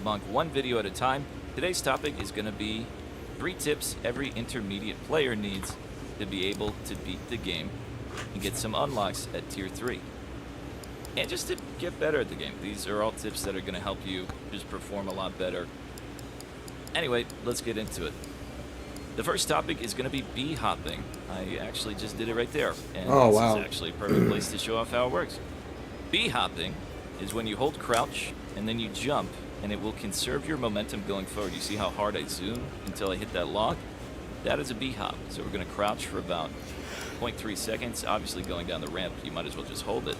bonk one video at a time. Today's topic is going to be 3 tips every intermediate player needs to be able to beat the game and get some unlocks at tier 3. And just to get better at the game. These are all tips that are going to help you just perform a lot better. Anyway, let's get into it. The first topic is going to be bee hopping. I actually just did it right there. And Oh, this wow. is actually a perfect place to show off how it works. Bee hopping is when you hold crouch and then you jump, and it will conserve your momentum going forward. You see how hard I zoom until I hit that log? That is a bee hop. So we're going to crouch for about 0.3 seconds. Obviously going down the ramp, you might as well just hold it.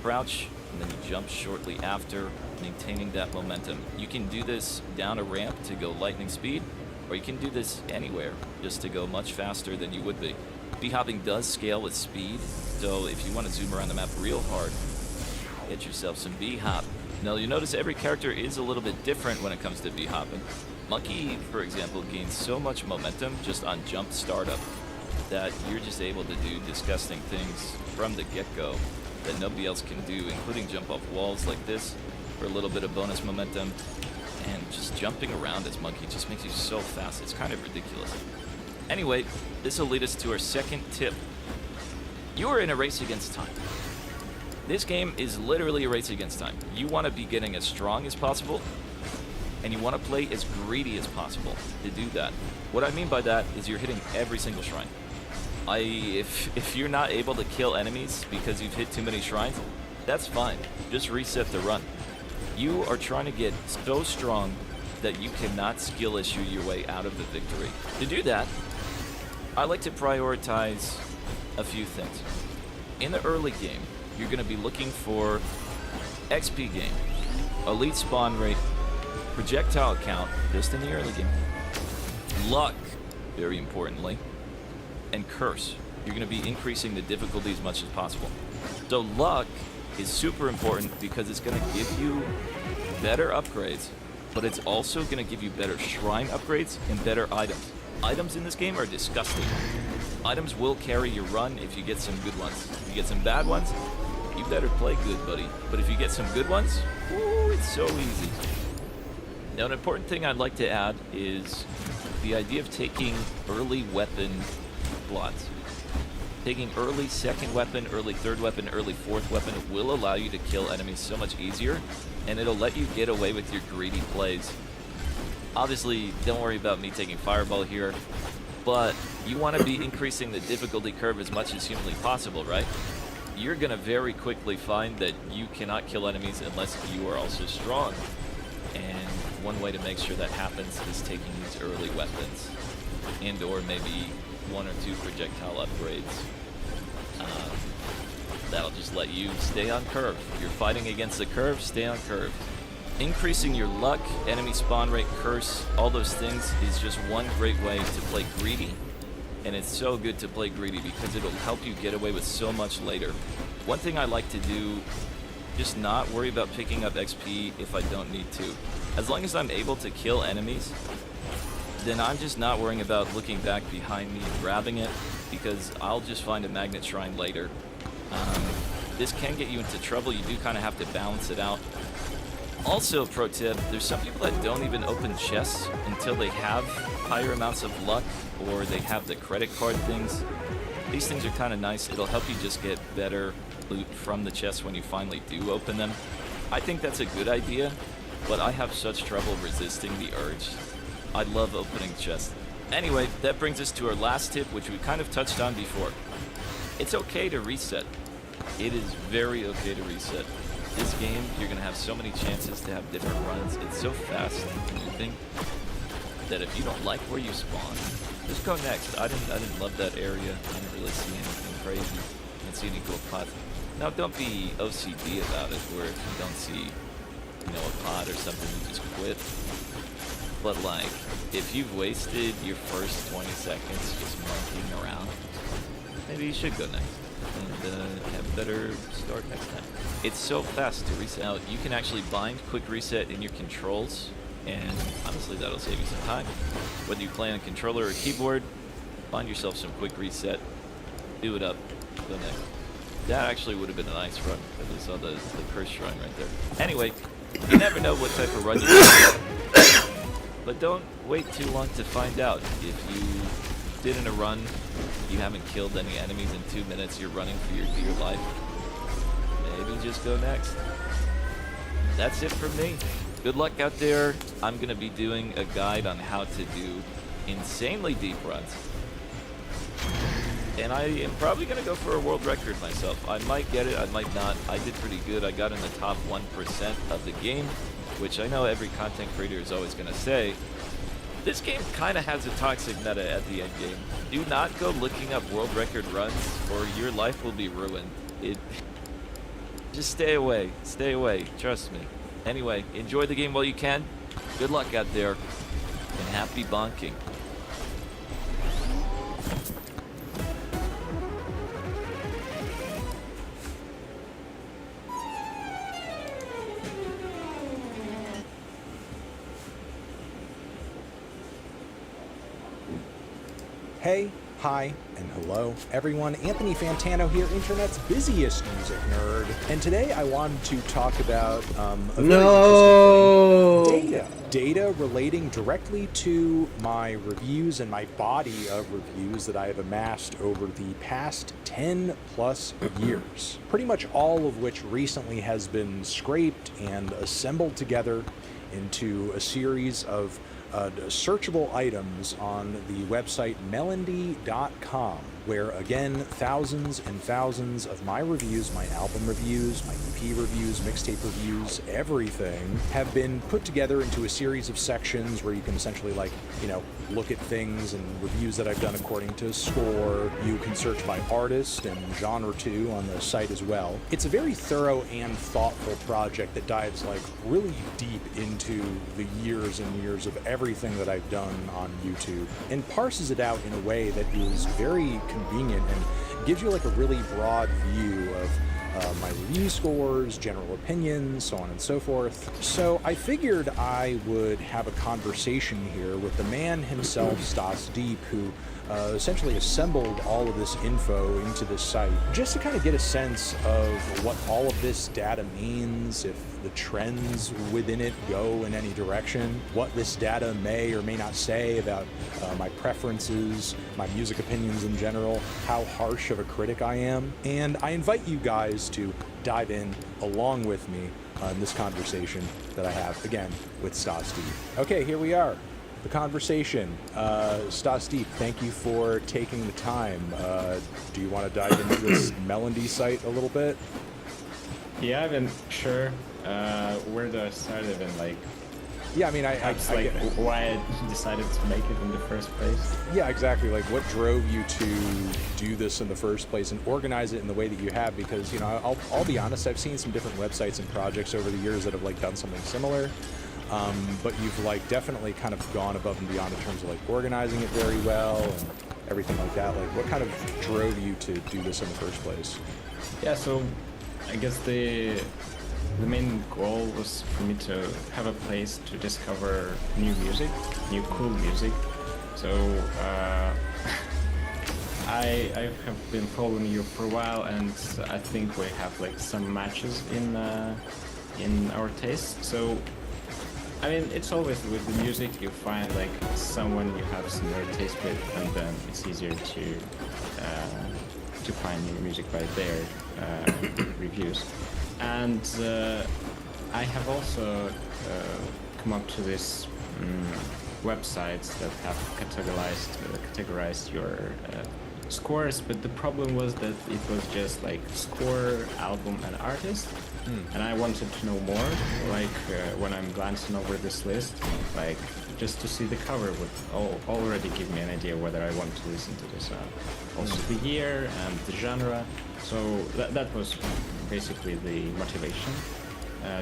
Crouch, and then you jump shortly after, maintaining that momentum. You can do this down a ramp to go lightning speed, or you can do this anywhere just to go much faster than you would be. Bee hopping does scale with speed, so if you want to zoom around the map real hard, get yourself some bee hop. Now you'll notice every character is a little bit different when it comes to bee hopping. Monkey, for example, gains so much momentum just on jump startup that you're just able to do disgusting things from the get-go that nobody else can do, including jump off walls like this for a little bit of bonus momentum. And just jumping around as Monkey just makes you so fast, it's kind of ridiculous. Anyway, this will lead us to our second tip. You are in a race against time. This game is literally a race against time. You want to be getting as strong as possible, and you want to play as greedy as possible to do that. What I mean by that is you're hitting every single shrine. If you're not able to kill enemies because you've hit too many shrines, that's fine. Just reset the run. You are trying to get so strong that you cannot skill issue your way out of the victory. To do that, I like to prioritize a few things. In the early game, you're going to be looking for XP gain, elite spawn rate, projectile count, just in the early game, luck, very importantly, and curse. You're going to be increasing the difficulty as much as possible. So luck is super important because it's going to give you better upgrades, but it's also going to give you better shrine upgrades and better items. Items in this game are disgusting. Items will carry your run if you get some good ones. If you get some bad ones, you better play good, buddy. But if you get some good ones, ooh, it's so easy. Now, an important thing I'd like to add is the idea of taking early weapon slots. Taking early second weapon, early third weapon, early fourth weapon will allow you to kill enemies so much easier, and it'll let you get away with your greedy plays. Obviously, don't worry about me taking Fireball here, but you want to be increasing the difficulty curve as much as humanly possible, right? You're going to very quickly find that you cannot kill enemies unless you are also strong. And one way to make sure that happens is taking these early weapons, and or maybe 1 or 2 projectile upgrades. That'll just let you stay on curve. If you're fighting against the curve, stay on curve. Increasing your luck, enemy spawn rate, curse, all those things is just one great way to play greedy. And it's so good to play greedy because it'll help you get away with so much later. One thing I like to do, just not worry about picking up XP if I don't need to. As long as I'm able to kill enemies, then I'm just not worrying about looking back behind me and grabbing it, because I'll just find a magnet shrine later. This can get you into trouble. You do kind of have to balance it out. Also, pro tip, there's some people that don't even open chests until they have higher amounts of luck, or they have the credit card things. These things are kind of nice. It'll help you just get better loot from the chests when you finally do open them. I think that's a good idea, but I have such trouble resisting the urge. I love opening chests. Anyway, that brings us to our last tip, which we kind of touched on before. It's okay to reset. It is very okay to reset. This game, you're going to have so many chances to have different runs. It's so fast and moving that if you don't like where you spawn, just go next. I didn't love that area. I didn't really see anything crazy. I didn't see any cool pods. Now, don't be OCD about it, where if you don't see, a pod or something, you just quit. But like, if you've wasted your first 20 seconds just monkeying around, maybe you should go next and have a better start next time. It's so fast to reset. Now, you can actually bind quick reset in your controls, and honestly, that'll save you some time. Whether you play on controller or keyboard, find yourself some quick reset, do it up, go next. That actually would have been a nice run if we saw the curse shrine right there. Anyway, You never know what type of run you're gonna get. But don't wait too long to find out. If you did in a run, you haven't killed any enemies in 2 minutes, you're running for your dear life, maybe just go next. That's it from me. Good luck out there. I'm going to be doing a guide on how to do insanely deep runs. And I am probably going to go for a world record myself. I might get it, I might not. I did pretty good. I got in the top 1% of the game, which I know every content creator is always going to say. This game kind of has a toxic meta at the end game. Do not go looking up world record runs or your life will be ruined. Just stay away. Stay away. Trust me. Anyway, enjoy the game while you can. Good luck out there. And happy bonking. Hey, hi, and hello, everyone. Anthony Fantano here, internet's busiest music nerd. And today I wanted to talk about a very interesting thing. Data relating directly to my reviews and my body of reviews that I have amassed over the past 10 plus years. Pretty much all of which recently has been scraped and assembled together into a series of searchable items on the website melendy.com, where again thousands and thousands of my reviews, my album reviews, my EP reviews, mixtape reviews, everything have been put together into a series of sections where you can essentially, like, you know, look at things and reviews that I've done according to score. You can search by artist and genre too on the site as well. It's a very thorough and thoughtful project that dives like really deep into the years and years of everything that I've done on YouTube and parses it out in a way that is very convenient and gives you like a really broad view of my review scores, general opinions, so on and so forth. So I figured I would have a conversation here with the man himself, Stas Deep, who essentially assembled all of this info into this site, just to kind of get a sense of what all of this data means, if the trends within it go in any direction, what this data may or may not say about my preferences, my music opinions in general, how harsh of a critic I am. And I invite you guys to dive in along with me on this conversation that I have, again, with Stas Deep. Okay, here we are. The conversation. Stas Deep, thank you for taking the time. Do you want to dive into this Melendy site a little bit? Yeah, I've been sure. Where do I start even? Like, yeah, I mean, I like why I decided to make it in the first place. Yeah, exactly. Like, what drove you to do this in the first place and organize it in the way that you have? Because, you know, I'll be honest, I've seen some different websites and projects over the years that have like done something similar. But you've like definitely kind of gone above and beyond in terms of like organizing it very well and everything like that. Like, what kind of drove you to do this in the first place? Yeah, so I guess the main goal was for me to have a place to discover new music, new cool music. So I have been following you for a while, and I think we have like some matches in our taste. So I mean, it's always with the music, you find like someone you have similar taste with, and then it's easier to find new music by their reviews. And I have also come up to this websites that have categorized your scores, but the problem was that it was just like score, album, and artist. And I wanted to know more, like when I'm glancing over this list, like just to see the cover would already give me an idea whether I want to listen to this. Also the year and the genre. So that was basically the motivation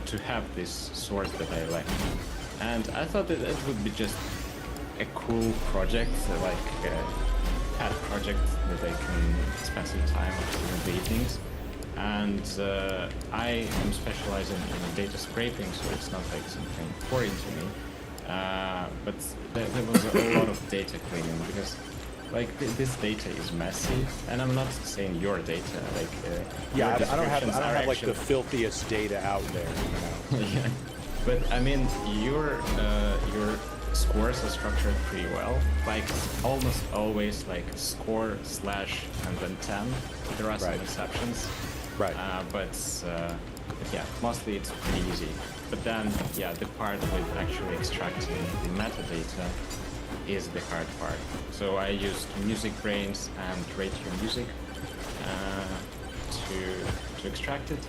to have this source that I like. And I thought that it would be just a cool project, like a pet project that I can spend some time during the evenings. And I am specializing in data scraping, so it's not like something foreign to me. But there was a lot of data cleaning because, like, this data is messy, and I'm not saying your data. Like, yeah, your I don't have like actually... the filthiest data out there. You know? Yeah. But I mean, your scores are structured pretty well. Like almost always like score slash and then 10. There are some Right. exceptions. Right. But yeah, mostly it's pretty easy. But then, yeah, the part with actually extracting the metadata is the hard part. So I used Music Brains and Rate Your Music to extract it.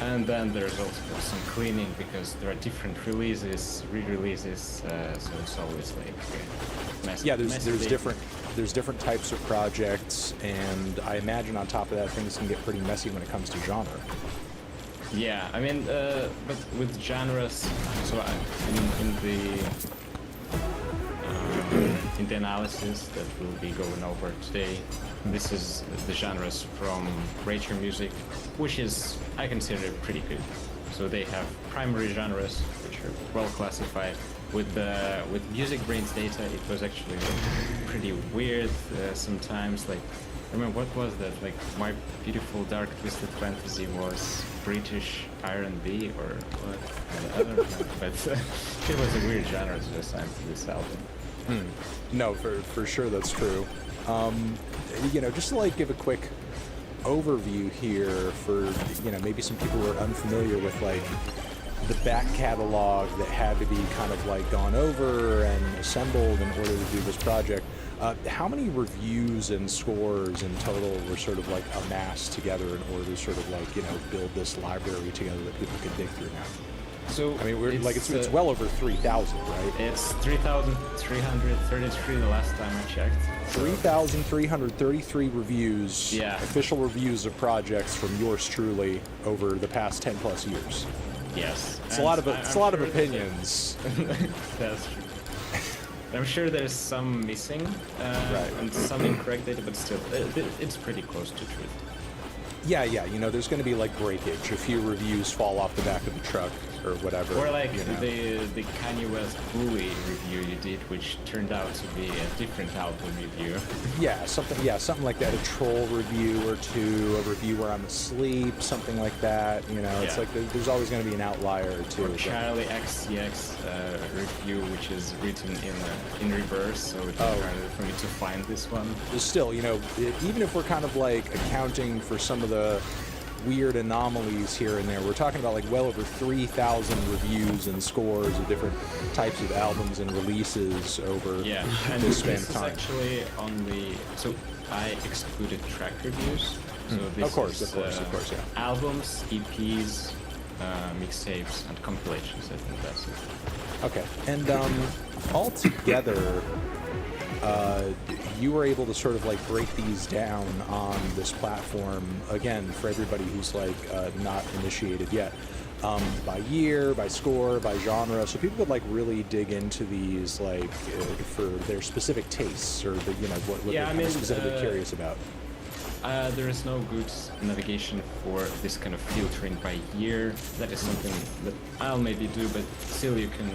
And then there's also some cleaning because there are different releases, re-releases, so it's always like messy. Yeah, there's different types of projects, and I imagine on top of that, things can get pretty messy when it comes to genre. Yeah, I mean, but with genres, so in the analysis that we'll be going over today, this is the genres from Rate Your Music, which is, I consider, pretty good. So they have primary genres, which are well classified. With Music Brains data, it was actually pretty weird sometimes. Like, I remember what was that? Like, My Beautiful Dark Twisted Fantasy was British R&B or what? I don't remember, but it was a weird genre to assign to this album. No, for sure that's true. Just to like give a quick overview here for maybe some people who are unfamiliar with like the back catalog that had to be kind of like gone over and assembled in order to do this project. How many reviews and scores in total were sort of like amassed together in order to sort of like build this library together that people could dig through now? So I mean, it's well over 3,000, right? It's 3,333 the last time I checked. 3,333 reviews, Yeah. official reviews of projects from yours truly over the past 10 plus years. Yes. It's a lot of opinions. That's true. I'm sure there's some missing Right. and some incorrect data, but still, it's pretty close to truth. Yeah, there's going to be like breakage. A few reviews fall off the back of the truck or whatever. Or like the Kanye West Bully review you did, which turned out to be a different album review. Something like that. A troll review or two, a review where I'm asleep, something like that. It's like there's always going to be an outlier or two. Or Charlie XCX review, which is written in reverse, so it's harder for me to find this one. Still, even if we're kind of like accounting for some of the weird anomalies here and there, we're talking about like well over 3,000 reviews and scores of different types of albums and releases over and this span this of is time. actually so I excluded track reviews. So this Of course, is, yeah. albums, EPs, mixtapes, and compilations. I think that's it. Okay, and altogether, you were able to sort of like break these down on this platform, again, for everybody who's like not initiated yet, by year, by score, by genre, so people could like really dig into these like for their specific tastes or what they're specifically curious about. There is no good navigation for this kind of filtering by year. That is something that I'll maybe do, but still you can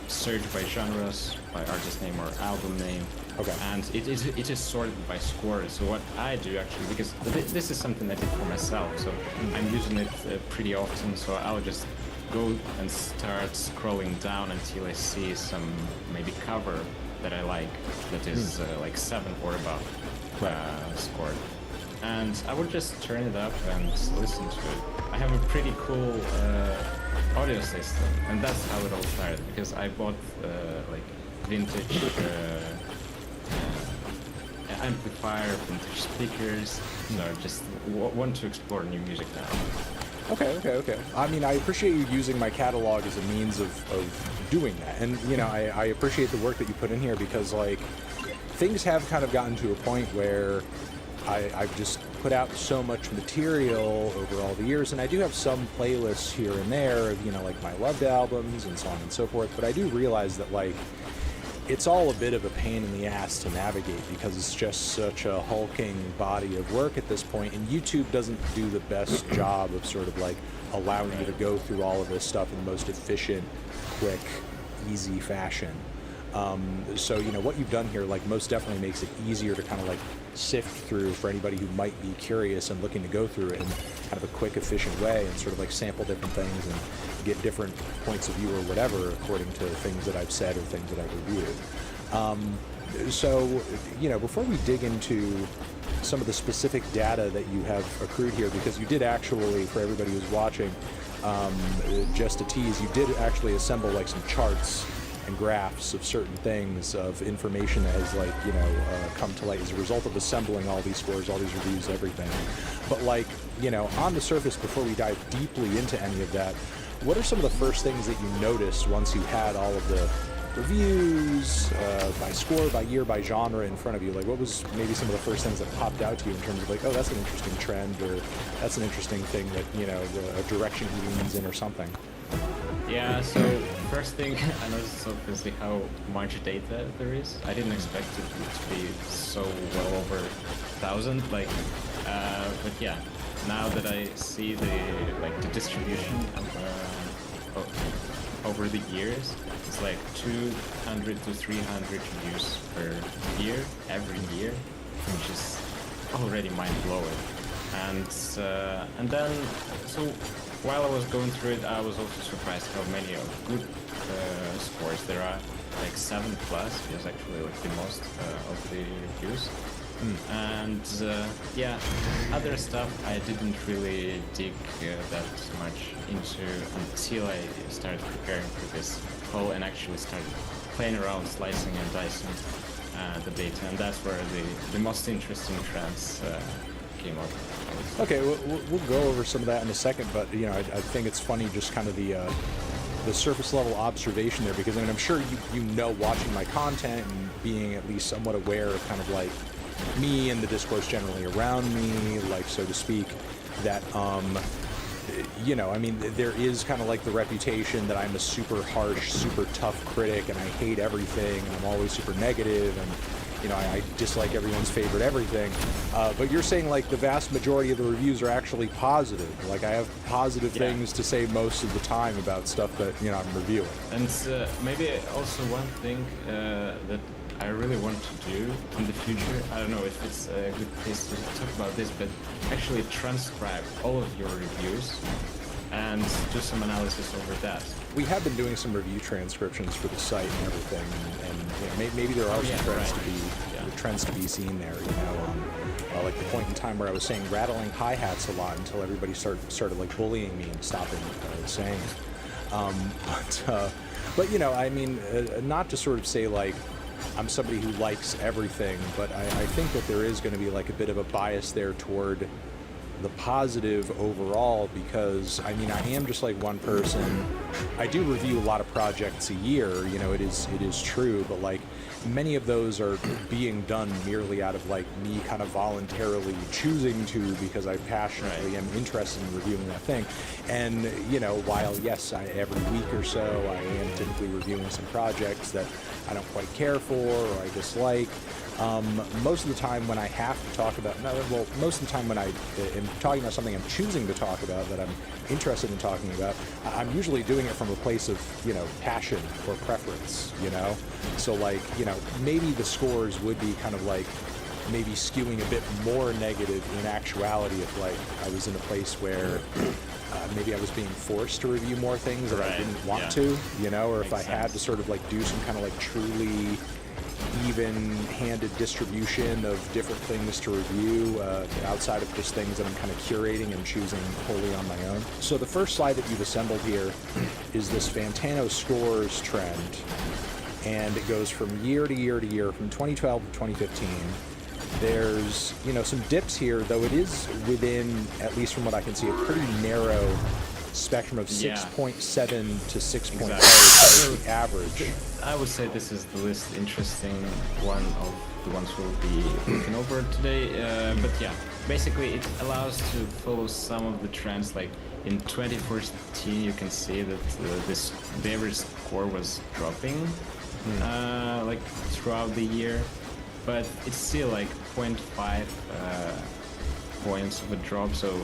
search by genres, by artist name or album name. Okay. And it is sorted by score. So what I do actually, because this is something I did for myself, so I'm using it pretty often, so I'll just go and start scrolling down until I see some maybe cover that I like that is like 7 or above scored. And I would just turn it up and listen to it. I have a pretty cool audio system, and that's how it all started, because I bought like vintage amplifier, vintage speakers, so I just want to explore new music now. Okay. I mean, I appreciate you using my catalog as a means of doing that. And, I appreciate the work that you put in here because, like, things have kind of gotten to a point where I've just put out so much material over all the years, and I do have some playlists here and there of, like, my loved albums and so on and so forth, but I do realize that, like, it's all a bit of a pain in the ass to navigate because it's just such a hulking body of work at this point, and YouTube doesn't do the best job of sort of like allowing you to go through all of this stuff in the most efficient, quick, easy fashion. So what you've done here like most definitely makes it easier to kind of like sift through for anybody who might be curious and looking to go through it in kind of a quick, efficient way and sort of like sample different things and get different points of view or whatever according to things that I've said or things that I've reviewed. So, before we dig into some of the specific data that you have accrued here, because you did actually, for everybody who's watching, just to tease, you did actually assemble like some charts and graphs of certain things, of information that has come to light as a result of assembling all these scores, all these reviews, everything. But on the surface, before we dive deeply into any of that, what are some of the first things that you noticed once you had all of the reviews by score, by year, by genre in front of you? Like, what was maybe some of the first things that popped out to you in terms of like, oh, that's an interesting trend, or that's an interesting thing that, a direction he leans in or something? Yeah, so first thing I noticed is obviously how much data there is. I didn't expect it to be so well over 1,000, but yeah, now that I see the distribution over the years, it's like 200 to 300 reviews per year, every year, which is already mind-blowing. And then, so while I was going through it, I was also surprised how many good scores there are. Like 7+ is actually like the most of the reviews. And yeah, other stuff I didn't really dig that much into until I started preparing for this call and actually started playing around, slicing and dicing the data, and that's where the most interesting trends came up. Okay, we'll go over some of that in a second, but I think it's funny just kind of the surface level observation there, because I'm sure you watching my content and being at least somewhat aware of kind of like me and the discourse generally around me, like, so to speak, that there is kind of like the reputation that I'm a super harsh, super tough critic, and I hate everything, and I'm always super negative, and I dislike everyone's favorite everything. But you're saying like the vast majority of the reviews are actually positive. Like, I have positive things to say most of the time about stuff that I'm reviewing. And maybe also one thing that I really want to do in the future, I don't know if it's a good place to talk about this, but actually transcribe all of your reviews and do some analysis over that. We have been doing some review transcriptions for the site and everything, and maybe there are some trends to be seen there. Like the point in time where I was saying rattling hi-hats a lot until everybody started like bullying me and stopping saying it. But not to sort of say like I'm somebody who likes everything, but I think that there is going to be like a bit of a bias there toward the positive overall, because I am just like one person. I do review a lot of projects a year, it is true, but like many of those are being done merely out of like me kind of voluntarily choosing to, because I passionately am interested in reviewing that thing. And while yes, every week or so I am typically reviewing some projects that I don't quite care for or I dislike, most of the time when I have to talk about, most of the time when I am talking about something I'm choosing to talk about, that I'm interested in talking about, I'm usually doing it from a place of, passion or preference, So like, maybe the scores would be kind of like maybe skewing a bit more negative in actuality if like I was in a place where maybe I was being forced to review more things that I didn't want to, or if I had to sort of like do some kind of like truly even-handed distribution of different things to review outside of just things that I'm kind of curating and choosing wholly on my own. So the first slide that you've assembled here is this Fantano scores trend, and it goes from year to year to year, from 2012 to 2015. There's, some dips here, though it is within, at least from what I can see, a pretty narrow spectrum of 6.7 to 6.0 as the average. I would say this is the least interesting one of the ones we'll be looking over today. But yeah, basically it allows to follow some of the trends. Like in 2014, you can see that the average score was dropping like throughout the year, but it's still like 0.5 points of a drop, so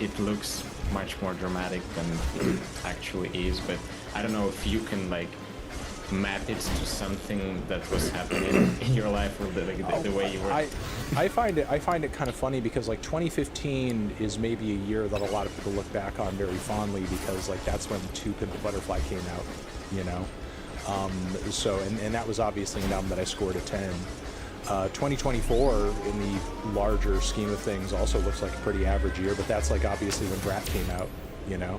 it looks much more dramatic than it actually is. But I don't know if you can like map it to something that was happening in your life, or the way you were. I find it kind of funny because like 2015 is maybe a year that a lot of people look back on very fondly because like that's when To Pimp a Butterfly came out, you know. So and that was obviously an album that I scored a 10. 2024 in the larger scheme of things also looks like a pretty average year, but that's like obviously when Brat came out, you know,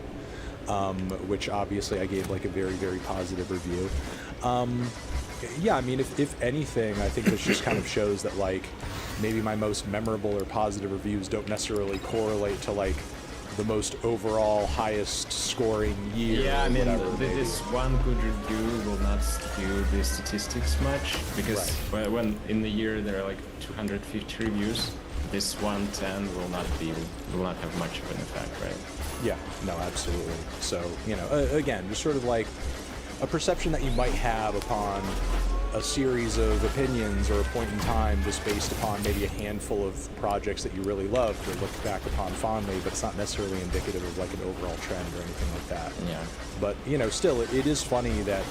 which obviously I gave like a very, very positive review. Yeah, I mean, if anything, I think this just kind of shows that like maybe my most memorable or positive reviews don't necessarily correlate to like the most overall highest scoring year. Yeah, I mean, whatever, this one good review will not skew the statistics much, because when in the year there are like 250 reviews, this 110 will not have much of an effect, right? Yeah, no, absolutely. So, you know, again, just sort of like a perception that you might have upon a series of opinions or a point in time just based upon maybe a handful of projects that you really love to look back upon fondly, but it's not necessarily indicative of like an overall trend or anything like that. Yeah. But, you know, still, it is funny that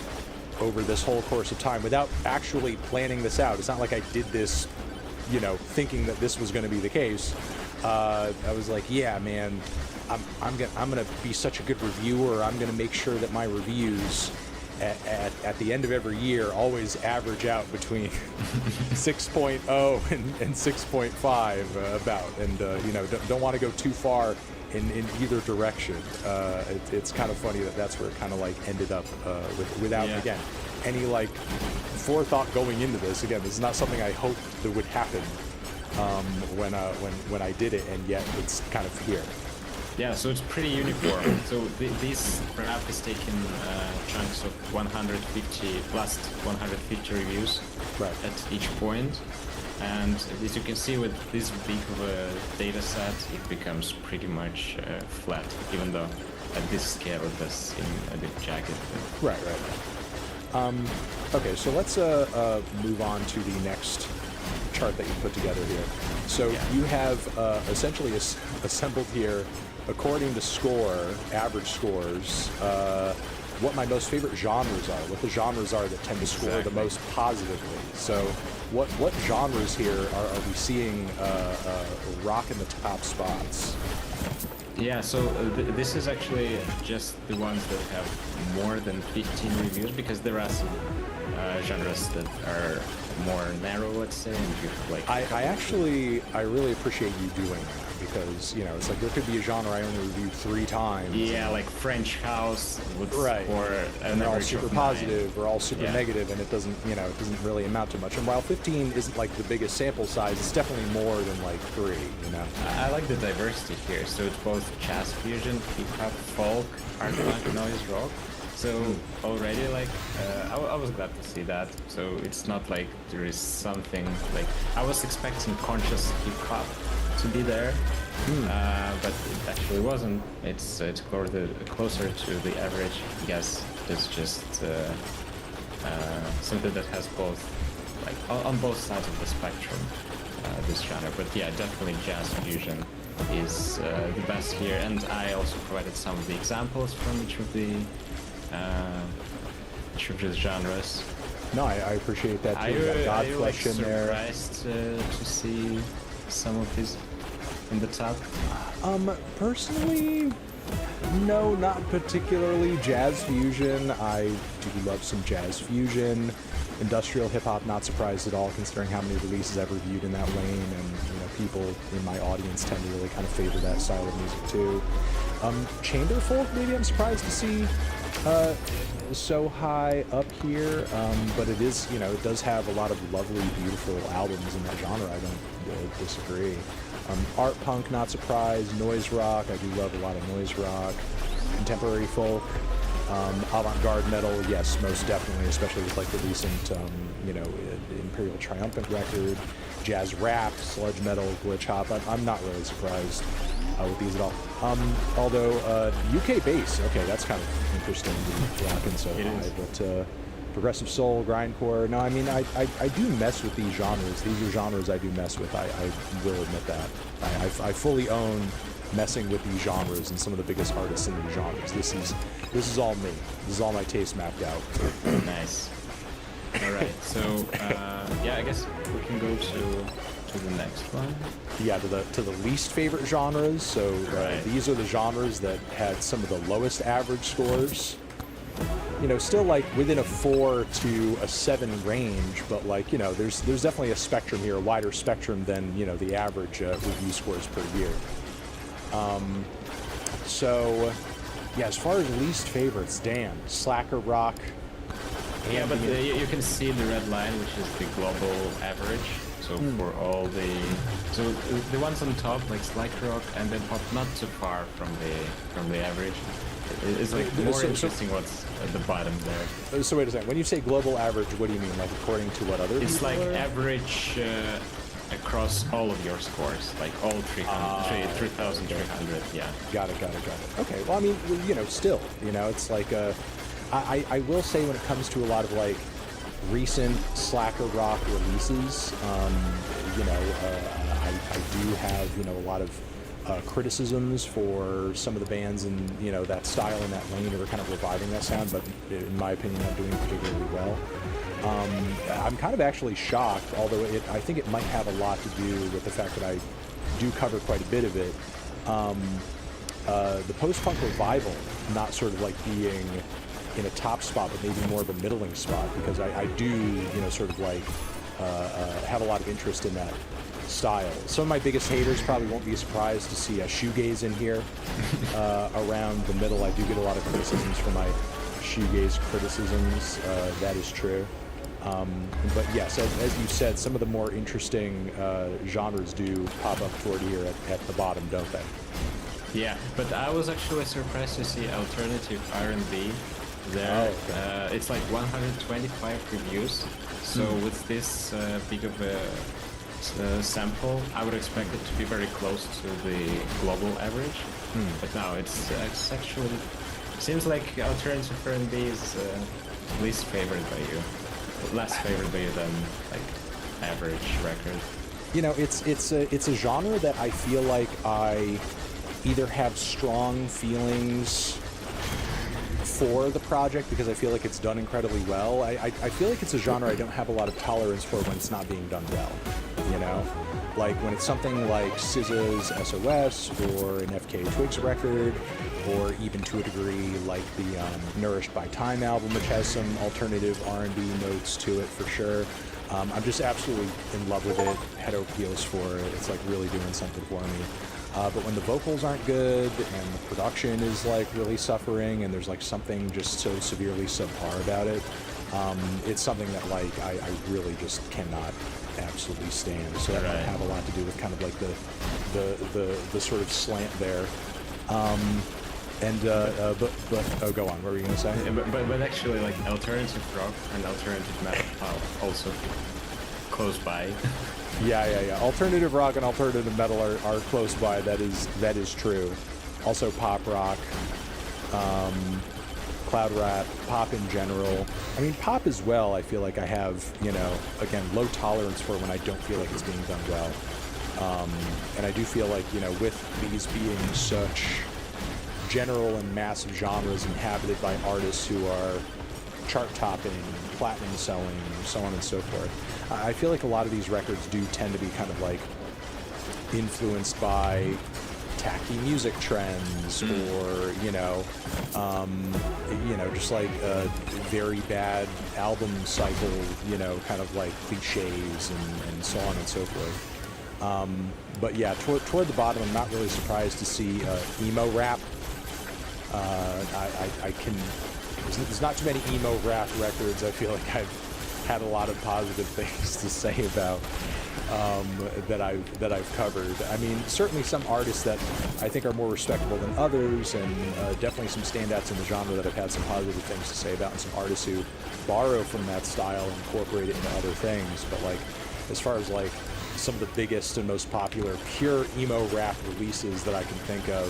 over this whole course of time, without actually planning this out, it's not like I did this, you know, thinking that this was going to be the case. I was like, yeah, man, I'm gonna be such a good reviewer. I'm gonna make sure that my reviews at the end of every year always average out between 6.0 and 6.5 about, and you know, don't want to go too far in either direction. It's kind of funny that that's where it kind of like ended up without again any like forethought going into this. Again, this is not something I hoped that would happen when I did it, and yet it's kind of here. Yeah, so it's pretty uniform. So this graph is taking chunks of 150 plus 150 reviews at each point. And as you can see, with this big of a data set, it becomes pretty much flat, even though at this scale it does seem a bit jagged. Right. Okay, so let's move on to the next chart that you put together here. So you have essentially assembled here, according to score, average scores, what my most favorite genres are, what the genres are that tend to score the most positively. So what genres here are we seeing rock in the top spots? Yeah, so this is actually just the ones that have more than 15 reviews, because there are some genres that are more narrow, let's say, and you have like... I really appreciate you doing that, because, you know, it's like there could be a genre I only reviewed 3 times. Yeah, like French house would score and they're all super positive or all super negative, and it doesn't, you know, it doesn't really amount to much. And while 15 isn't like the biggest sample size, it's definitely more than like 3, you know. I like the diversity here. So it's both jazz fusion, hip hop, folk, hard rock, noise rock. So already, like, I was glad to see that. So it's not like there is something like, I was expecting conscious hip hop to be there, but it actually wasn't. It's closer to the average. I guess it's just something that has both, like, on both sides of the spectrum, this genre. But yeah, definitely jazz fusion is the best here. And I also provided some of the examples from each of the genres. No, I appreciate that too. Are you like surprised to see some of these in the top? Personally, no, not particularly. Jazz fusion, I do love some jazz fusion. Industrial hip hop, not surprised at all, considering how many releases I've reviewed in that lane, and you know, people in my audience tend to really kind of favor that style of music too. Chamber folk, maybe I'm surprised to see so high up here, but it is, you know, it does have a lot of lovely, beautiful albums in that genre. I don't disagree. Art punk, not surprised. Noise rock, I do love a lot of noise rock. Contemporary folk, avant-garde metal, yes, most definitely, especially with like the recent, you know, Imperial Triumphant record. Jazz rap, sludge metal, glitch hop. I'm not really surprised with these at all. Although UK bass, okay, that's kind of interesting to be rocking so high. But progressive soul, grindcore. No, I mean, I do mess with these genres. These are genres I do mess with. I will admit that. I fully own messing with these genres and some of the biggest artists in these genres. This is all me. This is all my taste mapped out. Nice. All right. So yeah, I guess we can go to the next one. Yeah, to the least favorite genres. So Right. these are the genres that had some of the lowest average scores. You know, still like within a 4 to a 7 range, but like, you know, there's definitely a spectrum here, a wider spectrum than, you know, the average review scores per year. So yeah, as far as least favorites, damn, slacker rock. Yeah, but ambient- you can see the red line, which is the global average. So for all the ones on top, like slacker rock and then pop, not too far from the average. It's like more interesting what's at the bottom there. So wait a second. When you say global average, what do you mean? Like according to what other It's people like are? average across all of your scores, like all 3,300. Yeah. Got it. Okay, well, I mean, you know, still, you know, it's like, I will say when it comes to a lot of, like, recent slacker rock releases, you know, I do have, you know, a lot of criticisms for some of the bands in, you know, that style and that lane who are kind of reviving that sound, but in my opinion, not doing particularly well. I'm kind of actually shocked, although I think it might have a lot to do with the fact that I do cover quite a bit of it. The post-punk revival not sort of like being in a top spot, but maybe more of a middling spot, because I do, you know, sort of like have a lot of interest in that style. Some of my biggest haters probably won't be surprised to see a shoegaze in here around the middle. I do get a lot of criticisms for my shoegaze criticisms. That is true. But yes, as you said, some of the more interesting genres do pop up toward here at the bottom, don't they? Yeah, but I was actually surprised to see alternative R&B there. Oh, okay. It's like 125 reviews. So with this big of a sample, I would expect it to be very close to the global average. But now it's actually seems like alternative R&B is least favored by you, less favored by you than like average record. You know, it's a genre that I feel like I either have strong feelings for the project because I feel like it's done incredibly well. I feel like it's a genre I don't have a lot of tolerance for when it's not being done well, you know? Like when it's something like SZA's SOS or an FK Twigs record, or even to a degree like the Nourished by Time album, which has some alternative R&B notes to it for sure. I'm just absolutely in love with it, head over heels for it. It's like really doing something for me. But when the vocals aren't good and the production is like really suffering and there's like something just so severely subpar about it, it's something that like I really just cannot absolutely stand. So that might have a lot to do with kind of like the sort of slant there. But go on. What were you gonna say? But actually, like alternative rock and alternative metal are also close by. Yeah. Alternative rock and alternative metal are close by. That is true. Also pop rock, cloud rap, pop in general. I mean, pop as well, I feel like I have, you know, again, low tolerance for when I don't feel like it's being done well. And I do feel like, you know, with these being such general and massive genres inhabited by artists who are chart-topping, platinum selling, so on and so forth, I feel like a lot of these records do tend to be kind of like influenced by tacky music trends or, you know, just like very bad album cycle, you know, kind of like cliches and so on and so forth. But yeah, toward the bottom, I'm not really surprised to see emo rap. There's not too many emo rap records I feel like I've had a lot of positive things to say about that I've covered. I mean, certainly some artists that I think are more respectable than others, and definitely some standouts in the genre that I've had some positive things to say about, and some artists who borrow from that style and incorporate it into other things. But like, as far as like some of the biggest and most popular pure emo rap releases that I can think of,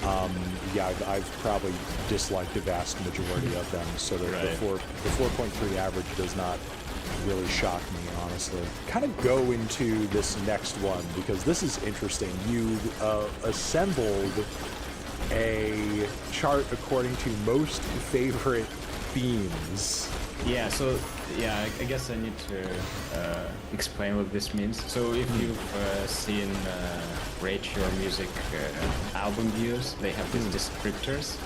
I've probably disliked the vast majority of them. So the 4.3 average does not really shocked me, honestly. Kind of go into this next one because this is interesting. You assembled a chart according to most favorite themes. Yeah, so I guess I need to explain what this means. So if you've seen Rate Your Music album views, they have these descriptors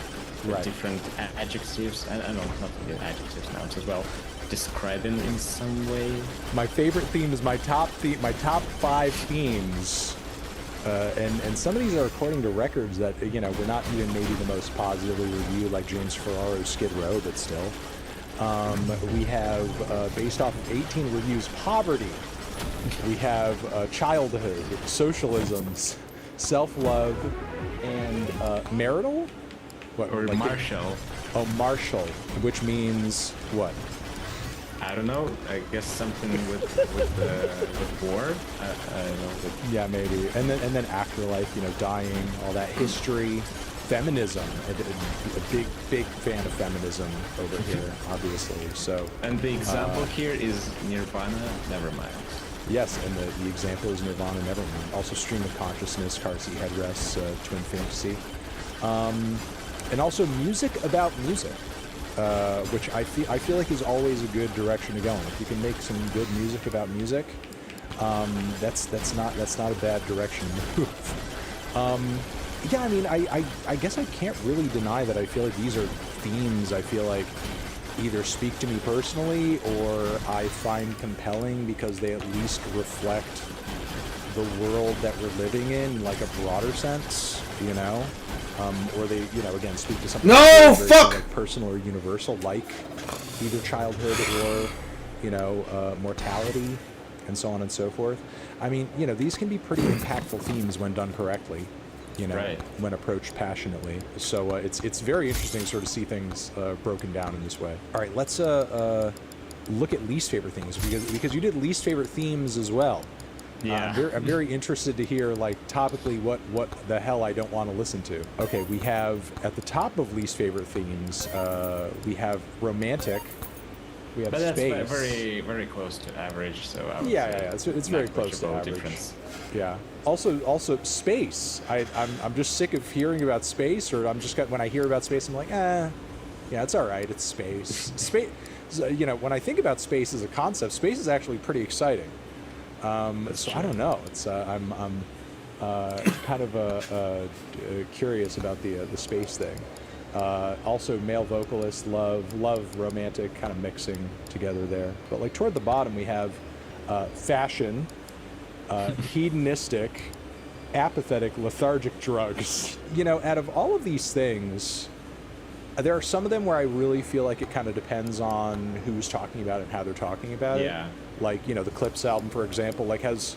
with Right. different adjectives, and not even adjectives, nouns as well, describing in some way. My favorite theme is my top 5 themes. And some of these are according to records that, you know, were not even maybe the most positively reviewed, like James Ferraro's Skid Row, but still. We have, based off of 18 reviews, poverty. We have childhood, socialisms, self-love, and marital? What, Or like Marshall. martial, which means what? I don't know. I guess something with war. I don't know. Yeah, maybe. And then afterlife, you know, dying, all that history, feminism. A big fan of feminism over here, obviously. So. And the example here is Nirvana. Nevermind. Yes, and the example is Nirvana, Nevermind. Also, stream of consciousness, car seat headrests, twin fantasy, and also music about music. Which I feel like is always a good direction to go in. If you can make some good music about music, that's not a bad direction to move. Yeah, I mean, I guess I can't really deny that I feel like these are themes I feel like either speak to me personally or I find compelling because they at least reflect the world that we're living in, like a broader sense, you know? Or they, you know, again, speak to something like personal or universal, like either childhood or, you know, mortality, and so on and so forth. I mean, you know, these can be pretty impactful themes when done correctly, you know, Right. when approached passionately. So it's very interesting to sort of see things broken down in this way. All right, let's look at least favorite themes because you did least favorite themes as well. Yeah. I'm very interested to hear, like, topically what the hell I don't want to listen to. Okay, we have, at the top of least favorite themes, we have romantic, we have But that's space. very, very close to average, so I would say Yeah, it's very close to negligible average. difference. Yeah. Also space. I'm just sick of hearing about space, or when I hear about space, I'm like, yeah, it's all right. It's space. Space. You know, when I think about space as a concept, space is actually pretty exciting. So I don't know. It's I'm kind of curious about the space thing. Also, male vocalist, love, romantic, kind of mixing together there. But like toward the bottom, we have fashion, hedonistic, apathetic, lethargic drugs. You know, out of all of these things, there are some of them where I really feel like it kind of depends on who's talking about it and how they're talking about it. Yeah. Like, you know, the Clips album, for example, like has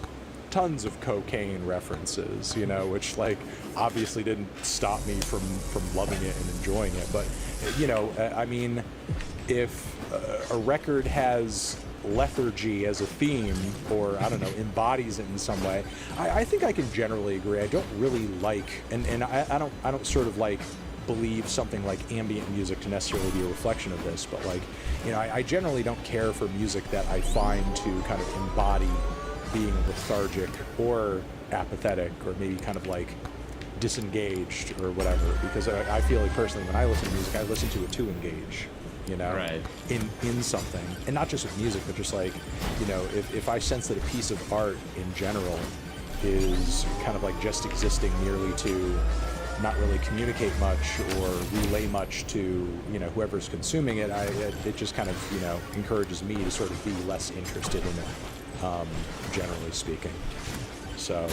tons of cocaine references, you know, which like obviously didn't stop me from loving it and enjoying it. But, you know, I mean, if a record has lethargy as a theme, or I don't know, embodies it in some way, I think I can generally agree. I don't really like, and I don't sort of like believe something like ambient music to necessarily be a reflection of this, but like, you know, I generally don't care for music that I find to kind of embody being lethargic or apathetic or maybe kind of like disengaged or whatever, because I feel like personally when I listen to music, I listen to it to engage, you know, Right. in something, and not just with music, but just like, you know, if I sense that a piece of art in general is kind of like just existing merely to not really communicate much or relay much to, you know, whoever's consuming it, it just kind of, you know, encourages me to sort of be less interested in it, generally speaking. So,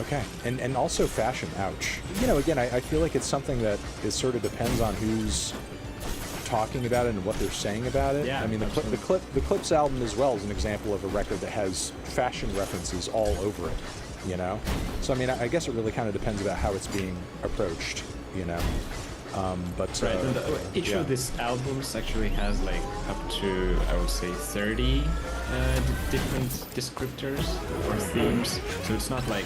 okay. And also fashion, ouch. You know, again, I feel like it's something that it sort of depends on who's talking about it and what they're saying about it. Yeah, I mean, the Clips album as well is an example of a record that has fashion references all over it, you know? So, I mean, I guess it really kind of depends about how it's being approached, you know? But Right, and each yeah. of these albums actually has like up to, I would say, 30 different descriptors or themes. So it's not like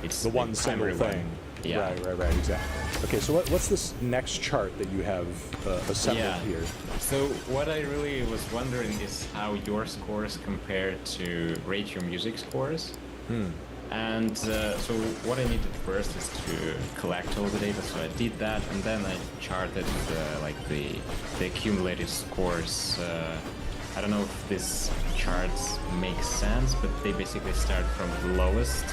it's the like one single everyone. thing. Yeah. Right, exactly. Okay, so what's this next chart that you have assembled here? So what I really was wondering is how your scores compare to Rate Your Music scores. And so what I needed first is to collect all the data, so I did that, and then I charted like the accumulated scores. I don't know if this charts make sense, but they basically start from the lowest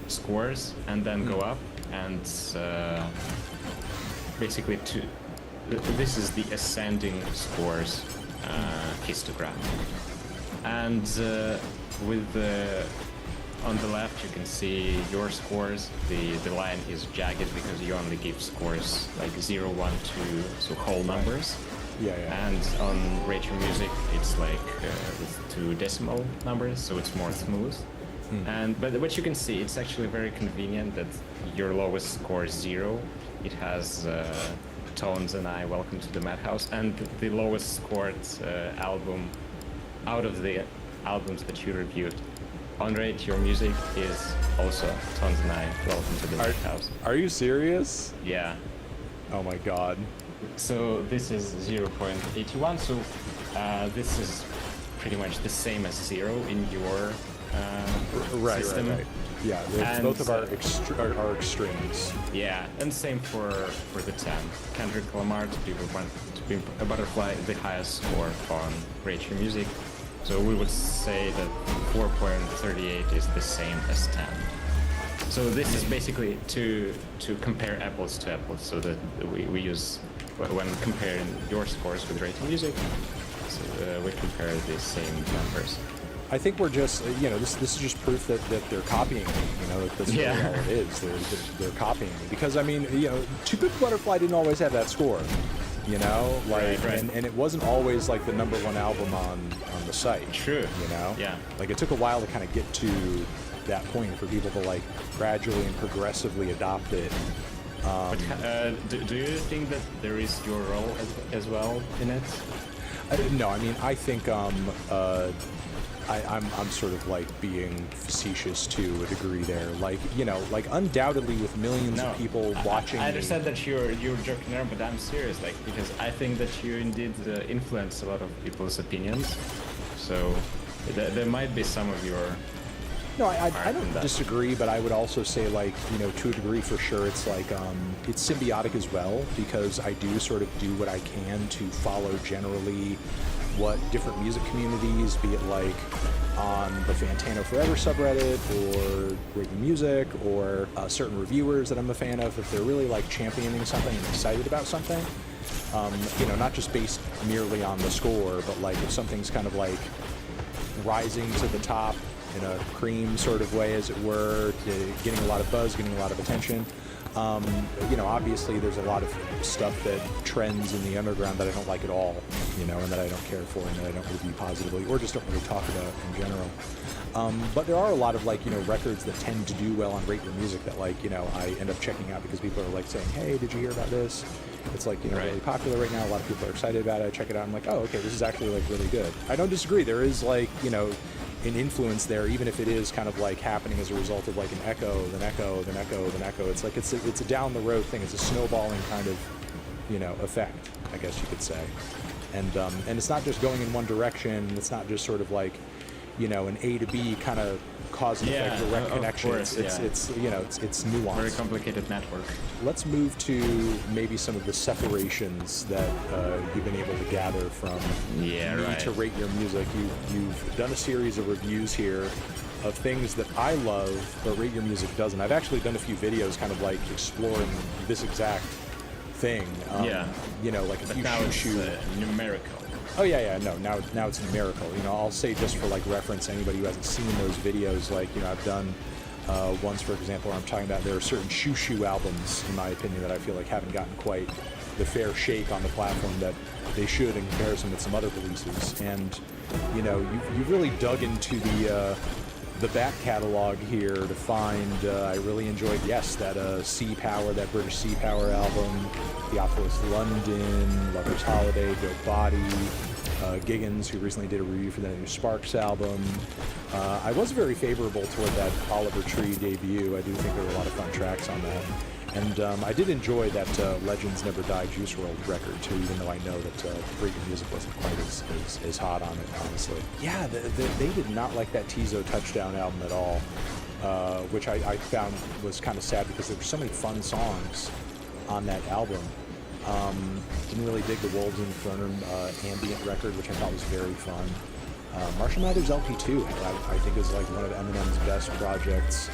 scores and then go up, and basically this is the ascending scores histogram. And with on the left you can see your scores. The line is jagged because you only give scores like 0, 1, 2, so whole numbers. Yeah. And on Rate Your Music it's like with 2 decimal numbers, so it's more smooth. But what you can see, it's actually very convenient that your lowest score is 0. It has Tones and I, Welcome to the Madhouse, and the lowest scored album out of the albums that you reviewed on Rate Your Music is also Tones and I, Welcome to the Madhouse. Are you serious? Yeah. Oh my god. So this is 0.81, so this is pretty much the same as 0 in your system. Right. Yeah, And, both of our extremes. Yeah, and same for the 10. Kendrick Lamar to be a butterfly, the highest score on Rate Your Music. So we would say that 4.38 is the same as 10. So this is basically to compare apples to apples, so that we use, when comparing your scores with Rate Your Music, so we compare the same numbers. I think we're just, this is just proof that they're copying me. That's really all it is. They're copying me. Because, Two Bit Butterfly didn't always have that score, Right. And it wasn't always like the #1 album on the site. True. Yeah. Like it took a while to kind of get to that point for people to like gradually and progressively adopt it. But do you think that there is your role as well in it? No, I think I'm sort of like being facetious to a degree there. Like undoubtedly with millions of people watching. I understand that you're joking around, but I'm serious. Like, because I think that you indeed influence a lot of people's opinions. So there might be some of your. No, I don't disagree, but I would also say, like, to a degree for sure, it's like, it's symbiotic as well, because I do sort of do what I can to follow generally what different music communities, be it like on the Fantano Forever subreddit or Rate Your Music or certain reviewers that I'm a fan of, if they're really like championing something and excited about something, not just based merely on the score, but like if something's kind of like rising to the top in a cream sort of way, as it were, getting a lot of buzz, getting a lot of attention. Obviously there's a lot of stuff that trends in the underground that I don't like at all, and that I don't care for and that I don't review positively or just don't really talk about in general. But there are a lot of records that tend to do well on Rate Your Music that I end up checking out because people are like saying, hey, did you hear about this? It's really popular right now. A lot of people are excited about it. I check it out. I'm like, oh, okay, this is actually really good. I don't disagree. There is an influence there, even if it is kind of happening as a result of an echo, then echo, then echo, then echo. It's like it's a down the road thing. It's a snowballing kind of effect, I guess you could say. And it's not just going in one direction. It's not just sort of an A to B kind of cause and effect direct connection. Course, it's nuanced. Very complicated network. Let's move to maybe some of the separations that you've been able to gather from me to Rate Your Music. You've done a series of reviews here of things that I love, but Rate Your Music doesn't. I've actually done a few videos kind of exploring this exact thing. Like a few numerical. Oh yeah. No, now it's numerical. I'll say just for reference, anybody who hasn't seen those videos, I've done ones, for example, where I'm talking about there are certain shoo albums, in my opinion, that I feel haven't gotten quite the fair shake on the platform that they should in comparison with some other releases. And you've really dug into the back catalog here to find. I really enjoyed that Sea Power, that British Sea Power album, Theophilus London, Lover's Holiday, Dope Body, Giggins, who recently did a review for the new Sparks album. I was very favorable toward that Oliver Tree debut. I do think there were a lot of fun tracks on that. And I did enjoy that Legends Never Die Juice WRLD record, too, even though I know that Breaking Music wasn't quite as hot on it, honestly. Yeah, they did not like that Tizo Touchdown album at all, which I found was kind of sad because there were so many fun songs on that album. Didn't really dig the Wolves in Infernum ambient record, which I thought was very fun. Marshall Mathers LP2, I think is like one of Eminem's best projects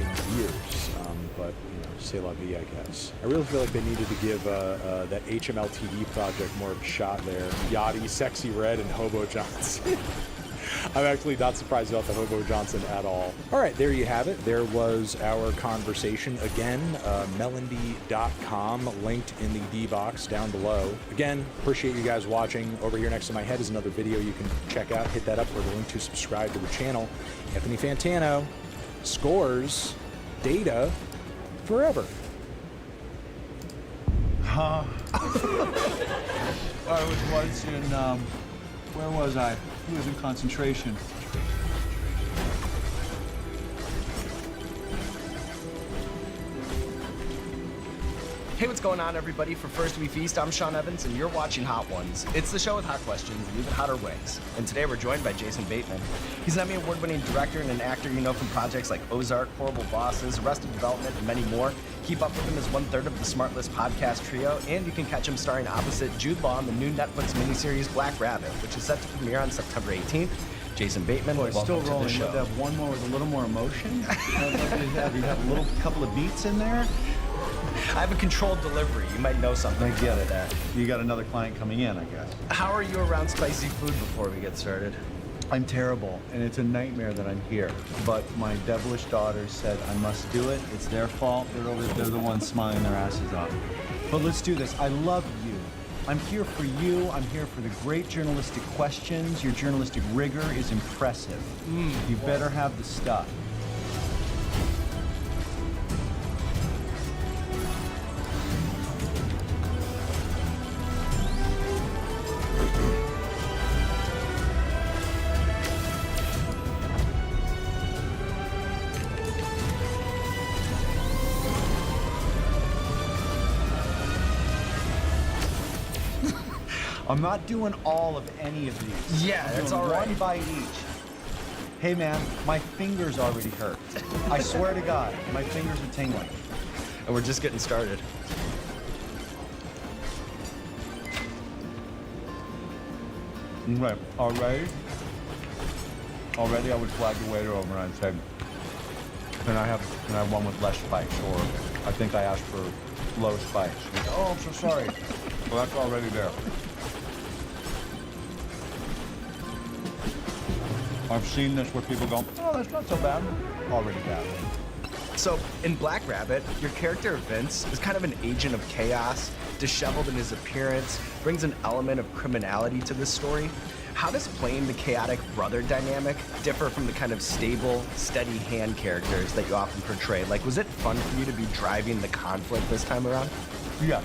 in years. But c'est la vie, I guess. I really feel like they needed to give that HMLTD project more of a shot there. Yachty, Sexy Red, and Hobo Johnson. I'm actually not surprised about the Hobo Johnson at all. All right, there you have it. There was our conversation. Again, melendy.com, linked in the D box down below. Again, appreciate you guys watching. Over here next to my head is another video you can check out. Hit that up or the link to subscribe to the channel. Anthony Fantano scores data forever. I was once in, where was I? He was in concentration. Hey, what's going on, everybody? For First We Feast, I'm Sean Evans, and you're watching Hot Ones. It's the show with hot questions and even hotter wings. And today we're joined by Jason Bateman. He's an Emmy Award-winning director and an actor you know from projects like Ozark, Horrible Bosses, Arrested Development, and many more. Keep up with him as one-third of the Smart List podcast trio, and you can catch him starring opposite Jude Law in the new Netflix miniseries Black Rabbit, which is set to premiere on September 18th. Jason Bateman, welcome Still to rolling. the show. Would have one more with a little more emotion? You have a little couple of beats in there? I have a controlled delivery. You might know something. I get about it. that. You got another client coming in, I guess. How are you around spicy food before we get started? I'm terrible, and it's a nightmare that I'm here. But my devilish daughters said I must do it. It's their fault. They're the ones smiling their asses off. But let's do this. I love you. I'm here for you. I'm here for the great journalistic questions. Your journalistic rigor is impressive. You better have the stuff. I'm not doing all of any of these. Yeah, I'm that's doing all right. one bite each. Hey man, my fingers already hurt. I swear to God, my fingers are tingling. And we're just getting started. Right, already I would flag the waiter over and say, can I have one with less spice? Or I think I asked for low spice. Oh, I'm so sorry. Well, that's already there. I've seen this where people go, oh, that's not so bad. Already bad. So, in Black Rabbit, your character Vince is kind of an agent of chaos, disheveled in his appearance, brings an element of criminality to this story. How does playing the chaotic brother dynamic differ from the kind of stable, steady hand characters that you often portray? Like, was it fun for you to be driving the conflict this time around? Yes.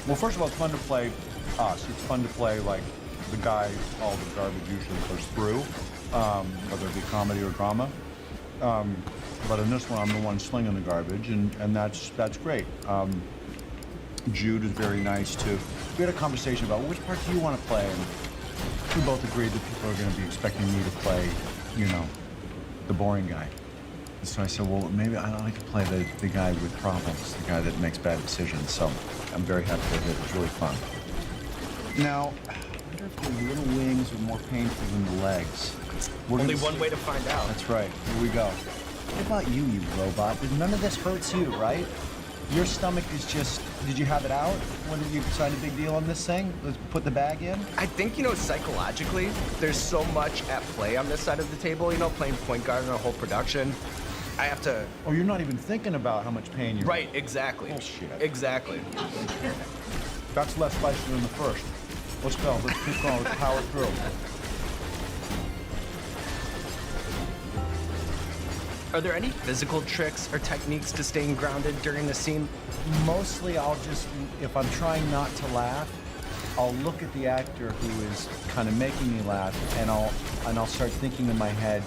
Well, first of all, it's fun to play us. It's fun to play, like, the guy all the garbage usually goes through, whether it be comedy or drama. But in this one, I'm the one slinging the garbage, and that's great. Jude is very nice, too. We had a conversation about which part do you want to play, and we both agreed that people are going to be expecting me to play, you know, the boring guy. And so I said, well, maybe I'd like to play the guy with problems, the guy that makes bad decisions. So I'm very happy with it. It was really fun. Now, I wonder if the little wings are more painful than the legs. Only one way to find out. That's right. Here we go. What about you, you robot? None of this hurts you, right? Your stomach is just, did you have it out? When did you sign a big deal on this thing? Let's put the bag in? I think, psychologically, there's so much at play on this side of the table, playing point guard in a whole production. I have to... Oh, you're not even thinking about how much pain you're Right, exactly. Bullshit. Exactly. That's less spicy than the first. Let's go. Let's keep going. Let's power through. Are there any physical tricks or techniques to staying grounded during the scene? Mostly I'll just, if I'm trying not to laugh, I'll look at the actor who is kind of making me laugh, and I'll start thinking in my head,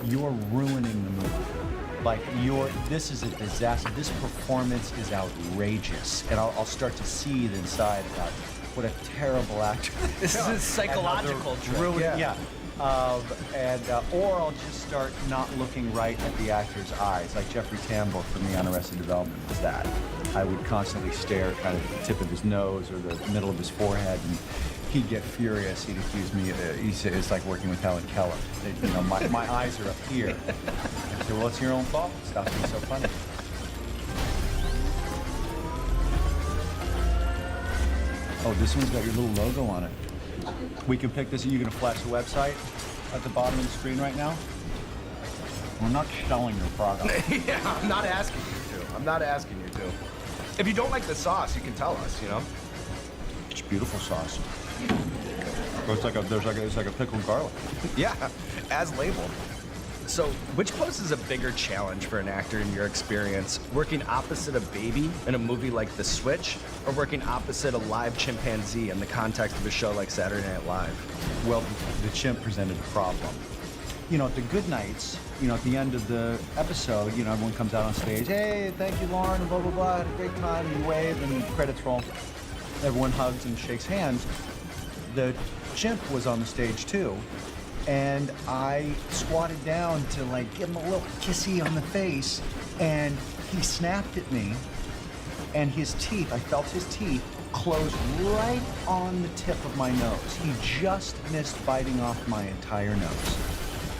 you're ruining the movie. Like, this is a disaster. This performance is outrageous. And I'll start to seethe inside about what a terrible actor. This is a psychological trick. Yeah. Or I'll just start not looking right at the actor's eyes. Like Jeffrey Tambor for me on Arrested Development was that. I would constantly stare kind of at the tip of his nose or the middle of his forehead, and he'd get furious. He'd accuse me. He said it's like working with Helen Keller. You know, my eyes are up here. I said, well, it's your own fault. Stop being so funny. Oh, this one's got your little logo on it. We can pick this. Are you going to flash the website at the bottom of the screen right now? We're not selling your product. Yeah, I'm not asking you to. I'm not asking you to. If you don't like the sauce, you can tell us, you know? It's beautiful sauce. It's like a pickled garlic. Yeah, as labeled. So, which poses a bigger challenge for an actor in your experience? Working opposite a baby in a movie like The Switch, or working opposite a live chimpanzee in the context of a show like Saturday Night Live? Well, the chimp presented a problem. You know, at the good nights, you know, at the end of the episode, you know, everyone comes out on stage, hey, thank you, Lauren, and blah, blah, blah, had a great time, and you wave, and the credits roll. Everyone hugs and shakes hands. The chimp was on the stage too, and I squatted down to like give him a little kissy on the face, and he snapped at me, and his teeth, I felt his teeth close right on the tip of my nose. He just missed biting off my entire nose.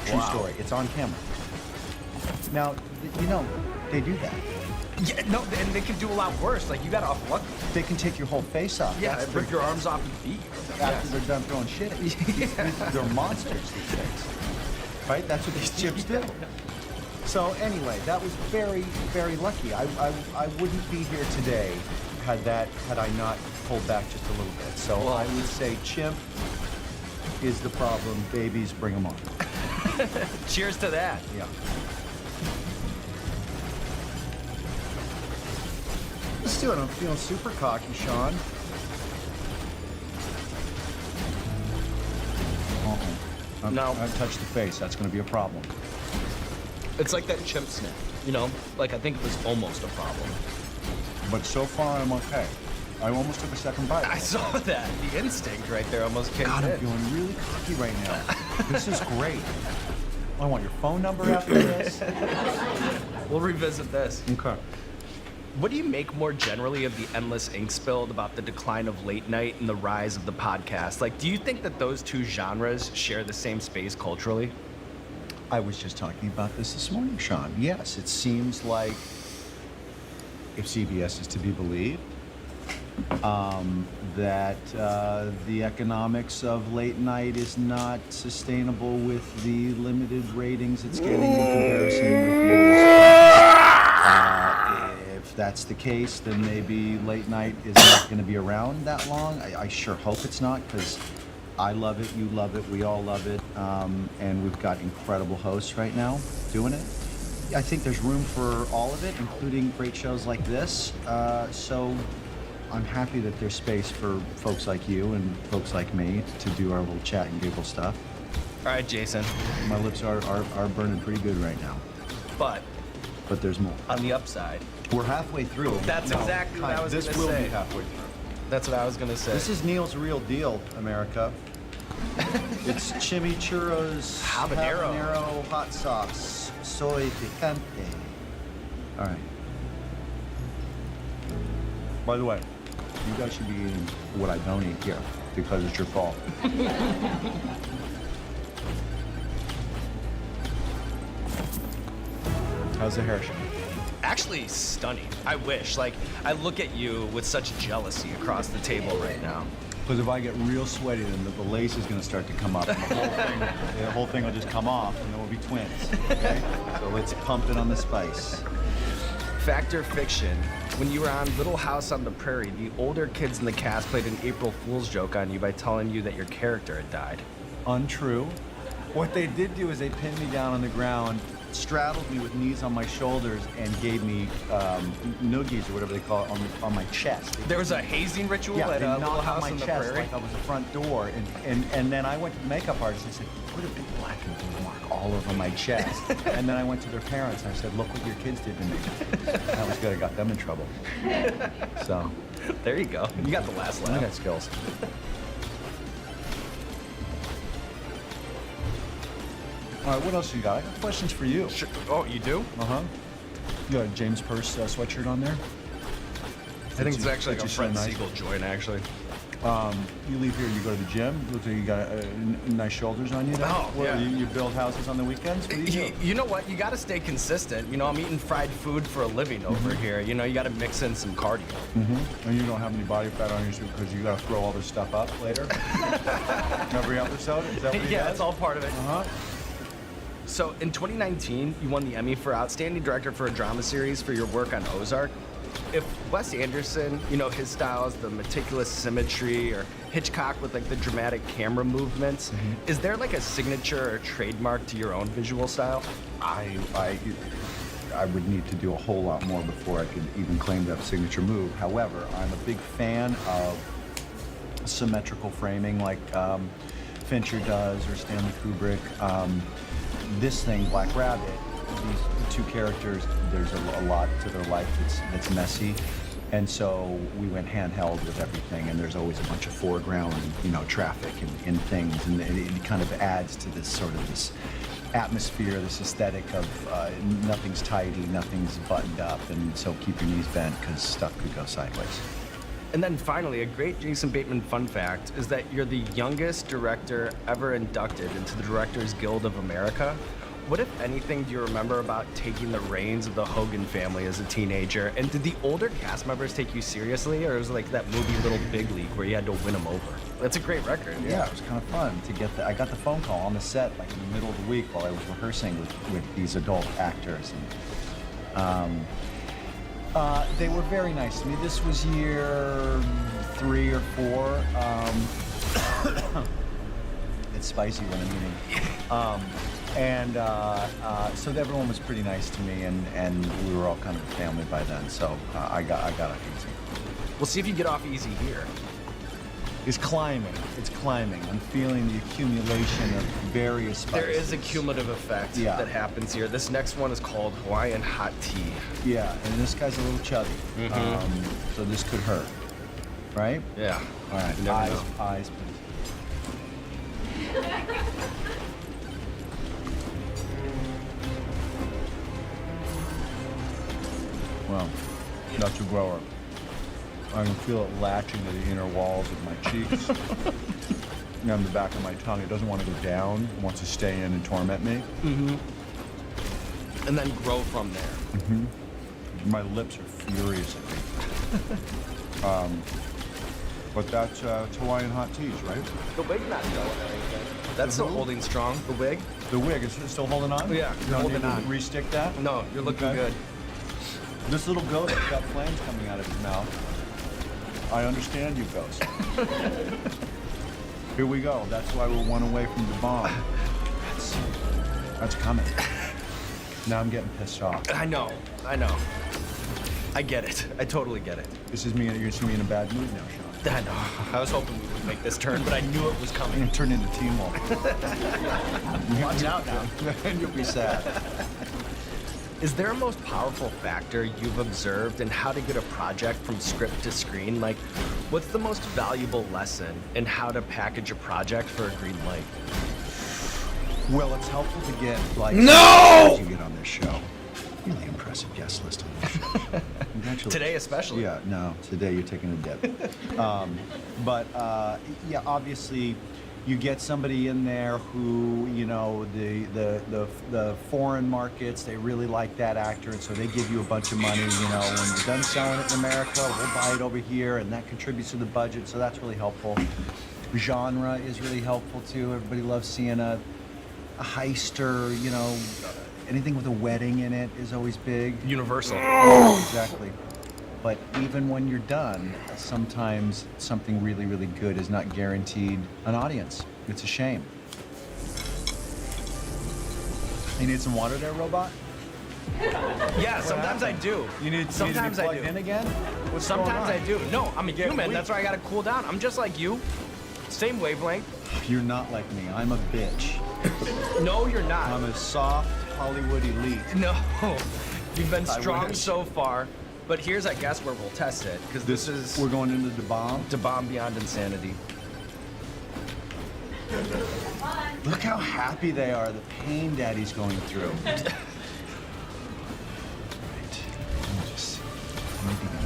True story. It's on camera. Now, you know, they do that. Yeah, no, and they can do a lot worse. Like, you got off lucky. They can take your whole face off. Yeah, That's rip your arms off and beat you. after they're done throwing shit at you. They're monsters, these things. Right? That's what these chimps do. So anyway, that was very, very lucky. I wouldn't be here today had I not pulled back just a little bit. So I would say chimp is the problem. Babies, bring them on. Cheers to that. Yeah. Let's do it. I'm feeling super cocky, Sean. No. I've touched the face. That's going to be a problem. It's like that chimp snap, you know? Like, I think it was almost a problem. But so far, I'm okay. I almost took a second bite. I saw that. The instinct right there almost came God, I'm in. feeling really cocky right now. This is great. I want your phone number after this. We'll revisit this. Okay. What do you make more generally of the endless ink spilled about the decline of late night and the rise of the podcast? Like, do you think that those two genres share the same space culturally? I was just talking about this morning, Sean. Yes, it seems like, if CBS is to be believed, that the economics of late night is not sustainable with the limited ratings it's getting in comparison with news. If that's the case, then maybe late night is not going to be around that long. I sure hope it's not, because I love it, you love it, we all love it, and we've got incredible hosts right now doing it. I think there's room for all of it, including great shows like this. So I'm happy that there's space for folks like you and folks like me to do our little chat and giggle stuff. All right, Jason. My lips are burning pretty good right now, But but there's more. on the upside, We're halfay through. That's exactly what I was This gonna will say. be halfway through. that's what I was going to say. This is Neil's real deal, America. It's chimichangas, habanero hot sauce, soy picante. All right. By the way, you guys should be eating what I don't eat here because it's your fault. How's the hair, Sean? Actually stunning. I wish. Like, I look at you with such jealousy across the table right now. Because if I get real sweaty, then the lace is going to start to come up. And the whole thing will just come off, and then we'll be twins. Okay? So let's pump it on the spice. Fact or fiction? When you were on Little House on the Prairie, the older kids in the cast played an April Fool's joke on you by telling you that your character had died. Untrue. What they did do is they pinned me down on the ground straddled me with knees on my shoulders and gave me noogies or whatever they call it on my chest. There was a hazing ritual Yeah, at they a knocked little on house my on the chest prairie. like I was the front door, and then I went to the makeup artist and said, put a big black and blue mark all over my chest. And then I went to their parents and I said, look what your kids did to me. That was good. I got them in trouble. So, There you go. You got the last I laugh. got skills. All right, what else you got? I got questions for you. Sure. Oh, you do? Uh-huh. You got a James Purse sweatshirt on there? I think it's actually like a Fits you so Fred nice. Siegel joint, actually. You leave here, you go to the gym. Looks like you got nice shoulders on you there. Oh, What, yeah. you build houses on the weekends? What do you do? You know what? You got to stay consistent. You know, I'm eating fried food for a living over here. You know, you got to mix in some cardio. And you don't have any body fat on you because you got to throw all this stuff up later? Every episode? Is that what he Yeah, does? that's all part of it. Uh-huh. So in 2019, you won the Emmy for Outstanding Director for a Drama Series for your work on Ozark. If Wes Anderson, you know, his styles, the meticulous symmetry, or Hitchcock with like the dramatic camera movements, is there like a signature or trademark to your own visual style? I would need to do a whole lot more before I could even claim to have a signature move. However, I'm a big fan of symmetrical framing like Fincher does or Stanley Kubrick. This thing, Black Rabbit, these two characters, there's a lot to their life that's messy. And so we went handheld with everything, and there's always a bunch of foreground, you know, traffic and things, and it kind of adds to this sort of this atmosphere, this aesthetic of nothing's tidy, nothing's buttoned up, and so keep your knees bent because stuff could go sideways. And then finally, a great Jason Bateman fun fact is that you're the youngest director ever inducted into the Directors Guild of America. What, if anything, do you remember about taking the reins of the Hogan family as a teenager? And did the older cast members take you seriously, or was it like that movie Little Big League where you had to win them over? That's a great record. Yeah, it was kind of fun to get I got the phone call on the set like in the middle of the week while I was rehearsing with these adult actors, and they were very nice to me. This was year 3 or 4. It's spicy when I'm eating. So everyone was pretty nice to me, and we were all kind of a family by then. So I got off easy. We'll see if you get off easy here. It's climbing. It's climbing. I'm feeling the accumulation of various spices. There is a cumulative effect that happens here. This next one is called Hawaiian Hot Tea. Yeah, and this guy's a little chubby. So this could hurt. Right? Yeah. All right. You never Eyes, know. eyes, please. Well, that's a grower. I can feel it latching to the inner walls of my cheeks and the back of my tongue. It doesn't want to go down. It wants to stay in and torment me. And then grow from there. My lips are furious at me. But that's it's Hawaiian hot teas, right? The wig not going anything. That's still holding strong. The wig? The wig is still holding on? Yeah, You don't holding need to on. Re-stick that? No, you're looking Okay. good. This little goat has got flames coming out of his mouth. I understand you, ghost. Here we go. That's why we're one away from the bomb. That's coming. Now I'm getting pissed off. I know. I get it. I totally get it. This is me. You're gonna see me in a bad mood now, Sean. I know. I was hoping we would make this turn, but I knew it was I'm coming. gonna turn into Teen Wolf. Watch out now. And you'll be sad. Is there a most powerful factor you've observed in how to get a project from script to screen? Like, what's the most valuable lesson in how to package a project for a green light? Well, it's helpful to get like No! you get on this show. Really impressive guest list on this show. Congratulations. Today especially. Yeah, no, today you're taking a dip. Yeah, obviously, you get somebody in there who, you know, the foreign markets, they really like that actor, and so they give you a bunch of money. You know, when you're done selling it in America, we'll buy it over here, and that contributes to the budget, so that's really helpful. Genre is really helpful too. Everybody loves seeing a heist or, you know, anything with a wedding in it is always big. Universal. Exactly. But even when you're done, sometimes something really, really good is not guaranteed an audience. It's a shame. You need some water there, robot? Yeah, sometimes I do. You need sometimes to be I plugged do. in again? What's Sometimes I going on? do. No, I'm a Get human. weak. That's why I gotta cool down. I'm just like you. Same wavelength. You're not like me. I'm a bitch. No, you're not. I'm a soft Hollywood elite. No, you've been I strong wish. so far. But here's, I guess, where we'll test it, because this is We're going into the bomb. to bomb beyond insanity. Look how happy they are. The pain Daddy's going through.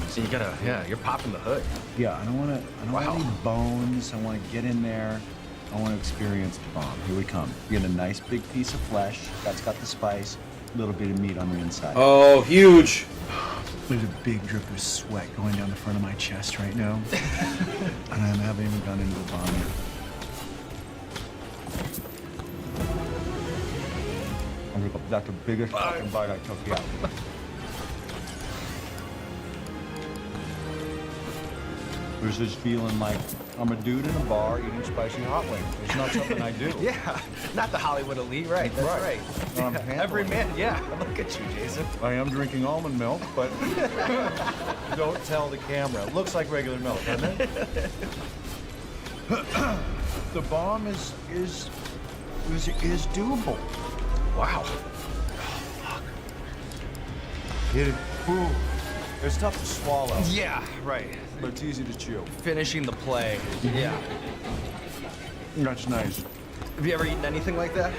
So you gotta, yeah, you're popping the hood. Yeah, I don't want to. I don't Wow. want any bones. I want to get in there. I want to experience the bomb. Here we come. You get a nice big piece of flesh that's got the spice, a little bit of meat on the inside. Oh, huge. There's a big drip of sweat going down the front of my chest right now, and I haven't even gone into the bomb yet. I'm gonna go. That's the biggest fucking bite I took yet. There's this feeling like I'm a dude in a bar eating spicy hot wings. It's not something I do. Yeah, not the Hollywood elite, right? That's right. No, I'm handling Every it. man, yeah. Look at you, Jason. I am drinking almond milk, but don't tell the camera. It looks like regular milk, doesn't it? The bomb is doable. Wow. Ooh, it's tough to swallow, Yeah, right. but it's easy to chew. Finishing the play. Yeah. That's nice. Have you ever eaten anything like that?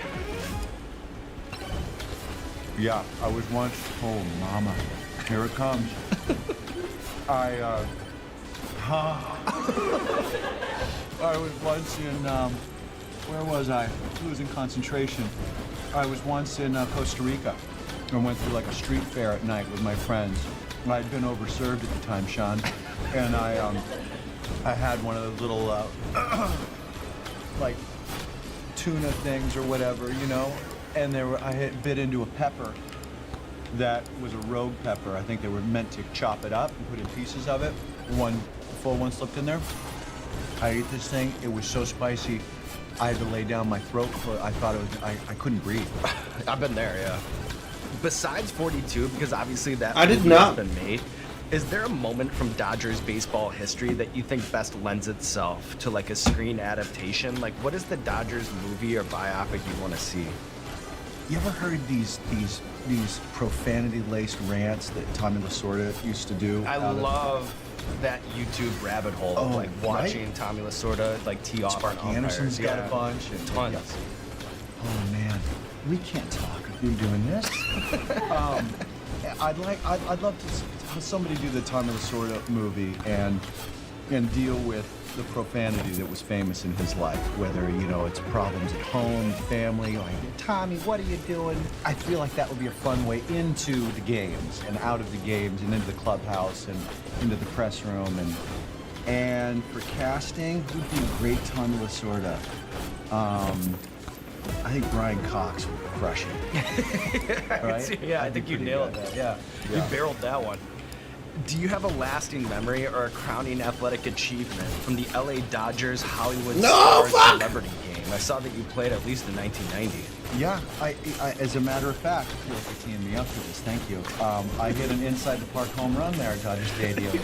Yeah, I was once. Oh, mama, here it comes. I was once in. Where was I? I was in concentration. I was once in Costa Rica. I went through like a street fair at night with my friends. I'd been overserved at the time, Sean, and I had one of those little like tuna things or whatever, you know, and I had bit into a pepper that was a rogue pepper. I think they were meant to chop it up and put in pieces of it. The full one slipped in there. I ate this thing. It was so spicy. I had to lay down my throat. I thought it was. I couldn't breathe. I've been there, yeah. Besides 42, because obviously that I did movie not. has been made, is there a moment from Dodgers baseball history that you think best lends itself to like a screen adaptation? Like, what is the Dodgers movie or biopic you want to see? You ever heard these profanity-laced rants that Tommy Lasorda used to do? I love that YouTube rabbit hole, Oh, like watching right? Tommy Lasorda like tee off on Sparky Anderson's umpires. got Yeah. a bunch. And, Tons. yeah. Oh man, we can't talk if you're doing this. I'd love to have somebody do the Tommy Lasorda movie and deal with the profanity that was famous in his life, whether, you know, it's problems at home, family, like, Tommy, what are you doing? I feel like that would be a fun way into the games and out of the games and into the clubhouse and into the press room. And for casting, who'd be a great Tommy Lasorda? I think Brian Cox would crush it. Right? Yeah, I That'd be think you pretty nailed good. that. Yeah. Yeah. You barreled that one. Do you have a lasting memory or a crowning athletic achievement from the LA Dodgers Hollywood Stars Celebrity Game? I saw that you played at least in 1990. Yeah, I as a matter of fact, I feel like you're teeing me up for this. Thank you. I hit an inside the park home run there at Dodger Stadium.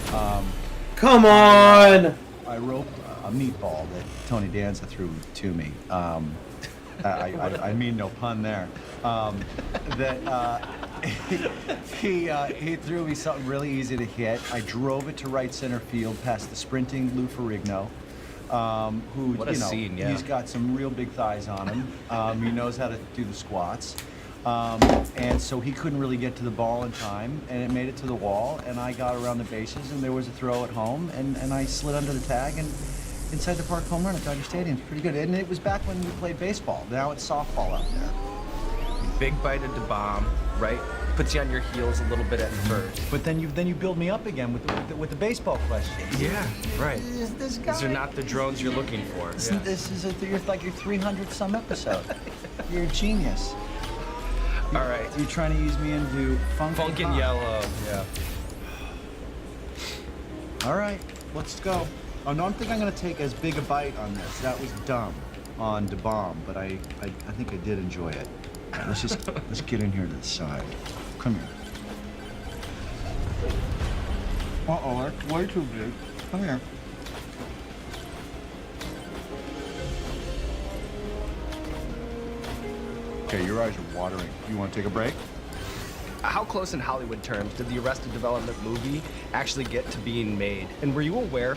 Come on! I roped a meatball that Tony Danza threw to me. I mean no pun there. He threw me something really easy to hit. I drove it to right center field past the sprinting Lou Ferrigno, who, What a scene, yeah. he's got some real big thighs on him. He knows how to do the squats. And so he couldn't really get to the ball in time, and it made it to the wall, and I got around the bases, and there was a throw at home, and I slid under the tag, and inside the park home run at Dodger Stadium. It's pretty good. And it was back when we played baseball. Now it's softball out there. Big bite at the bomb, right? Puts you on your heels a little bit at first. But then you build me up again with the baseball questions. Yeah, right. This guy. These are not the drones you're looking for. This, Yeah. this is you're like your 300th some episode. You're a genius. All right. You're trying to use me into funk Funk and pop. yellow. Yeah. All right, let's go. I don't think I'm gonna take as big a bite on this. That was dumb on Da Bomb, but I think I did enjoy it. Let's get in here to the side. Come here. Uh-oh, that's way too big. Come here. Okay, your eyes are watering. You want to take a break? How close in Hollywood terms did the Arrested Development movie actually get to being made? And were you aware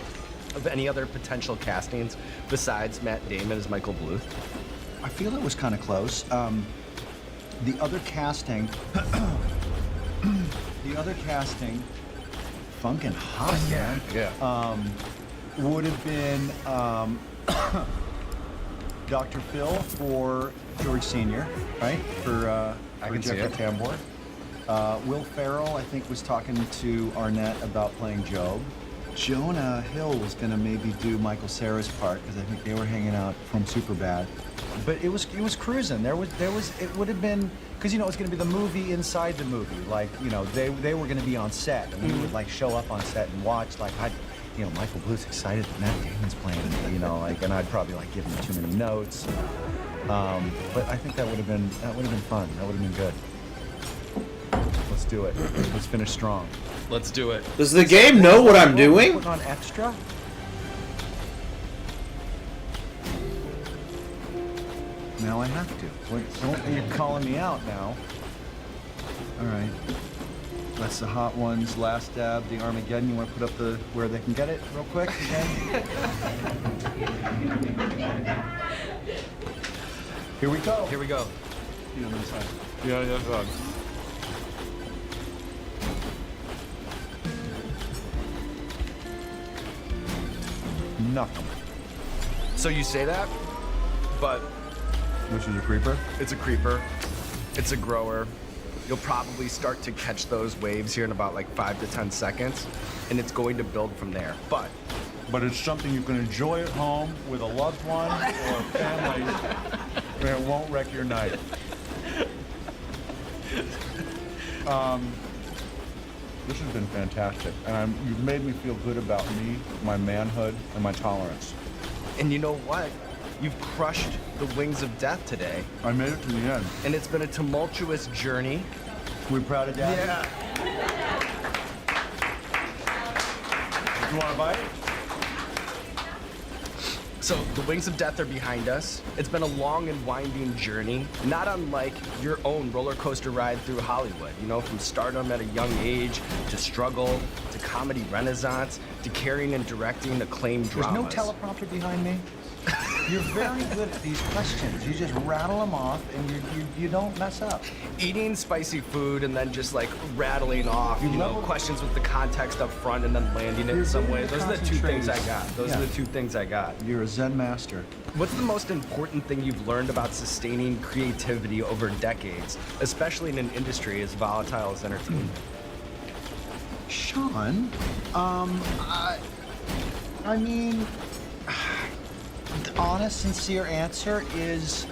of any other potential castings besides Matt Damon as Michael Bluth? I feel it was kind of close. The other casting, funkin' hot, man. Yeah. Would have been Dr. Phil for George Sr., right? For can see Jeffrey it. Tambor. Will Ferrell, I think, was talking to Arnett about playing Job. Jonah Hill was gonna maybe do Michael Cera's part because I think they were hanging out from Superbad. But it was cruising. There was it would have been because it was gonna be the movie inside the movie. Like they were gonna be on set and we would like show up on set and watch like Michael Bluth's excited that Matt Damon's playing and I'd probably like give him too many notes. But I think that would have been fun. That would have been good. Let's do it. Let's finish strong. Let's do it. Does the game know what I'm doing? Putting on extra? Now I have to. You're calling me out now. All right. That's the hot ones. Last dab, the Armageddon. You want to put up the where they can get it real quick again? Here we go. Here we go. You on this side. Yeah. Nothing. So you say that, but Which is a creeper? it's a creeper. It's a grower. You'll probably start to catch those waves here in about like 5 to 10 seconds, and it's going to build from there. But But it's something you can enjoy at home with a loved one or a family, and it won't wreck your night. This has been fantastic, and you've made me feel good about me, my manhood, and my tolerance. and you know what? You've crushed the wings of death today, I made it to the end. and it's been a tumultuous journey. We proud of Daddy? You want a bite? So the wings of death are behind us. It's been a long and winding journey, not unlike your own roller coaster ride through Hollywood. From stardom at a young age, to struggle, to comedy renaissance, to carrying and directing acclaimed There's no dramas. teleprompter behind me. You're very good at these questions. You just rattle them off, and you don't mess up. Eating spicy food and then just like rattling off, love- questions with the context up front and then landing it in You're some very way. Those are the two things I concentrated. got. Those Yeah. are the two things I got. You're a Zen master. What's the most important thing you've learned about sustaining creativity over decades, especially in an industry as volatile as entertainment? Sean, I mean, the honest, sincere answer is,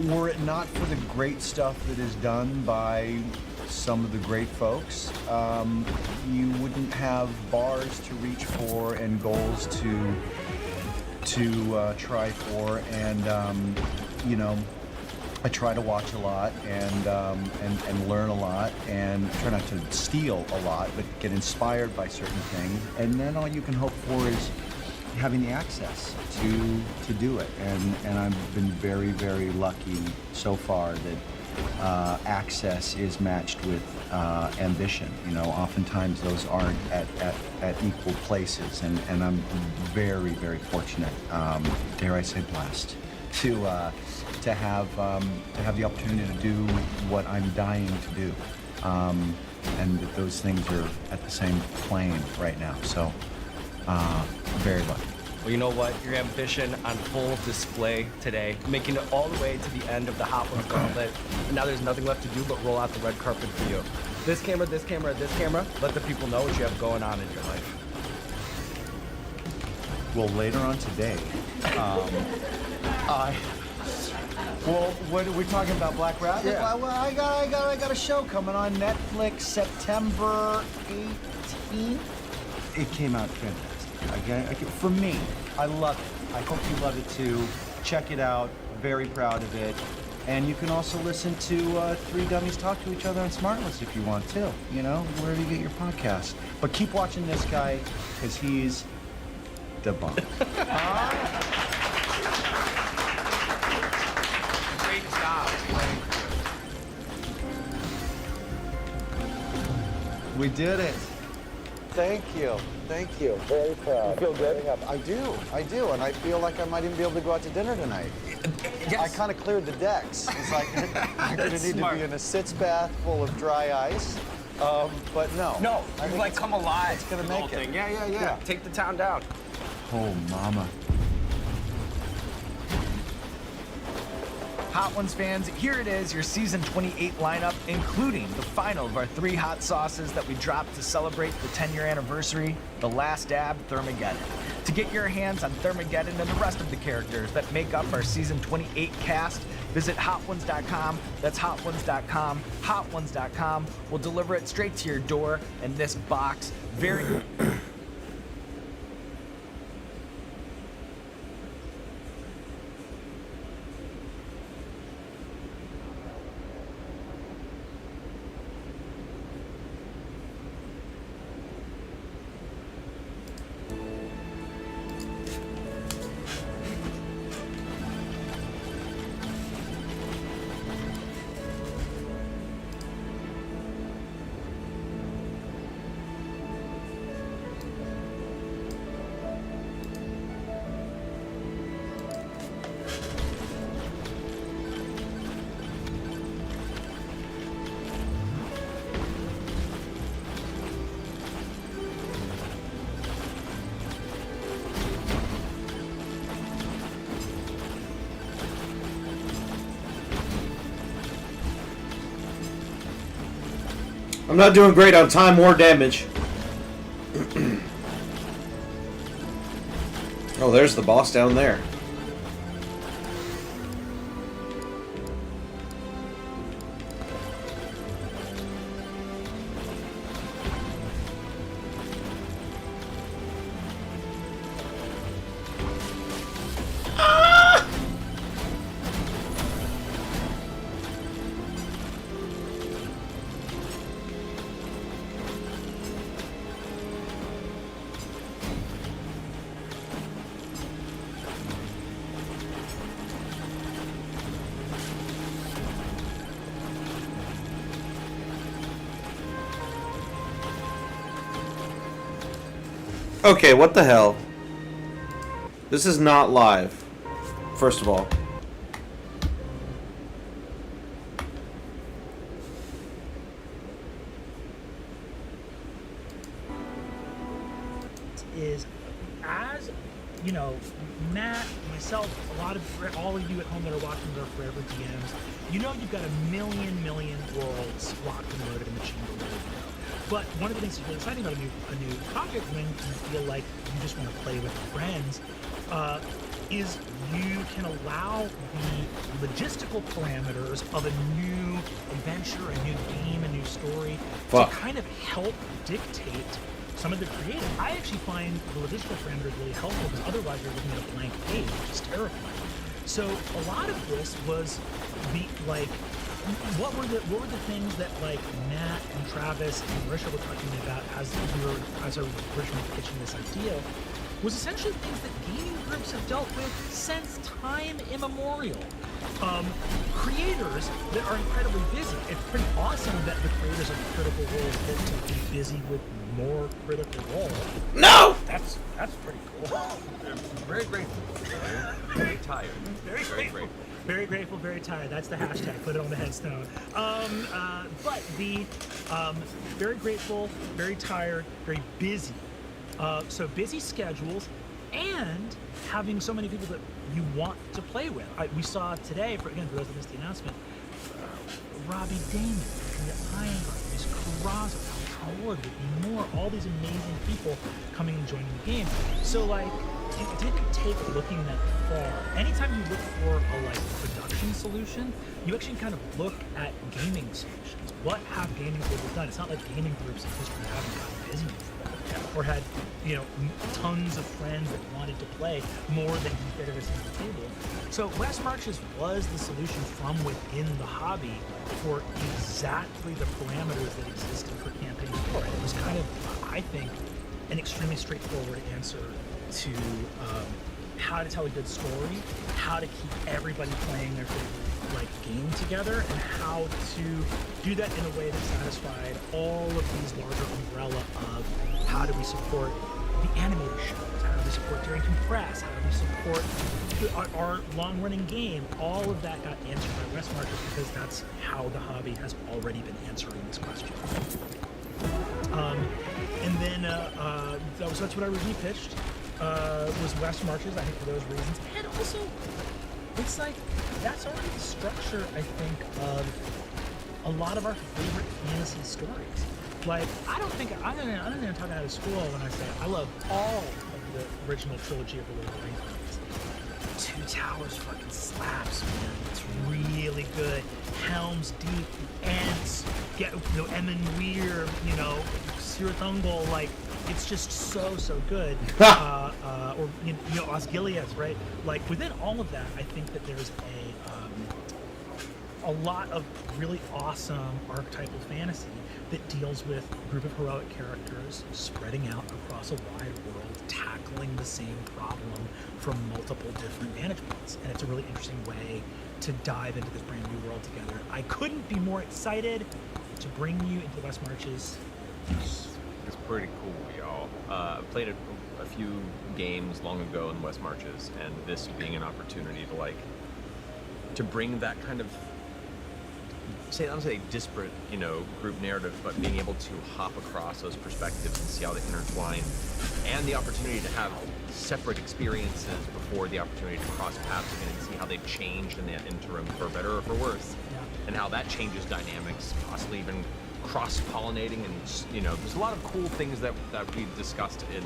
were it not for the great stuff that is done by some of the great folks, you wouldn't have bars to reach for and goals to try for, and I try to watch a lot and learn a lot, and try not to steal a lot, but get inspired by certain things. And then all you can hope for is having the access to do it. And I've been very, very lucky so far that access is matched with ambition. Oftentimes those aren't at equal places, and I'm very, very fortunate, dare I say blessed, to have the opportunity to do what I'm dying to do, and that those things are at the same plane right now. So, very lucky. Well, you know what? Your ambition on full display today, making it all the way to the end of the Hot Ones Gauntlet. And now there's nothing left to do but roll out the red carpet for you. This camera, this camera, this camera. Let the people know what you have going on in your life. Well, later on today, well, what are we talking about? Black Rabbit? Yeah. Well, I got a show coming on Netflix September 18th. It came out fantastic. For me, I love it. I hope you love it too. Check it out. Very proud of it. And you can also listen to Three Dummies Talk to Each Other on Smartless if you want to, you know, wherever you get your podcast. But keep watching this guy, because he's the bomb. Great job. We did it. Thank you. Thank you. Very proud. You feel good? I do. And I feel like I might even be able to go out to dinner tonight. Yes. I kind of cleared the decks. It's like, I'm going to need smart. to be in a sitz bath full of dry ice. But no. No, I you think like it's- come alive. It's going to make it. Yeah. Take the town down. Oh, mama. Hot Ones fans, here it is, your season 28 lineup, including the final of our 3 hot sauces that we dropped to celebrate the 10-year anniversary, The Last Dab Thermageddon. To get your hands on Thermageddon and the rest of the characters that make up our season 28 cast, visit hotones.com. That's hotones.com. Hotones.com will deliver it straight to your door in this box. Very I'm not doing great on time or damage. Oh, there's the boss down there. Okay, what the hell? This is not live. First of all. Is, as you know, Matt, myself, a lot of all of you at home that are watching their forever DMs, you know you've got a million worlds locked and loaded in the chamber ready to go. But one of the things that's really exciting about a new project when you feel like you just want to play with friends is you can allow the logistical parameters of a new adventure, a new game, a new story to kind of help dictate some of the creative. I actually find the logistical parameters really helpful because otherwise you're looking at a blank page, which is terrifying. So a lot of this was what were the things that like Matt and Travis and Marisha were talking about as I was originally pitching this idea was essentially things that gaming groups have dealt with since time immemorial. Creators that are incredibly busy. It's pretty awesome that the creators of Critical Role get to be busy with more Critical Role. No! That's pretty cool. Very grateful. Very tired. Very grateful. Very grateful, very tired. That's the hashtag. Put it on the headstone. But the very grateful, very tired, very busy. So busy schedules and having so many people that you want to play with. We saw today, for those that missed the announcement, Robbie Damon, Iron Chris Carrazzo, Howard, more, all these amazing people coming and joining the game. So like, it didn't take looking that far. Anytime you look for a production solution, you actually kind of look at gaming solutions. What have gaming groups done? It's not like gaming groups in history haven't gotten busy before. or had, tons of friends that wanted to play more than he fit at a single table. So West Marches was the solution from within the hobby for exactly the parameters that existed for Campaign 4. And it was kind of, I think, an extremely straightforward answer to how to tell a good story, how to keep everybody playing their favorite game together, and how to do that in a way that satisfied all of these larger umbrella of how do we support the animated shows, how do we support Daring Compress, how do we support our long-running game. All of that got answered by West Marches because that's how the hobby has already been answering this question. And then that's what I repitched was West Marches, I think, for those reasons. And also, it's like, that's already the structure, I think, of a lot of our favorite fantasy stories. Like, I don't think I'm talking out of school when I say I love all of the original trilogy of the Lord of the Rings movies. Two Towers fucking slaps, man. It's really good. Helm's Deep, the Ents, Emyn Weir, Cirith Ungol, like, it's just so good. Or Osgiliath, right? Like, within all of that, I think that there's a lot of really awesome archetypal fantasy that deals with a group of heroic characters spreading out across a wide world, tackling the same problem from multiple different vantage points. And it's a really interesting way to dive into this brand new world together. I couldn't be more excited to bring you into the West Marches. It's pretty cool, y'all. I played a few games long ago in West Marches, and this being an opportunity to bring that kind of, I don't say disparate, group narrative, but being able to hop across those perspectives and see how they intertwine, and the opportunity to have separate experiences before the opportunity to cross paths again and see how they've changed in that interim, for better or for worse, and how that changes dynamics, possibly even cross-pollinating, and there's a lot of cool things that we've discussed in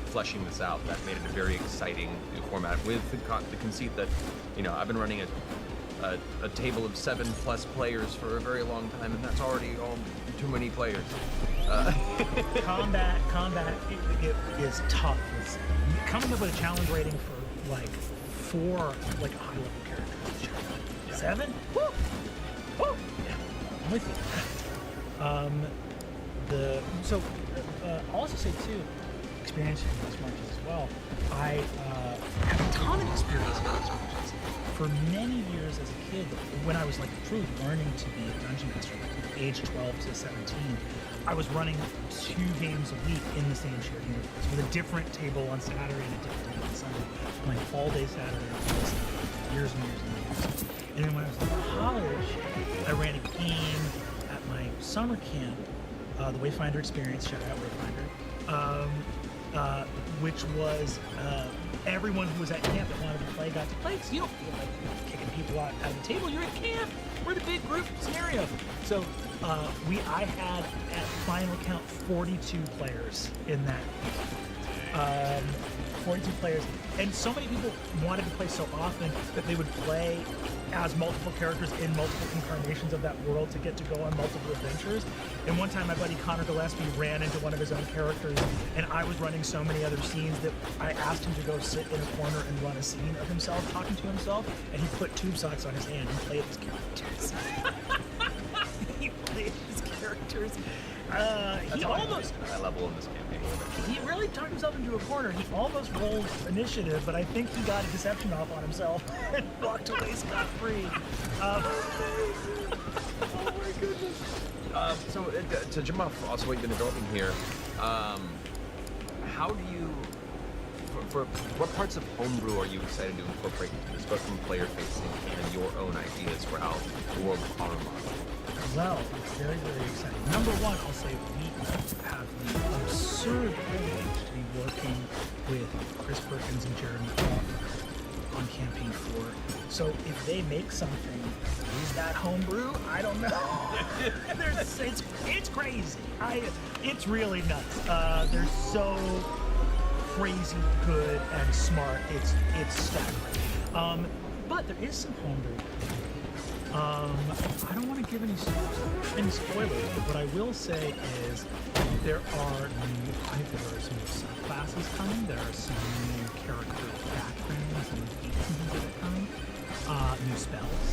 fleshing this out that made it a very exciting new format, with the conceit that I've been running a table of 7+ players for a very long time, and that's already all too many players. Combat it is tough. It's coming up with a challenge rating for 4 high level characters. 7? Woo! Woo! Yeah, I'm with you. I'll also say too, experience in West Marches as well. I have a ton of experience in West Marches. For many years as a kid, when I was truly learning to be a dungeon master, age 12 to 17, I was running 2 games a week in the same shared universe, with a different table on Saturday and a different table on Sunday, playing all day Saturday and all day Sunday, years and years and years. And then when I was in college, I ran a game at my summer camp, the Wayfinder Experience, shout out Wayfinder, which was everyone who was at camp that wanted to play got to play. So you don't feel like you're kicking people out of the table. You're at camp. We're the big group scenario. So I had at final count 42 players in that. 42 players, and so many people wanted to play so often that they would play as multiple characters in multiple incarnations of that world to get to go on multiple adventures. And one time my buddy Connor Gillespie ran into one of his own characters, and I was running so many other scenes that I asked him to go sit in a corner and run a scene of himself talking to himself, and he put tube socks on his hand and played his characters. He played his characters. He almost high level in this campaign. He really turned himself into a corner. He almost rolled initiative, but I think he got a deception off on himself and walked away scot-free. Oh my goodness. So to jump off also what you've been developing here, how do you, for what parts of homebrew are you excited to incorporate into this, both from player facing and your own ideas for how the world of Power Model? Well, it's very, very exciting. Number one, I'll say we have the absurd privilege to be working with Chris Perkins and Jeremy Faulkner on Campaign 4. So if they make something, is that homebrew? I don't know. It's crazy. It's really nuts. They're so crazy good and smart. It's staggering. But there is some homebrew. I don't want to give any spoilers, but what I will say is there are some new subclasses coming. There are some new character backgrounds and feats and things that are coming. New spells,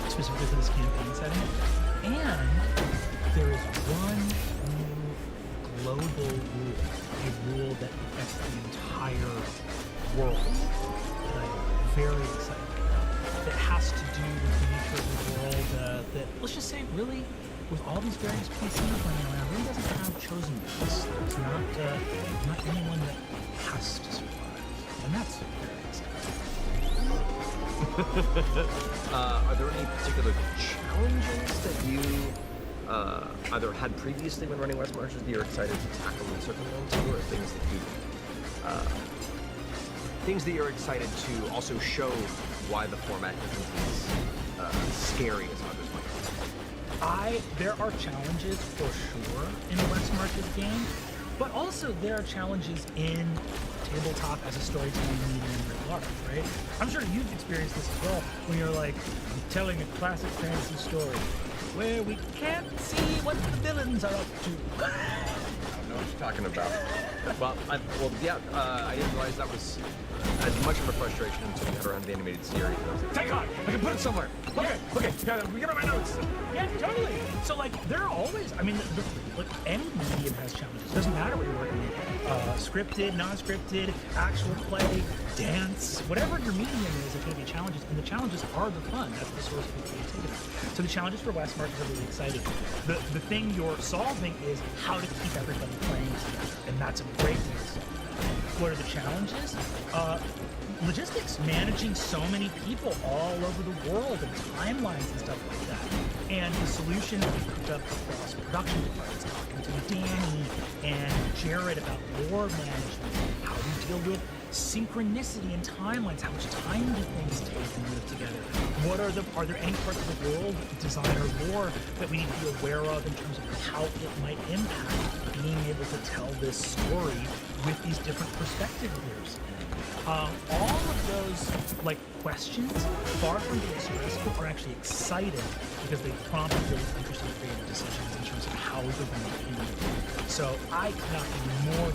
specifically for this campaign setting. And there is one new global rule, a rule that affects the entire world that I'm very excited about. That has to do with the nature of the world that, let's just say, really, with all these various PCs running around, really doesn't have chosen ones. It's not anyone that has to survive. And that's very exciting. Are there any particular challenges that you either had previously when running West Marches that you're excited to tackle and circumvent, or things that you're excited to also show why the format isn't as scary as others might be? There are challenges for sure in the West Marches game, but also there are challenges in tabletop as a storytelling medium at large, right? I'm sure you've experienced this as well, when you're like, I'm telling a classic fantasy story where we can't see what the villains are up to. I don't know what you're talking about. I didn't realize that was as much of a frustration until we got around the animated series. And I was like, thank God, I can put it somewhere. Okay, we got my notes. Yeah, totally. So like, there are always, I mean, like any medium has challenges. It doesn't matter what you're working with. Scripted, non-scripted, actual play, dance, whatever your medium is, there's going to be challenges, and the challenges are the fun. That's the source of creativity. So the challenges for West Marches are really exciting. The thing you're solving is how to keep everybody playing together, and that's a great thing to solve. What are the challenges? Logistics, managing so many people all over the world and timelines and stuff like that. And the solutions we picked up across production departments, talking to Danny and Jared about lore management, how we deal with synchronicity and timelines, how much time do things take to move together? Are there any parts of the world, design or lore, that we need to be aware of in terms of how it might impact being able to tell this story with these different perspective layers? All of those questions, far from being stressful, are actually exciting because they prompt really interesting creative decisions in terms of how they're going to handle it. So I cannot be more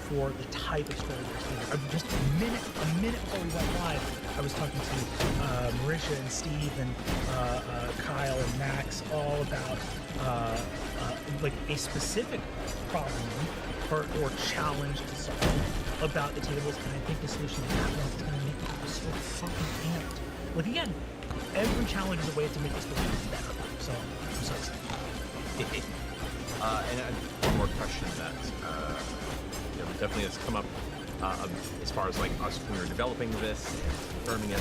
for the type of story we're telling. Just a minute before we went live, I was talking to Marisha and Steve and Kyle and Max all about a specific problem or challenge to solve about the tables, and I think the solution to that one is going to make people so fucking amped. Like again, every challenge is a way to make the story better. So I'm so excited. And one more question that definitely has come up as far as us when we were developing this and confirming it.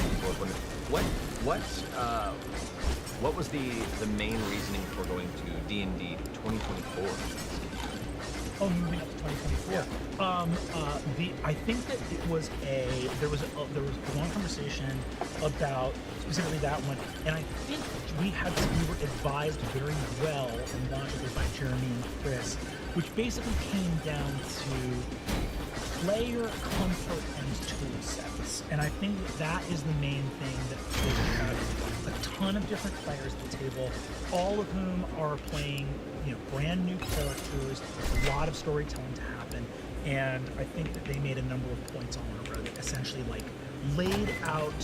What was the main reasoning for going to D&D 2024? Oh, moving up to 2024. Yeah. I think that there was a long conversation about specifically that one, and I think we were advised very well and logically by Jeremy and Chris, which basically came down to player comfort and tool sets. And I think that is the main thing, that we have a ton of different players at the table, all of whom are playing brand new characters, a lot of storytelling to happen, and I think that they made a number of points on our road that essentially laid out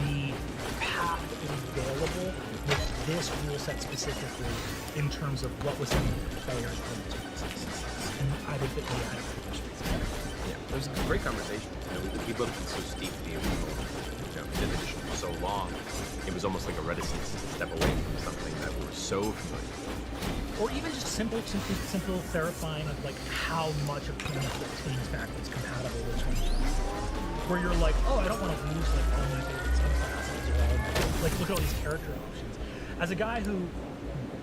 the path that was available with this rule set specifically in terms of what was something that players wanted to success. And I think that we had a pretty much it was a great conversation. We both been so steep in the original fifth edition for so long. It was almost like a reticence to step away from something that we were so familiar with. Or even just simple clarifying of how much of 2014's backwards compatible with 2024. Where you're like, oh, I don't want to lose all my favorite subclasses or look at all these character options. As a guy who,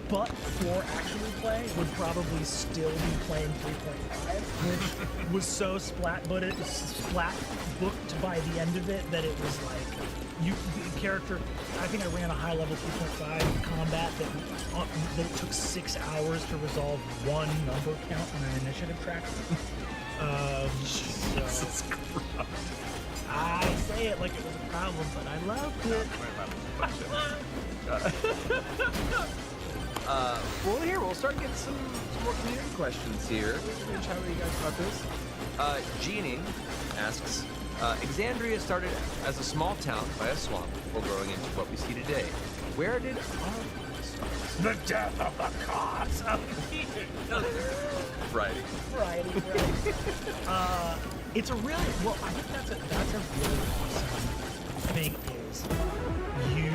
but for actually play, would probably still be playing 3.5, which was so splat booked by the end of it that it was the character. I think I ran a high level 3.5 combat that it took 6 hours to resolve one number count on an initiative tracker. Jesus Christ. I say it like it was a problem, but I loved it. Well, here, we'll start getting some more community questions here. We'll chat with you guys about this. Jeannie asks, Exandria started as a small town by a swamp before growing into what we see today. Where did our start? The death of the cause of Variety. Variety. It's a really, well, I think that's a really awesome thing is you,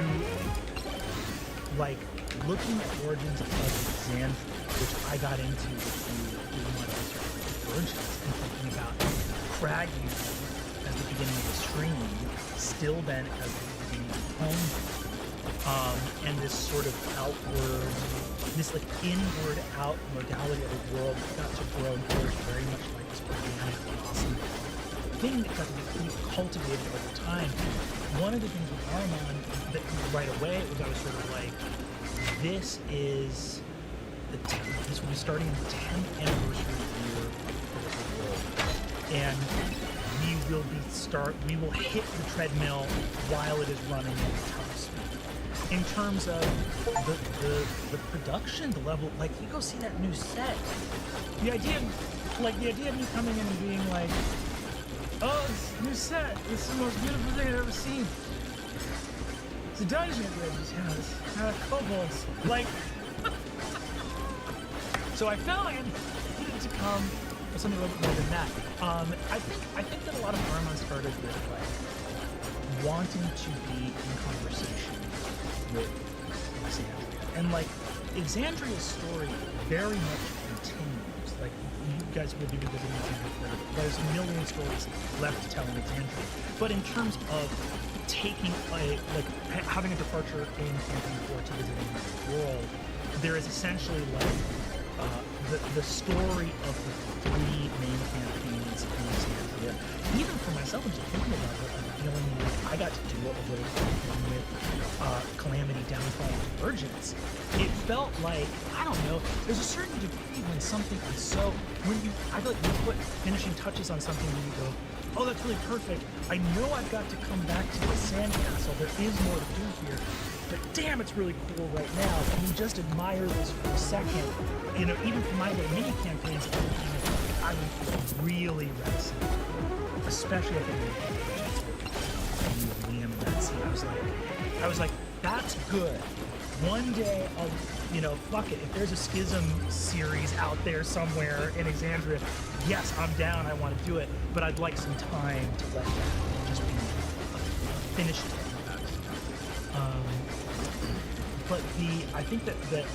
like, looking at origins of Exandria, which I got into with you doing my origins and thinking about Craggy as the beginning of the stream, still then as the beginning of the home, and this sort of outward, this like inward out modality of the world that got to grow and flourish very much like this organic, awesome thing that got to be cultivated over time. One of the things with Armon that right away was I was sort of like, this is the 10th, this will be starting the 10th anniversary year of the world, and we will hit the treadmill while it is running at top speed. In terms of the production, the level, like you go see that new set, the idea of me coming in and being like, oh, it's a new set, this is the most beautiful thing I've ever seen. It's a dungeon that just has kobolds. Like, so I felt like I needed to come with something a little bit more than that. I think that a lot of Armon started with like wanting to be in conversation with Exandria, and like Exandria's story very much continues. Like you guys will be revisiting Exandria forever. There's a million stories left to tell in Exandria, but in terms of taking having a departure in campaign 4 to visiting the world, there is essentially like the story of the 3 main campaigns in Exandria. Even for myself, I'm just thinking about it, I'm feeling like I got to do a little campaign with Calamity, Downfall, and Convergence. It felt like, I don't know, there's a certain degree when something is so, I feel like you put finishing touches on something and you go, oh, that's really perfect. I know I've got to come back to the sandcastle. There is more to do here. But damn, it's really cool right now. Can you just admire this for a second? You know, even for my little mini campaigns, I was really reticent, especially at the Liam in that scene. I was like, that's good. One day I'll, fuck it. If there's a Schism series out there somewhere in Exandria, yes, I'm down. I want to do it, but I'd like some time to let that just be a finished product. But I think that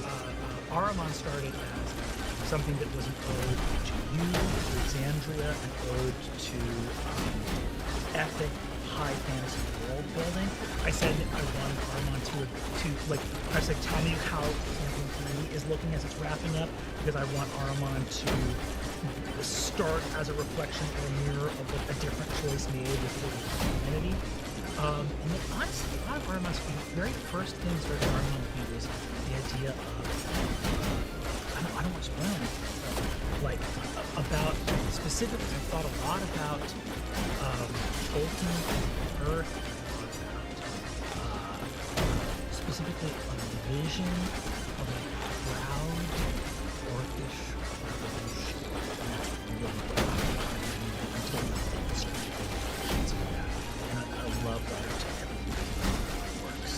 Ahriman started as something that was an ode to you, to Exandria, an ode to epic high fantasy world building. I said I wanted Ahriman I said, tell me how campaign 3 is looking as it's wrapping up, because I want Ahriman to start as a reflection or a mirror of a different choice made with humanity. And then honestly, a lot of Ahriman's very first things that Ahriman with me was the idea of, I don't want to spoil anything, like, about, specifically, I thought a lot about Tolkien and Earth, about, specifically a vision of a proud, orcish revolution. Love letter to everything that works.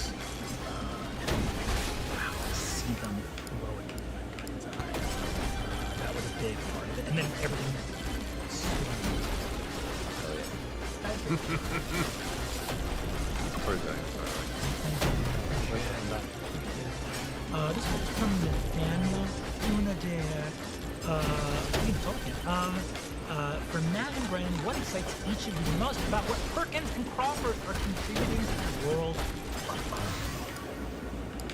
Wow, I see them glowing in that guy's eyes. That was a big part of it. And then everything this comes from Nathaniel Unadair. For Matt and Brandon, what excites each of you most about what Perkins and Crawford are contributing to the world?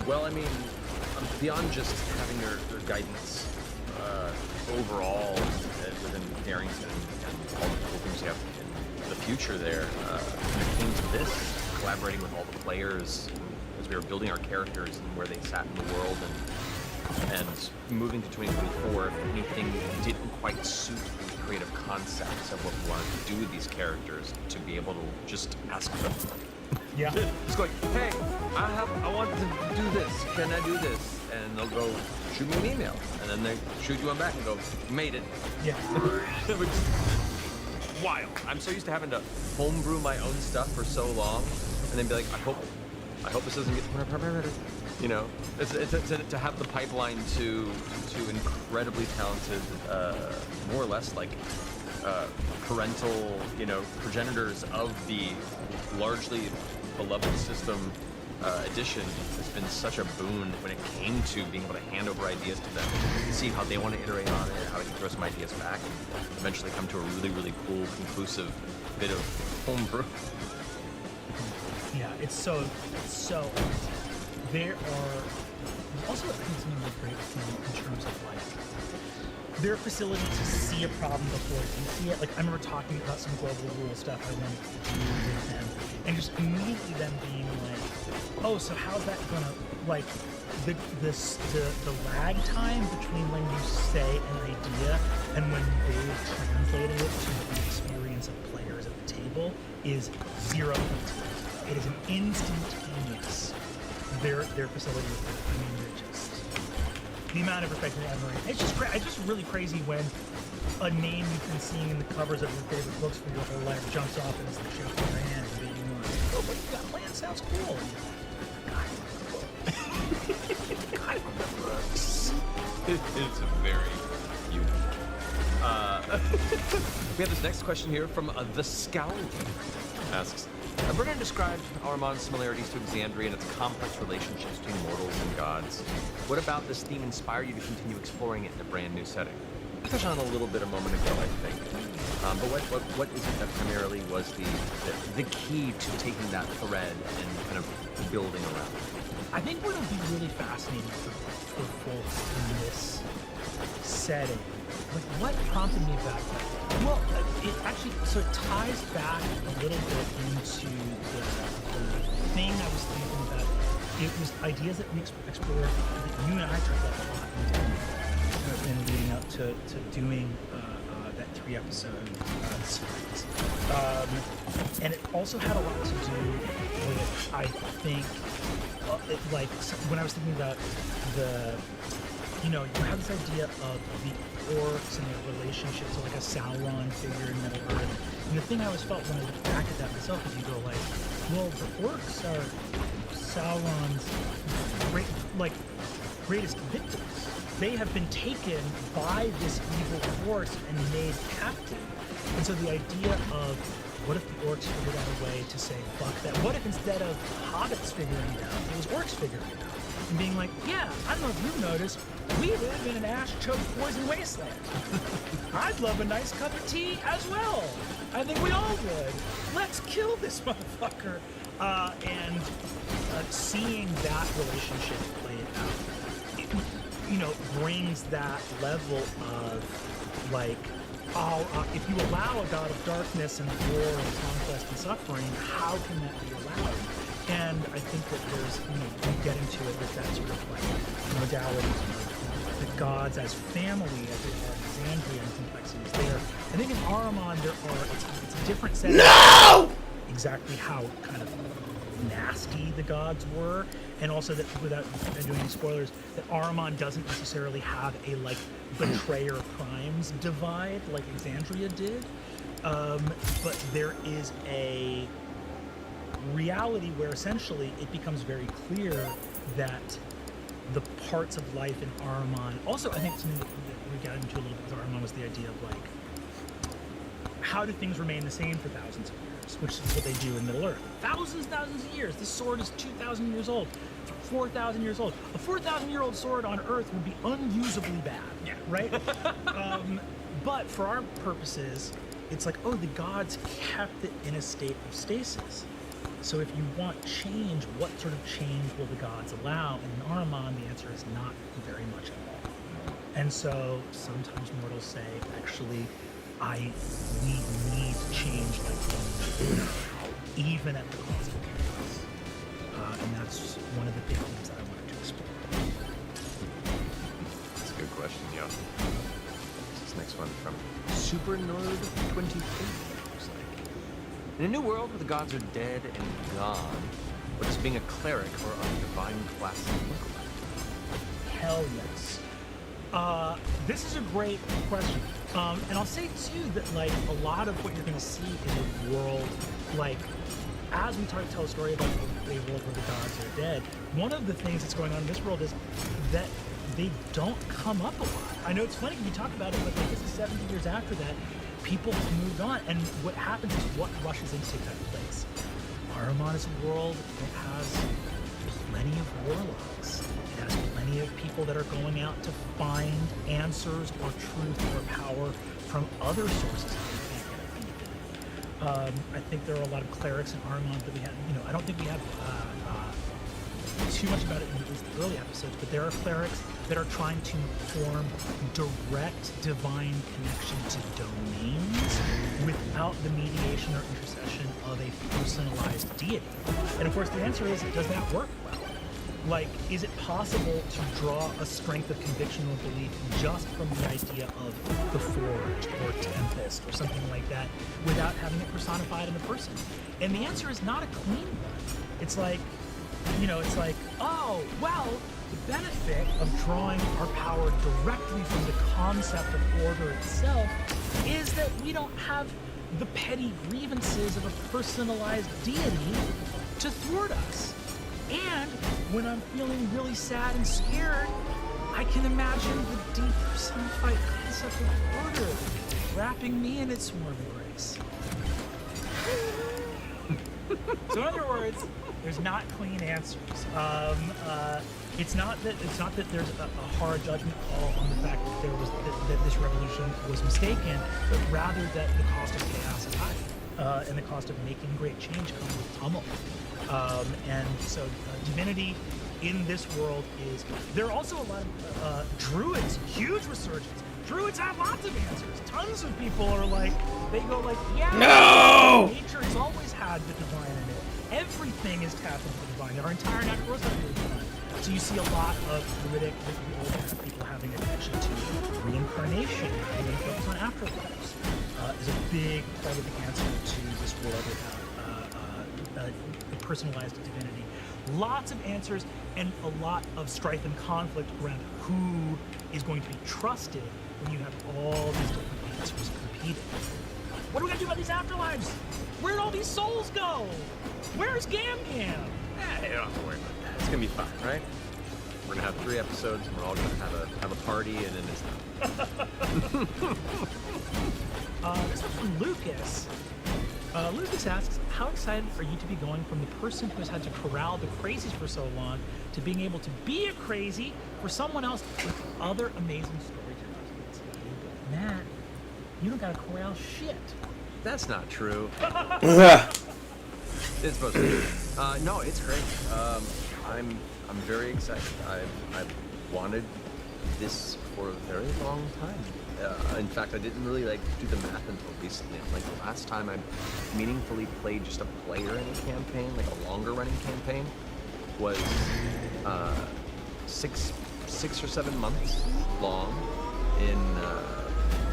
Well, I mean, beyond just having their guidance overall within Darrington and all the cool things you have in the future there, when it came to this, collaborating with all the players as we were building our characters and where they sat in the world and moving to 2024, if anything didn't quite suit the creative concepts of what we wanted to do with these characters to be able to just ask them. Yeah. Just go like, hey, I want to do this. Can I do this? And they'll go, shoot me an email. And then they shoot you one back and go, made it. Yeah. Which is wild. I'm so used to having to homebrew my own stuff for so long, and then be like, I hope this doesn't get, you know, it's to have the pipeline to incredibly talented, more or less like parental, you know, progenitors of the largely beloved system edition has been such a boon when it came to being able to hand over ideas to them, see how they want to iterate on it, how to throw some ideas back, and eventually come to a really, really cool, conclusive bit of homebrew. Yeah, it's so. There are also I think something really great in terms of like their facility to see a problem before you see it. Like I remember talking about some global rule stuff I wanted to do with them, and just immediately them being like, "Oh, so how's that gonna like the lag time between when you say an idea and when they've translated it to the experience of players at the table is 0. It is an instantaneous. Their facility with it. I mean, they're just the amount of respect and admiration. It's just it's just really crazy when a name you've been seeing in the covers of your favorite books for your whole life jumps off and is like shaking your hand and being like, "Oh, what you got planned sounds cool." God, books. It's very unique. We have this next question here from the Scoundrel. Asks, Bernard described Armand's similarities to Exandria and its complex relationships between mortals and gods. What about this theme inspired you to continue exploring it in a brand new setting? I touched on it a little bit a moment ago, I think. But what is it that primarily was the key to taking that thread and kind of building around it? I think what would be really fascinating for folks in this setting, like what prompted me back then? Well, it actually, so it ties back a little bit into the thing I was thinking about. It was ideas that we explored, that you and I talked about a lot in leading up to doing that 3-episode series. And it also had a lot to do with, I think, like when I was thinking about you have this idea of the orcs and their relationship to like a Sauron figure in Middle Earth. And the thing I always felt when I look back at that myself is you go like, well, the orcs are Sauron's greatest victims. They have been taken by this evil force and made captive. And so the idea of what if the orcs figured out a way to say, fuck that? What if instead of hobbits figuring it out, it was orcs figuring it out? And being like, yeah, I don't know if you've noticed, we live in an ash-choked poison wasteland. I'd love a nice cup of tea as well. I think we all would. Let's kill this motherfucker. And seeing that relationship play out, brings that level of, like, if you allow a god of darkness and war and conquest and suffering, how can that be allowed? And I think that there's, you get into it with that sort of like modality of the gods as family, as they are Exandria and complexities there. I think in Ahriman it's a different set. No! Exactly how kind of nasty the gods were, and also that without doing any spoilers, that Ahriman doesn't necessarily have a like betrayer crimes divide like Exandria did, but there is a reality where essentially it becomes very clear that the parts of life in Ahriman, also I think something that we got into a little bit with Ahriman was the idea of like, how do things remain the same for thousands of years, which is what they do in Middle Earth. Thousands of years. This sword is 2,000 years old, 4,000 years old. A 4,000-year-old sword on Earth would be unusably bad, right? But for our purposes, it's like, oh, the gods kept it in a state of stasis. So if you want change, what sort of change will the gods allow? And in Ahriman, the answer is not very much at all. And so sometimes mortals say, actually, we need change like that, even at the cost of chaos. And that's one of the big things that I wanted to explore. That's a good question, yeah. This next one from Super Nerd 23, it looks like. In a new world where the gods are dead and gone, what does being a cleric or a divine class look like? Hell yes. This is a great question. And I'll say too that like a lot of what you're gonna see in the world, like as we tell a story about a world where the gods are dead, one of the things that's going on in this world is that they don't come up a lot. I know it's funny when you talk about it, but like this is 70 years after that, people have moved on, and what happens is what rushes into that place. Ahriman is a world that has plenty of warlocks. It has plenty of people that are going out to find answers or truth or power from other sources that they can't get from divinity. I think there are a lot of clerics in Ahriman that we have, I don't think we have too much about it in at least the early episodes, but there are clerics that are trying to form direct divine connection to domains without the mediation or intercession of a personalized deity. And of course the answer is, does that work well? Like, is it possible to draw a strength of conviction or belief just from the idea of the Forge or Tempest or something like that without having it personified in a person? And the answer is not a clean one. It's like, oh, well, the benefit of drawing our power directly from the concept of order itself is that we don't have the petty grievances of a personalized deity to thwart us. And when I'm feeling really sad and scared, I can imagine the deep personified concept of order wrapping me in its warm embrace. So in other words, there's not clean answers. It's not that there's a hard judgment call on the fact that this revolution was mistaken, but rather that the cost of chaos is high, and the cost of making great change comes with tumult. And so divinity in this world is. There are also a lot of druids, huge resurgence. Druids have lots of answers. Tons of people are like, they go like, yeah, no! Nature has always had the divine in it. Everything is tapped into the divine. Our entire natural world is the divine. So you see a lot of druidic people having a connection to reincarnation, having a focus on afterlives, is a big part of the answer to this world without a personalized divinity. Lots of answers and a lot of strife and conflict around who is going to be trusted when you have all these different answers competing. What are we gonna do about these afterlives? Where'd all these souls go? Where's Gam Gam? You don't have to worry about that. It's gonna be fun, right? We're gonna have 3 episodes, and we're all gonna have a party, and then it's done. This one's from Lucas. Lucas asks, how excited are you to be going from the person who has had to corral the crazies for so long to being able to be a crazy for someone else with other amazing storytellers? Matt, you don't gotta corral shit. That's not true. It's supposed to be. No, it's great. I'm very excited. I've wanted this for a very long time. In fact, I didn't really do the math until recently. Like the last time I meaningfully played just a player in a campaign, like a longer running campaign, was 6 or 7 months long in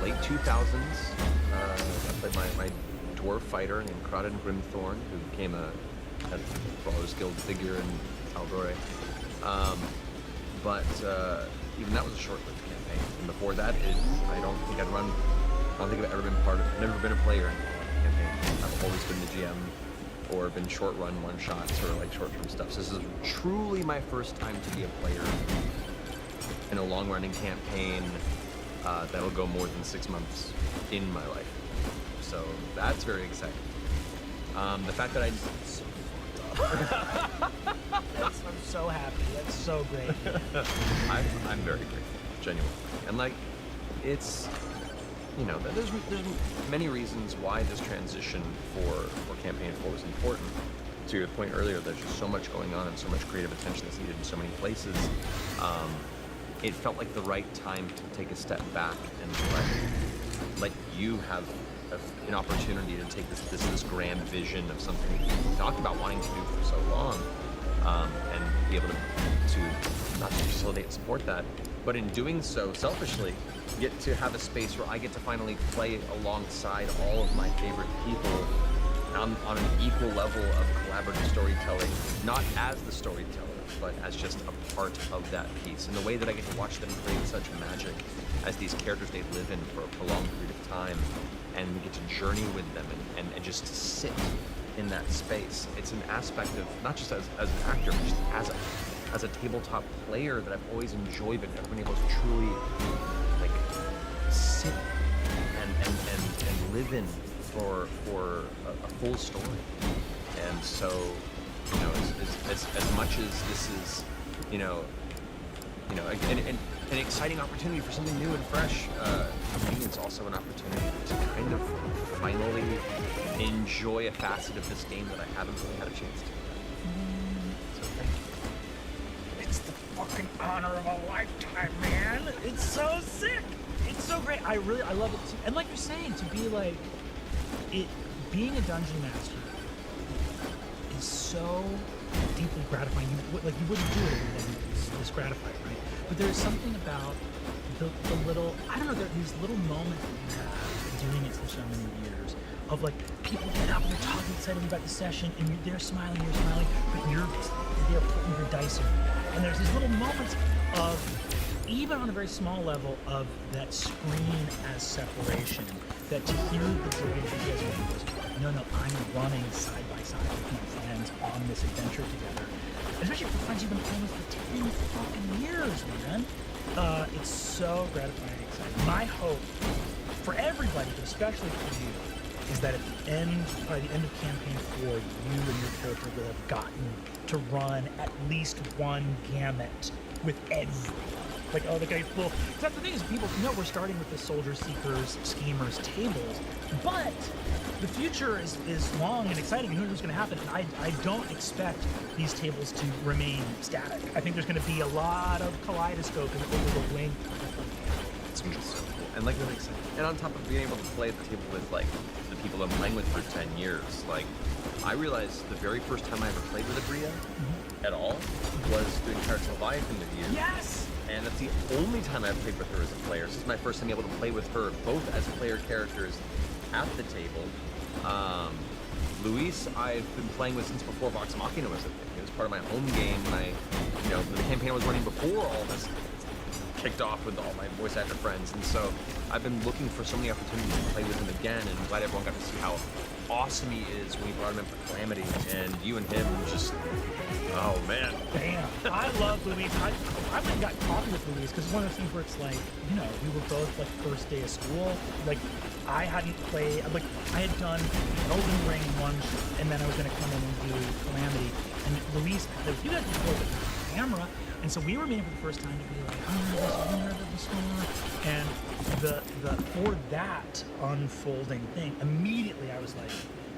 late 2000s. I played my dwarf fighter named Crowded Grimthorn, who became a Brawlers Guild figure in Tal'Dorei. But even that was a short-lived campaign. And before that, I don't think I've ever been never been a player in a campaign. I've always been the GM or been short-run one-shots or short-term stuff. So this is truly my first time to be a player in a long-running campaign that'll go more than 6 months in my life. So that's very exciting. The fact that I'm so happy. That's so great. I'm very grateful, genuinely. And it's, there's many reasons why this transition for Campaign 4 was important. To your point earlier, there's just so much going on and so much creative attention that's needed in so many places. It felt like the right time to take a step back and let you have an opportunity to take this grand vision of something that you've talked about wanting to do for so long, and be able to not just facilitate and support that, but in doing so, selfishly, get to have a space where I get to finally play alongside all of my favorite people on an equal level of collaborative storytelling, not as the storyteller, but as just a part of that piece. And the way that I get to watch them create such magic as these characters they live in for a prolonged period of time, and we get to journey with them and just sit in that space. It's an aspect of, not just as an actor, but just as a tabletop player that I've always enjoyed, but never been able to truly like sit and live in for a full story. And so, you know, as much as this is, an exciting opportunity for something new and fresh, for me it's also an opportunity to kind of finally enjoy a facet of this game that I haven't really had a chance to. So thank you. It's the fucking honor of a lifetime, man. It's so sick. It's so great. I love it too. And like you're saying, to be like, being a dungeon master is so deeply gratifying. You wouldn't do it if it wasn't this gratifying, right? But there's something about the little, I don't know, these little moments that you have doing it for so many years of like people get up and they're talking excited about the session and they're smiling, but they're putting your dice in. And there's these little moments of, even on a very small level, of that screen as separation, that to hear the joy of you guys goes, no, I'm running side by side with my friends on this adventure together. Especially for friends you've been playing with for 10 fucking years, man. It's so gratifying and exciting. My hope for everybody, but especially for you, is that at the end, by the end of campaign 4, you and your character will have gotten to run at least one gamut with every. Like, oh, the guy, well, that's the thing is, people know we're starting with the soldiers, seekers, schemers, tables, but the future is long and exciting, and who knows what's going to happen. And I don't expect these tables to remain static. I think there's going to be a lot of kaleidoscope over the wing. It's so cool. And like really exciting. And on top of being able to play at the table with like the people I'm playing with for 10 years, like I realized the very first time I ever played with a Bria at all was doing Pirates of Leviathan with you. Yes! And that's the only time I've played with her as a player. This is my first time able to play with her both as player characters at the table. Luis, I've been playing with since before Vox Machina was a thing. It was part of my home game when the campaign was running before all this kicked off with all my voice actor friends. And so I've been looking for so many opportunities to play with him again, and I'm glad everyone got to see how awesome he is when we brought him in for Calamity. And you and him just, oh man. Damn. I love Luis. I went and got coffee with Luis because it's one of those things where it's like, we were both like first day of school. Like, I hadn't played, like, I had done Elden Ring once, and then I was going to come in and do Calamity. And Luis, you guys before the camera, and so we were meeting for the first time to be like, this winner of the store. And for that unfolding thing, immediately I was like,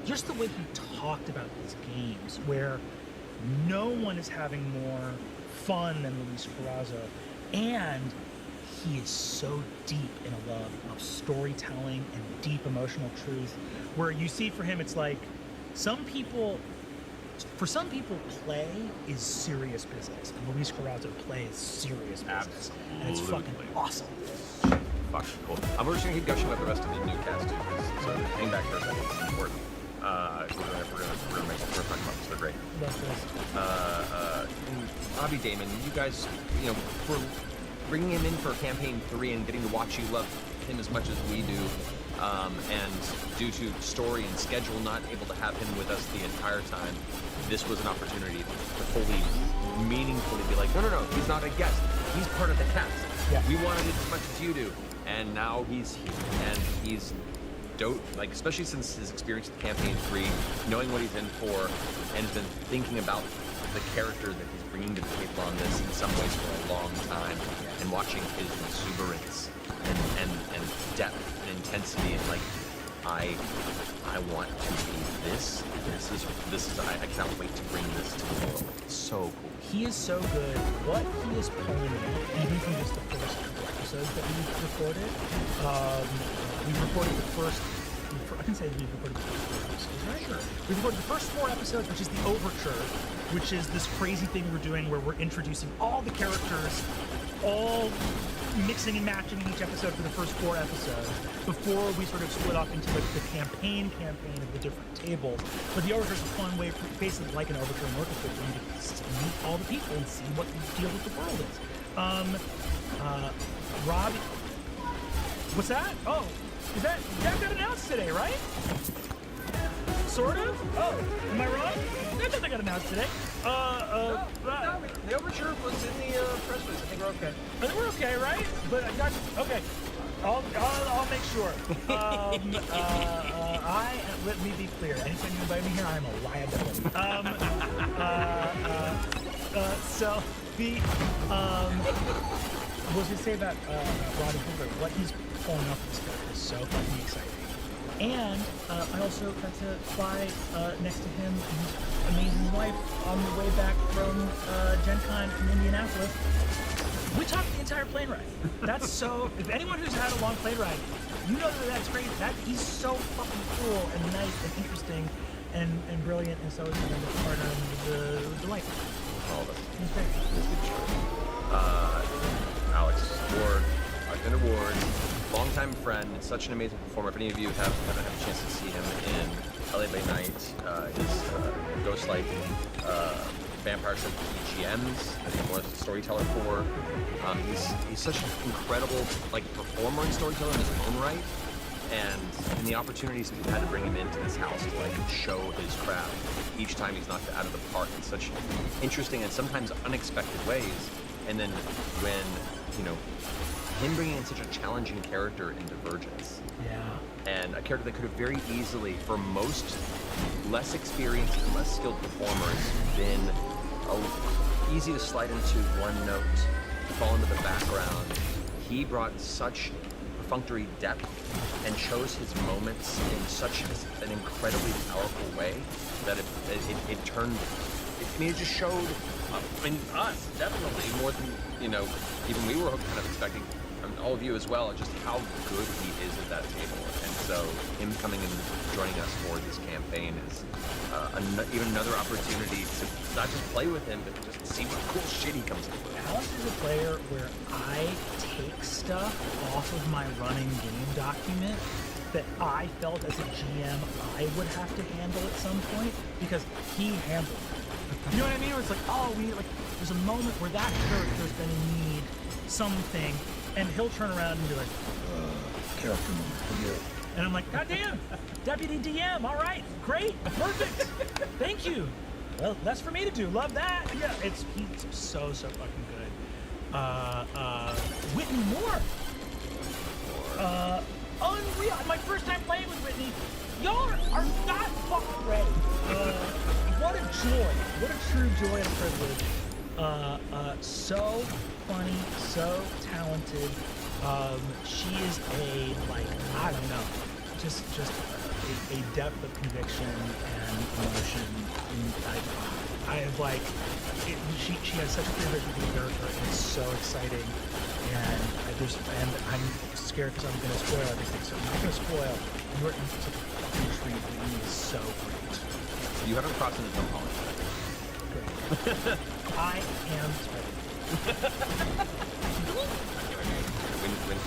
just the way he talked about these games, where no one is having more fun than Luis Carrazzo, and he is so deep in a love of storytelling and deep emotional truth, where you see for him, it's like for some people, play is serious business, and Luis Carrazzo play is serious business. Absolutely. And it's fucking awesome. Fucking cool. I'm just gonna keep gushing about the rest of the new cast too, so hang back there a second. It's important. We're gonna make sure we're talking about this. They're great. Bobby Damon, you guys, for bringing him in for campaign 3 and getting to watch you love him as much as we do, and due to story and schedule not able to have him with us the entire time, this was an opportunity to fully, meaningfully be like, no, he's not a guest. He's part of the cast. Yeah. We wanted it as much as you do, and now he's here, and he's dope, like, especially since his experience with campaign 3, knowing what he's in for, and has been thinking about the character that he's bringing to the table on this in some ways for a long time, and watching his exuberance and depth and intensity, and like, I want to be this. This is I cannot wait to bring this to the world. It's so cool. He is so good. What he is pulling, even from just the first couple episodes that we've recorded, we've recorded the first. I can say that we've recorded the first 4 episodes, right? Sure. We've recorded the first 4 episodes, which is the overture, which is this crazy thing we're doing where we're introducing all the characters all mixing and matching in each episode for the first 4 episodes before we sort of split off into the campaign of the different tables. But the Overture is a fun way, basically like an Overture and orchestra, for you to meet all the people and see what the deal with the world is. Rob, what's that? Oh, that got announced today, right? Sort of? Oh, am I wrong? That doesn't got announced today. No, the Overture was in the press release. I think we're okay. I think we're okay, right? But I got okay. I'll make sure. Let me be clear. Anytime you invite me here, I'm a liability. So the what was I say about Roddy Hoover? What he's pulling off this character is so fucking exciting. And I also got to fly next to him and his amazing wife on the way back from Gen Con in Indianapolis. We talked the entire plane ride. That's so. If anyone who's had a long plane ride, you know that's great. He's so fucking cool and nice and interesting and brilliant, and so is the partner and the delight. All of it. He's great. Alex Ward, Arthur Ward, longtime friend, such an amazing performer. If any of you haven't had a chance to see him in LA by Night, his Ghostlight Vampire Show EGMs that he was a storyteller for. He's such an incredible performer and storyteller in his own right. And the opportunities we've had to bring him into this house to show his craft each time he's knocked it out of the park in such interesting and sometimes unexpected ways. And then when, him bringing in such a challenging character in Divergence. Yeah. And a character that could have very easily, for most less experienced and less skilled performers, been easy to slide into one note, fall into the background. He brought such perfunctory depth and chose his moments in such an incredibly powerful way that it turned. It just showed. Us definitely more than even we were kind of expecting. All of you as well, just how good he is at that table. And so him coming and joining us for this campaign is even another opportunity to not just play with him, but just see what cool shit he comes up with. Alex is a player where I take stuff off of my running game document that I felt as a GM I would have to handle at some point because he handled it. You know what I mean? Where it's there's a moment where that character's going to need something, and he'll turn around and be like, character moment. And I'm like, God damn, Deputy DM, all right, great, perfect, thank you. Well, that's for me to do. Love that. Yeah, he's so fucking good. Whitney Moore. Unreal. My first time playing with Whitney. Y'all are not fucking ready. What a joy. What a true joy and privilege. So funny, so talented. She is I don't know, just a depth of conviction and emotion. She has such a clear vision for the character, and it's so exciting. And I'm scared because I'm going to spoil everything, so I'm not going to spoil. You're in such a fucking treat, and he is so great. You haven't crossed into Tom Holland. Great. I am ready.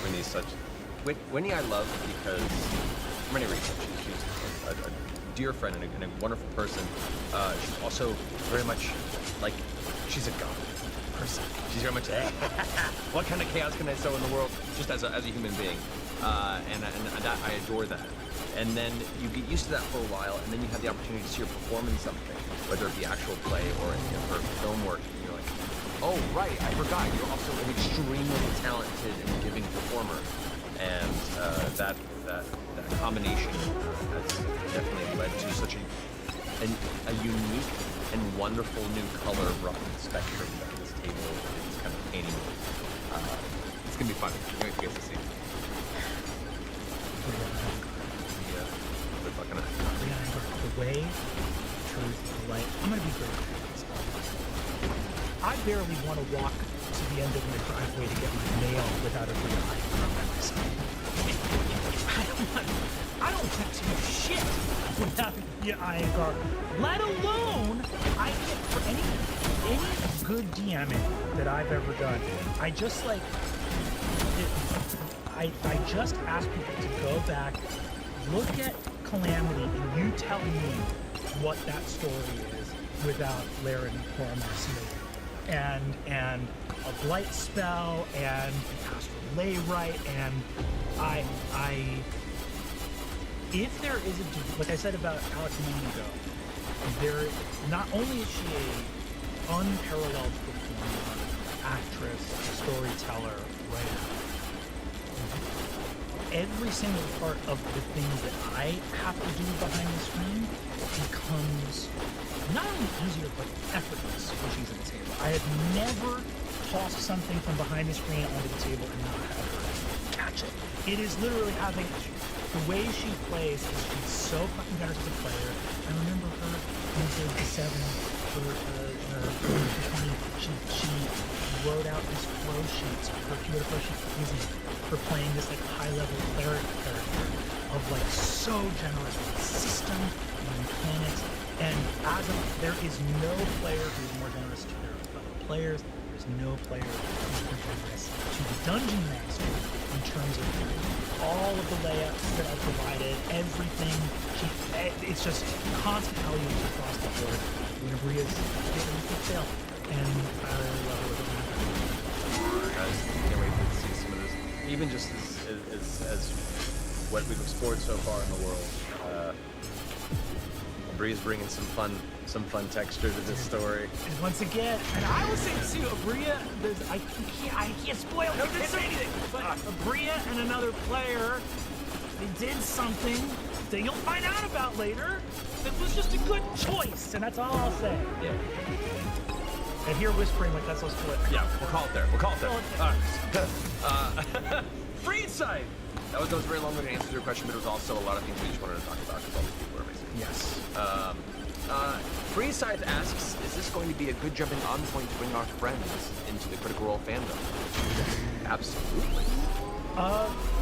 Winnie's such. Winnie I love because for many reasons. She's a dear friend and a wonderful person. She's also very much she's a god person. She's very much what kind of chaos can I sow in the world? Just as a human being, and that I adore that. And then you get used to that for a while, and then you have the opportunity to see her perform in something, whether it be actual play or in her film work. And you're like, oh right, I forgot. You're also an extremely talented and giving performer, and that combination has definitely led to such a unique and wonderful new color brought to the spectrum that this table is kind of painting. It's gonna be fun. I can't wait to get to see. The way, truth, light. I'm gonna be great. I barely want to walk to the end of my driveway to get my mail without a real eye by my side. I don't want to do shit without your iron guard. Let alone I get for any good DMing that I've ever done. I just like, I just ask people to go back, look at Calamity, and you tell me what that story is without Laren or Marcia. And a blight spell and astral lay right, and if there is like I said about Alex a minute ago, there not only is she a unparalleled performer, actress, storyteller, writer, every single part of the things that I have to do behind the screen becomes not only easier but effortless when she's at the table. I have never tossed something from behind the screen onto the table and not have her catch it. It is literally having the way she plays is she's so fucking generous as a player. I remember her in the 7 for she wrote out these flow sheets, her computer flow sheets for playing this like high level cleric character of like so generous with system and mechanics. And there is no player who is more generous to their fellow players. There's no player who's more generous to the dungeon master in terms of all of the layouts that I provided, everything. It's just constant values across the board. Bria's taking a good sale, and I really love it. Guys, can't wait to see some of this. Even just as what we've explored so far in the world. Bria's bringing some fun texture to this story. And once again, and I will say this too, Bria, I can't spoil it, I can't say anything, but Bria and another player, they did something that you'll find out about later that was just a good choice, and that's all I'll say. Yeah. And here whispering like that's so split. Yeah, we'll call it there. Free insight! That was a very long-winded answer to your question, but it was also a lot of things we just wanted to talk about because all these people are amazing. Yes. Freeside asks, is this going to be a good jumping on point to bring our friends into the Critical Role fandom? Absolutely.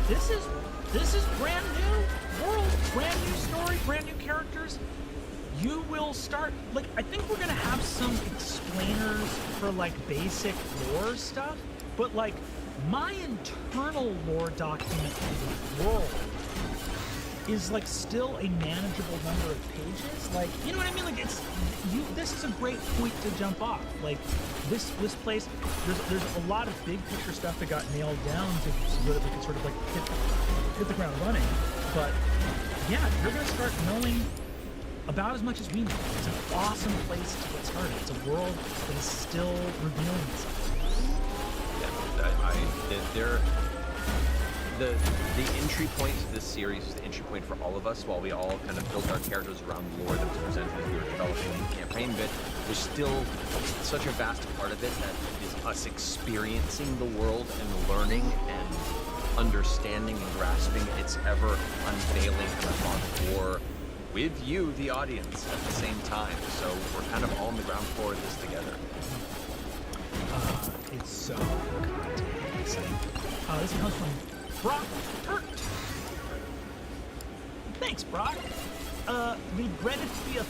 This is brand new world, brand new story, brand new characters. You will start, like, I think we're gonna have some explainers for like basic lore stuff, but like my internal lore document for the world is like still a manageable number of pages. Like, you know what I mean? Like this is a great point to jump off. Like this place, there's a lot of big picture stuff that got nailed down so that we could sort of like hit the ground running. But yeah, you're gonna start knowing about as much as we know. It's an awesome place to get started. It's a world that is still revealing itself. The entry point to this series is the entry point for all of us. While we all kind of built our characters around the lore that was presented as we were developing the campaign bit, there's still such a vast part of it that is us experiencing the world and learning and understanding and grasping its ever unveiling epilogue for with you, the audience, at the same time. So we're kind of all on the ground floor of this together. It's so goddamn exciting. This one comes from Brock Turt. Thanks, Brock. Regretted to be a...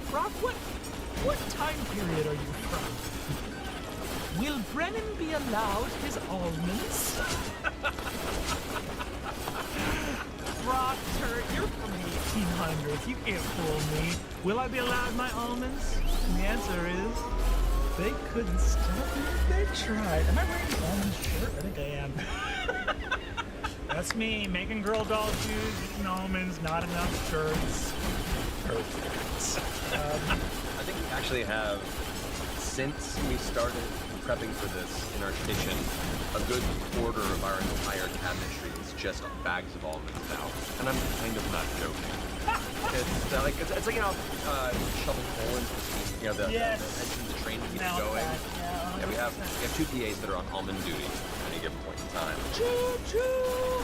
Brock, what time period are you from? Will Brennan be allowed his almonds? Brock Turt, you're from the 1800s. You can't fool me. Will I be allowed my almonds? And the answer is... they couldn't stop me if they tried. Am I wearing the almond shirt? I think I am. That's me, making girl doll shoes, eating almonds, not enough shirts. Perfect. I think we actually have, since we started prepping for this in our kitchen, a good quarter of our entire cabinetry is just bags of almonds now. And I'm kind of not joking. It's like, you know, shovel coal into the steam, you know, the engine, the train keeps going. Yeah, we have 2 PAs that are on almond duty at any given point in time. Choo-choo!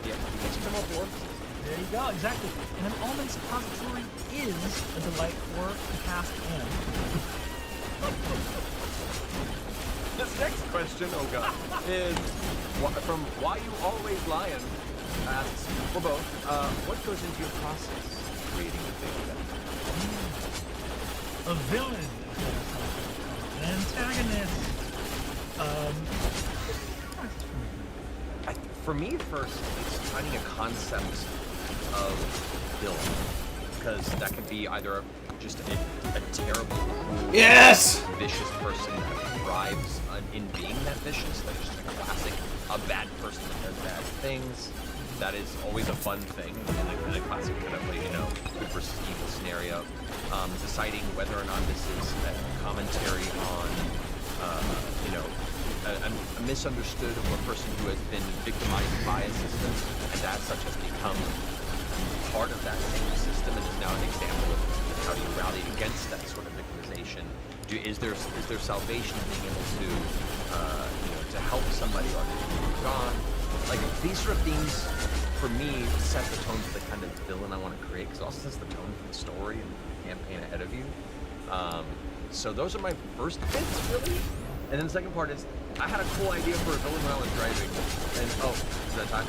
Yeah, you can come on board. There you go, exactly. And an almond suppository is a delight for the cast in. This next question, oh god, is from Why You Always Lion. Asks, well, both, what goes into your process creating a thing? A villain. for me, first, it's finding a concept of villain, because that could be either just a terrible, cruel, Yes! vicious person that thrives in being that vicious. Like just a classic, a bad person that does bad things. That is always a fun thing in a classic kind of like, you know, good versus evil scenario. Deciding whether or not this is a commentary on, you know, a misunderstood or a person who has been victimized by a system and as such has become part of that same system and is now an example of how do you rally against that sort of victimization. Is there salvation in being able to you know, to help somebody or to gone? Like these sort of themes for me set the tone for the kind of villain I want to create, because it also sets the tone for the story and the campaign ahead of you. So those are my first bits, really. And then the second part is I had a cool idea for a villain when I was driving. And oh, is that time?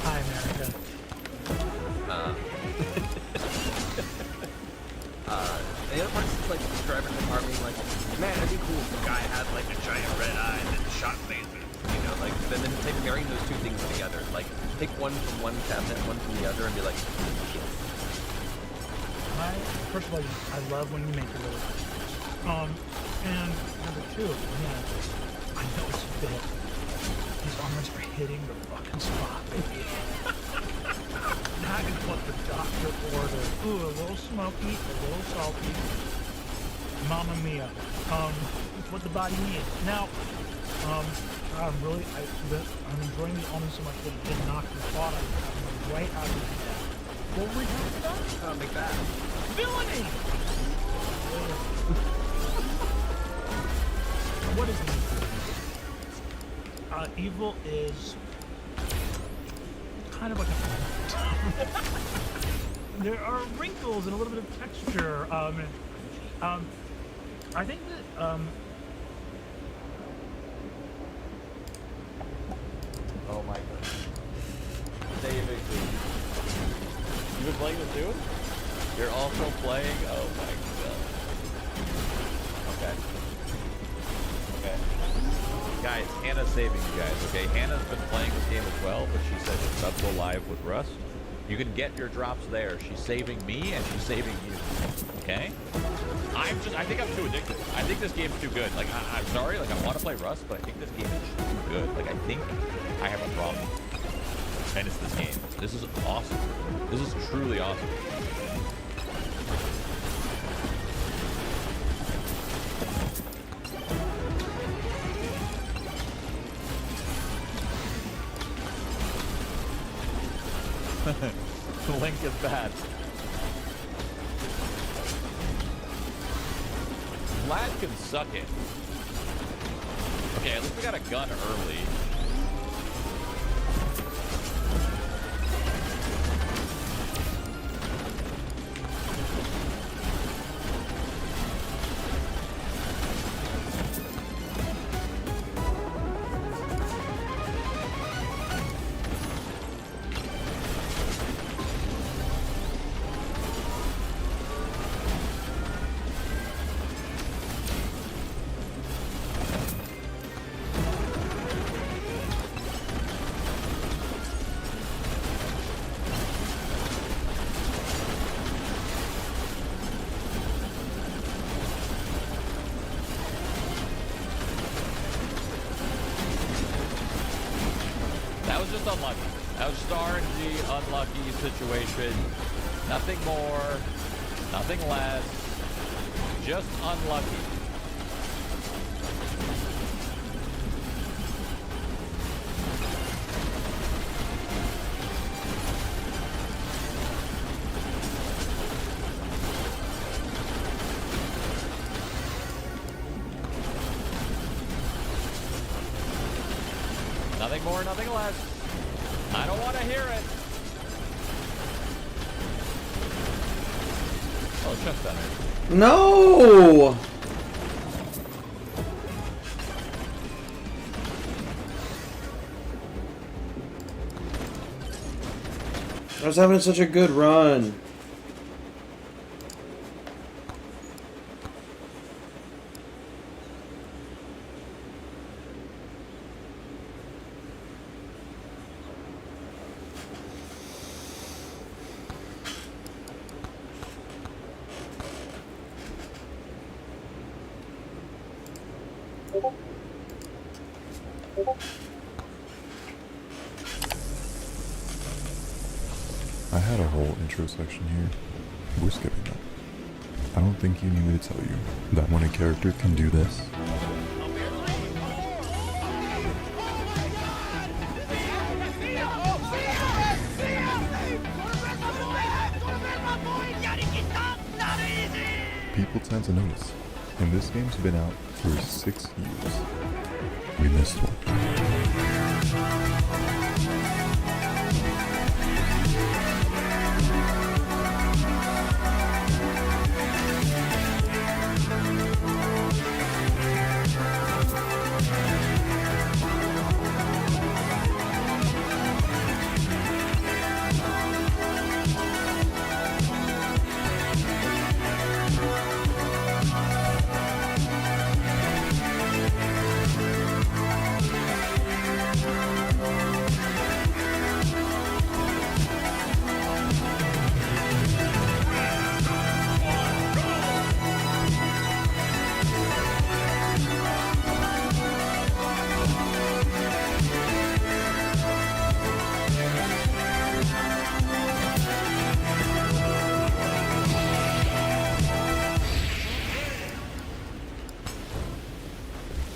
Hi, America. The other part is like driving the car being like, man, it'd be cool if the guy had like a giant red eye and shot lasers. You know, like then marrying those two things together. Like pick one from one cabinet, one from the other, and be like, First of all, I love when you make your little and number two, man, I know it's a bit. These armors are hitting the fucking spot, baby. That is what the doctor ordered. Ooh, a little smoky, a little salty. Mamma mia. It's what the body needs. Now, I'm enjoying the almond so much that it did knock the thought out of me right out of the head. What were we talking about? make that. Villainy! What is evil? Evil is kind of like a there are wrinkles and a little bit of texture. I think that oh my god. David, you've been playing this too? You're also playing? Oh my god. Okay. Okay. Guys, Hannah's saving you guys, okay? Hannah's been playing this game as well, but she said it's about to go live with Rust. You can get your drops there. She's saving me and she's saving you. Okay? I think I'm too addicted. I think this game's too good. Like, I'm sorry, like I want to play Rust, but I think this game is too good. Like, I think I have a problem. And it's this game. This is awesome. This is truly awesome. Link is bad. Vlad can suck it. Okay, at least we got a gun early. Unlucky. That was just RNG, unlucky situation. Nothing more, nothing less. Just unlucky. Nothing more, nothing less. I don't want to hear it. Oh, chest center. No! I was having such a good run. I had a whole intro section here. We're skipping that. I don't think you need me to tell you that when a character can do this, people tend to notice. And this game's been out for 6 years. We missed one.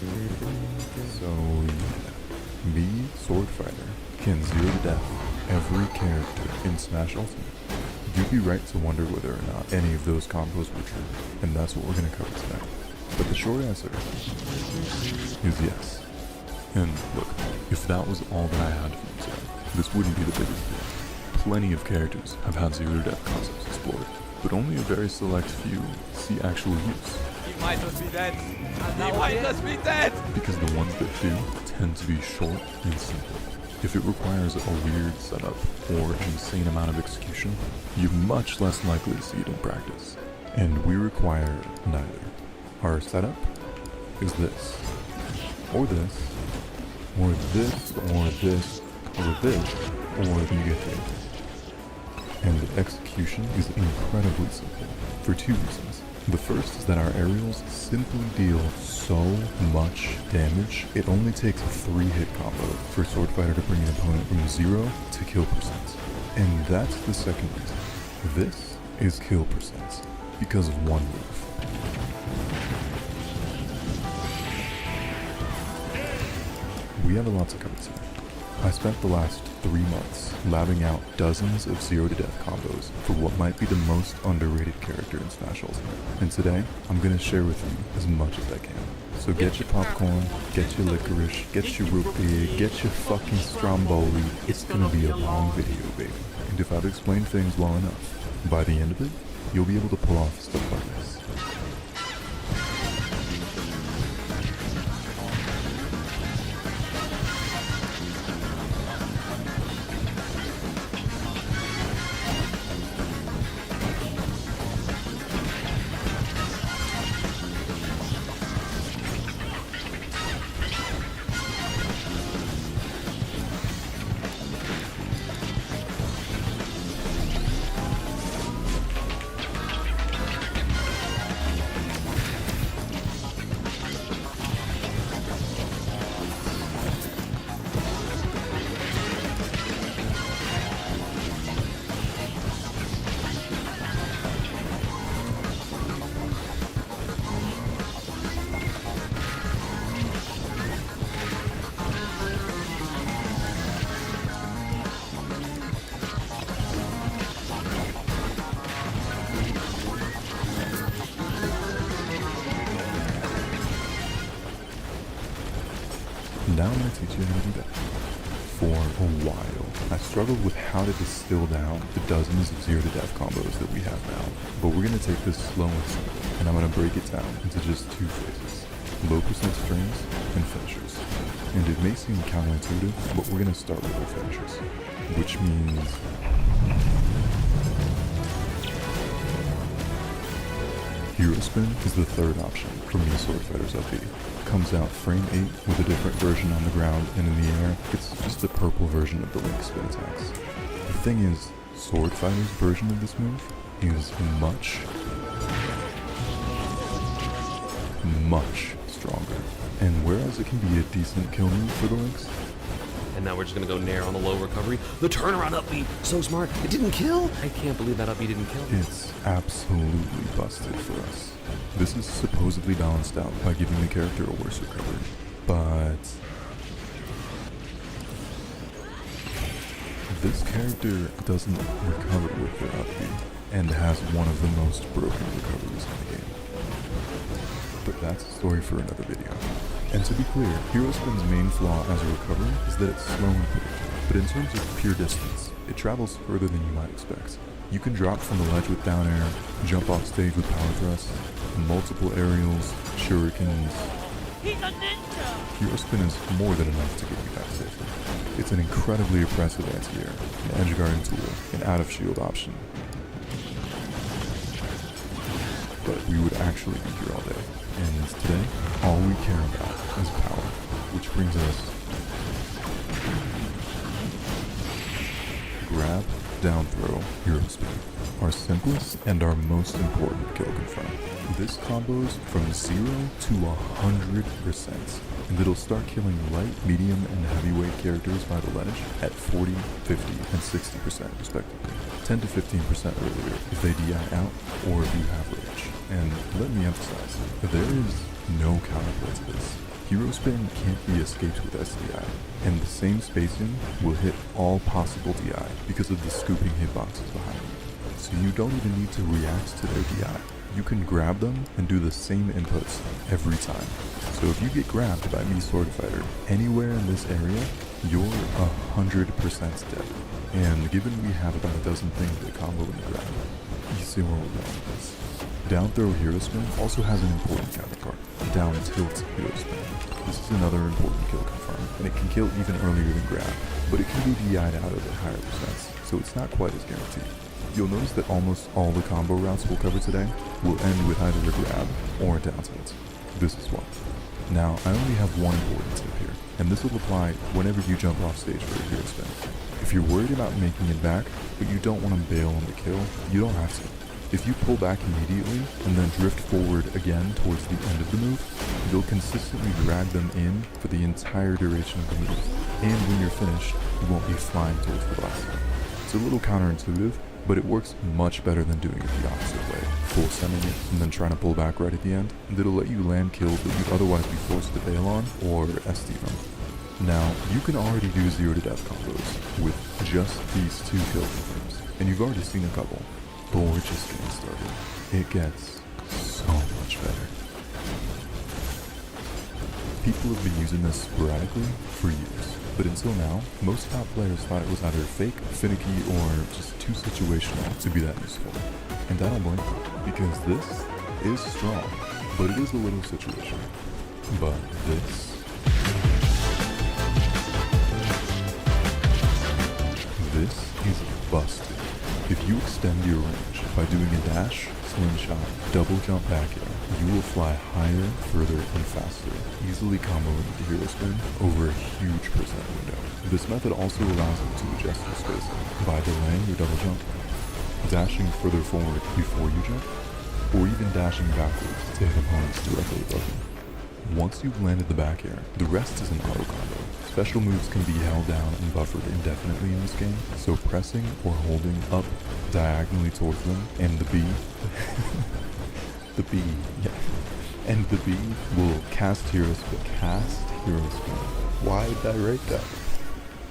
So yeah, the Sword Fighter can 0 to death every character in Smash Ultimate. You'd be right to wonder whether or not any of those combos were true, and that's what we're going to cover today. But the short answer is yes. And look, if that was all that I had for you today, this wouldn't be the biggest deal. Plenty of characters have had 0 to death concepts explored, but only a very select few see actual use. He might just be dead. He might just be dead. Because the ones that do tend to be short and simple. If it requires a weird setup or an insane amount of execution, you're much less likely to see it in practice. And we require neither. Our setup is this, or this, or this, or this, or this, or you get there. And the execution is incredibly simple for 2 reasons. The first is that our aerials simply deal so much damage, it only takes a 3-hit combo for Sword Fighter to bring an opponent from 0 to kill percent. And that's the second reason. This is kill percent because of one move. We have a lot to cover today. I spent the last 3 months labbing out dozens of 0 to death combos for what might be the most underrated character in Smash Ultimate. And today, I'm gonna share with you as much as I can. So get your popcorn, get your licorice, get your root beer, get your fucking stromboli. It's gonna be a long video, baby. And if I've explained things well enough, by the end of it, you'll be able to pull off stuff like this. Now I'm going to teach you how to do that. For a while, I struggled with how to distill down the dozens of 0 to death combos that we have now. But we're going to take this slow and simple, and I'm going to break it down into just 2 phases. Low percent strings and finishers. And it may seem counterintuitive, but we're going to start with our finishers. Which means Hero Spin is the third option for me Sword Fighters LP. Comes out frame 8 with a different version on the ground and in the air. It's just the purple version of the Link spin attacks. The thing is, Sword Fighter's version of this move is much stronger. And whereas it can be a decent kill move for the Lynx, And now we're just gonna go Nair on the low recovery. The turnaround up B, so smart. It didn't kill. I can't believe that up B didn't kill. it's absolutely busted for us. This is supposedly balanced out by giving the character a worse recovery, but this character doesn't recover with their up B and has one of the most broken recoveries in the game. But that's a story for another video. And to be clear, Hero Spin's main flaw as a recovery is that it's slow and predictable, but in terms of pure distance, it travels further than you might expect. You can drop from the ledge with down air, jump off stage with power thrust, multiple aerials, shurikens. He's a ninja! Hero Spin is more than enough to get you back safely. It's an incredibly oppressive anti-air, an edge guarding tool, an out-of-shield option. But we would actually be here all day. And today, all we care about is power, which brings us grab, down throw, hero spin. Our simplest and our most important kill confirm. This combos from 0 to 100%, and it'll start killing light, medium, and heavyweight characters by the ledge at 40, 50, and 60% respectively. 10 to 15% earlier if they DI out or if you have rage. And let me emphasize, there is no counterplay to this. Hero Spin can't be escaped with SDI, and the same spacing will hit all possible DI because of the scooping hitboxes behind them. So you don't even need to react to their DI. You can grab them and do the same inputs every time. So if you get grabbed by me Sword Fighter anywhere in this area, you're 100% dead. And given we have about a dozen things that combo in the grab, you see where we're going with this. Down throw hero spin also has an important counterpart, down tilt hero spin. This is another important kill confirm, and it can kill even earlier than grab, but it can be DI'd out at higher percents, so it's not quite as guaranteed. You'll notice that almost all the combo routes we'll cover today will end with either a grab or a down tilt. This is one. Now, I only have one important tip here, and this will apply whenever you jump off stage for a hero spin. If you're worried about making it back, but you don't want to bail on the kill, you don't have to. If you pull back immediately and then drift forward again towards the end of the move, you'll consistently drag them in for the entire duration of the move. And when you're finished, you won't be flying towards the blast. It's a little counterintuitive, but it works much better than doing it the opposite way, full sending it and then trying to pull back right at the end. And it'll let you land kills that you'd otherwise be forced to bail on or SD them. Now, you can already do 0 to death combos with just these 2 kill confirms, and you've already seen a couple. But we're just getting started. It gets so much better. People have been using this sporadically for years, but until now, most top players thought it was either fake, finicky, or just too situational to be that useful. And I don't blame them, because this is strong, but it is a little situational. But this is busted. If you extend your range by doing a dash, slingshot, double jump back air, you will fly higher, further, and faster, easily comboing the hero spin over a huge percent window. This method also allows you to adjust your spacing by delaying your double jump, dashing further forward before you jump, or even dashing backwards to hit opponents directly above you. Once you've landed the back air, the rest is an auto combo. Special moves can be held down and buffered indefinitely in this game, so pressing or holding up diagonally towards them, and the B, and the B will cast hero spin. Why did I write that?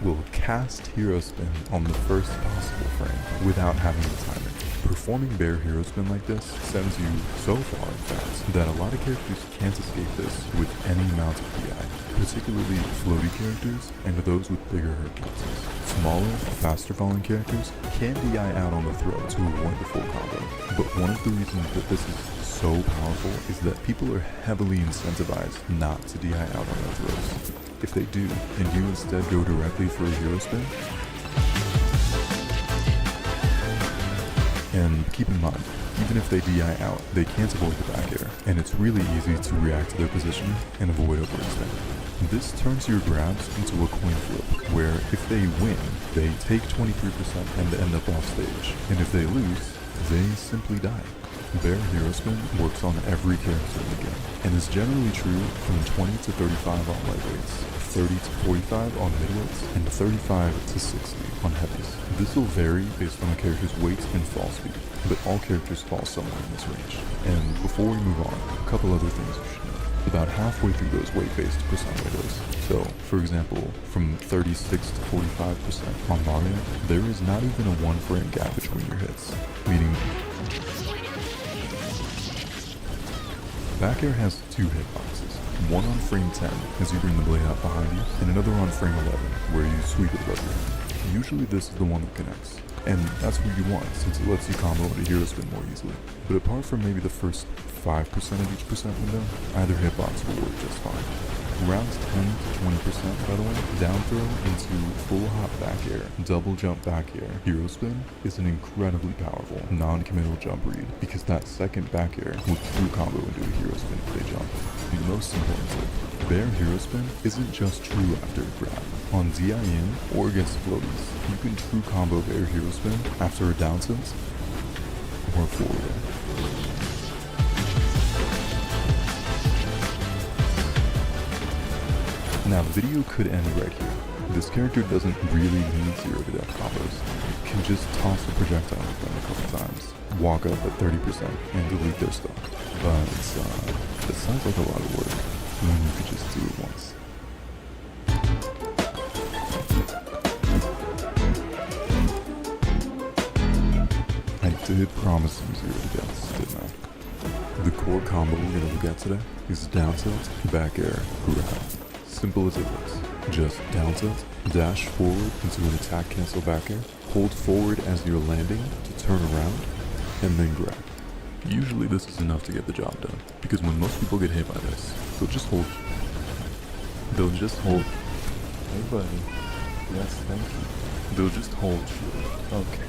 Will cast hero spin on the first possible frame without having to time it. Performing bare hero spin like this sends you so far, in fact, that a lot of characters can't escape this with any amount of DI, particularly floaty characters and those with bigger hurt cancels. Smaller, faster falling characters can DI out on the throw to avoid the full combo, but one of the reasons that this is so powerful is that people are heavily incentivized not to DI out on their throws. If they do, and you instead go directly for a hero spin, and keep in mind, even if they DI out, they can't avoid the back air, and it's really easy to react to their position and avoid overextending. This turns your grabs into a coin flip, where if they win, they take 23% and end up off stage, and if they lose, they simply die. Bear Hero Spin works on every character in the game, and is generally true from 20 to 35 on lightweights, 30 to 45 on midweights, and 35 to 60 on heavies. This will vary based on a character's weight and fall speed, but all characters fall somewhere in this range. And before we move on, a couple other things you should know. About halfway through those weight-based percent windows. So, for example, from 36 to 45% on Mario, there is not even a 1 frame gap between your hits, meaning back air has 2 hitboxes, one on frame 10 as you bring the blade out behind you, and another on frame 11 where you sweep it above your head. Usually this is the one that connects, and that's what you want since it lets you combo into hero spin more easily. But apart from maybe the first 5% of each percent window, either hitbox will work just fine. Rounds 10 to 20%, by the way, down throw into full hop back air, double jump back air, hero spin is an incredibly powerful non-committal jump read because that second back air will true combo into a hero spin if they jump. The most important tip, Bear Hero Spin isn't just true after a grab. On DIN or against floaties, you can true combo Bear Hero Spin after a down tilt or a forward air. Now the video could end right here. This character doesn't really need 0 to death combos. You can just toss a projectile at them a couple times, walk up at 30% and delete their stuff. But it sounds like a lot of work when you could just do it once. I did promise you 0 to deaths, didn't I? The core combo we're gonna look at today is down tilt, back air, grab. Simple as it looks. Just down tilt, dash forward into an attack cancel back air, hold forward as you're landing to turn around, and then grab. Usually this is enough to get the job done, because when most people get hit by this, they'll just hold. Hey buddy. Yes, thank you. They'll just hold shield. Okay.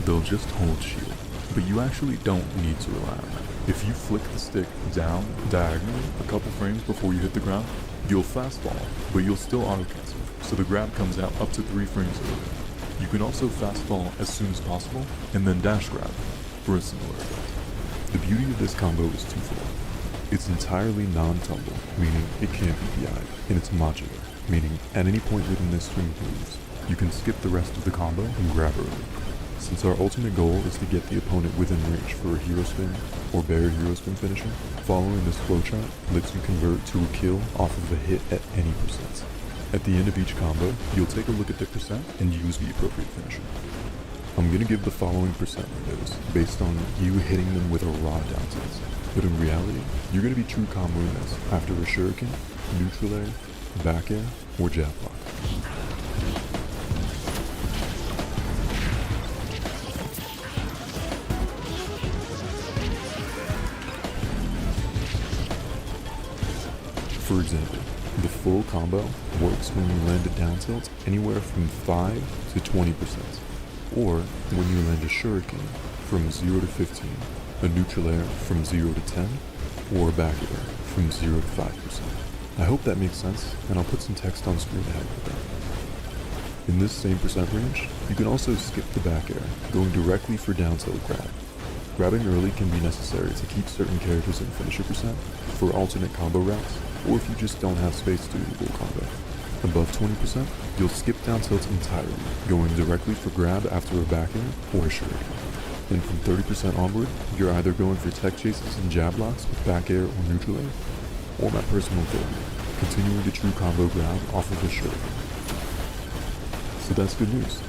They'll just hold shield. But you actually don't need to rely on that. If you flick the stick down diagonally a couple frames before you hit the ground, you'll fast fall, but you'll still auto cancel, so the grab comes out up to 3 frames early. You can also fast fall as soon as possible, and then dash grab for a similar effect. The beauty of this combo is twofold. It's entirely non-tumble, meaning it can't be PI'd, and it's modular, meaning at any point within this string of moves, you can skip the rest of the combo and grab early. Since our ultimate goal is to get the opponent within range for a hero spin or Bear Hero Spin finisher, following this flowchart lets you convert to a kill off of a hit at any percent. At the end of each combo, you'll take a look at the percent and use the appropriate finisher. I'm gonna give the following percent windows based on you hitting them with a raw down tilt, but in reality, you're gonna be true comboing this after a shuriken, neutral air, back air, or jab block. For example, the full combo works when you land a down tilt anywhere from 5 to 20%, or when you land a shuriken from 0 to 15, a neutral air from 0 to 10, or a back air from 0 to 5%. I hope that makes sense, and I'll put some text on screen to help with that. In this same percent range, you can also skip the back air, going directly for down tilt grab. Grabbing early can be necessary to keep certain characters in finisher percent for alternate combo routes, or if you just don't have space to do the full combo. Above 20%, you'll skip down tilt entirely, going directly for grab after a back air or a shuriken. And from 30% onward, you're either going for tech chases and jab blocks with back air or neutral air, or my personal favorite, continuing the true combo grab off of a shuriken. So that's good news.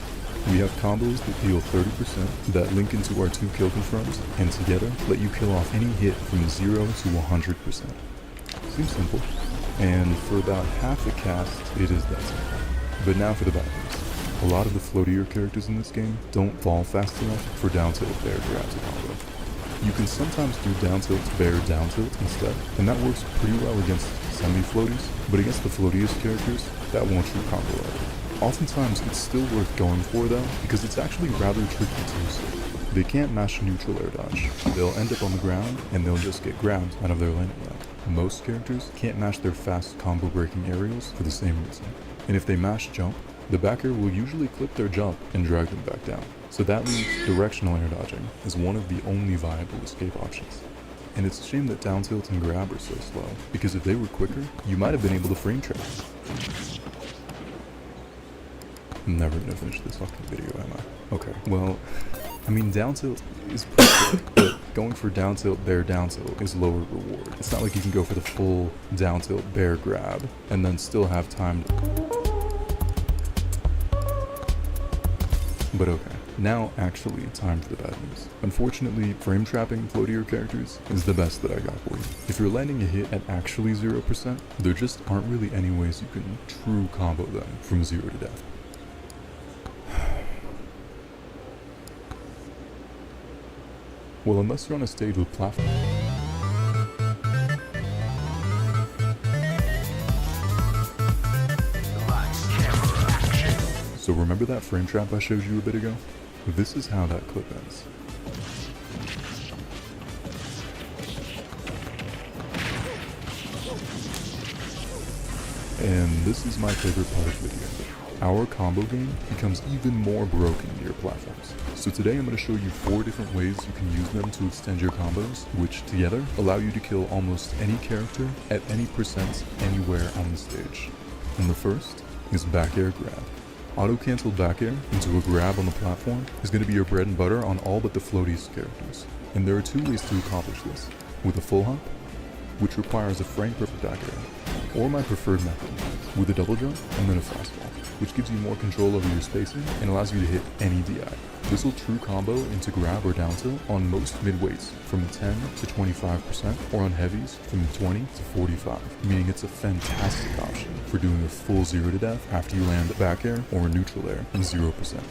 We have combos that deal 30% that link into our 2 kill confirms, and together let you kill off any hit from 0 to 100%. Seems simple, and for about half a cast, it is that simple. But now for the bad news. A lot of the floatier characters in this game don't fall fast enough for down tilt bear grab to combo. You can sometimes do down tilt bear down tilt instead, and that works pretty well against semi-floaties, but against the floatiest characters, that won't true combo either. Oftentimes, it's still worth going for though, because it's actually rather tricky to use. They can't mash neutral air dodge. They'll end up on the ground, and they'll just get grabbed out of their landing route. Most characters can't mash their fast combo breaking aerials for the same reason. And if they mash jump, the backer will usually clip their jump and drag them back down. So that means directional air dodging is one of the only viable escape options. And it's a shame that down tilt and grab are so slow, because if they were quicker, you might have been able to frame trap. I'm never gonna finish this fucking video, am I? Okay, well, I mean, down tilt is pretty good, but going for down tilt, bear down tilt is lower reward. It's not like you can go for the full down tilt, bear grab, and then still have time to... But okay, now actually time for the bad news. Unfortunately, frame trapping floatier characters is the best that I got for you. If you're landing a hit at actually 0%, there just aren't really any ways you can true combo them from 0 to death. Well, unless you're on a stage with platform. So remember that frame trap I showed you a bit ago? This is how that clip ends. And this is my favorite part of the video. Our combo game becomes even more broken near platforms. So today I'm going to show you 4 different ways you can use them to extend your combos, which together allow you to kill almost any character at any percent anywhere on the stage. And the first is back air grab. Auto-canceled back air into a grab on the platform is going to be your bread and butter on all but the floatiest characters. And there are 2 ways to accomplish this, with a full hop, which requires a frame perfect back air, or my preferred method, with a double jump and then a fastball, which gives you more control over your spacing and allows you to hit any DI. This will true combo into grab or down tilt on most mid-weights from 10 to 25%, or on heavies from 20 to 45, meaning it's a fantastic option for doing a full 0 to death after you land back air or neutral air in 0%.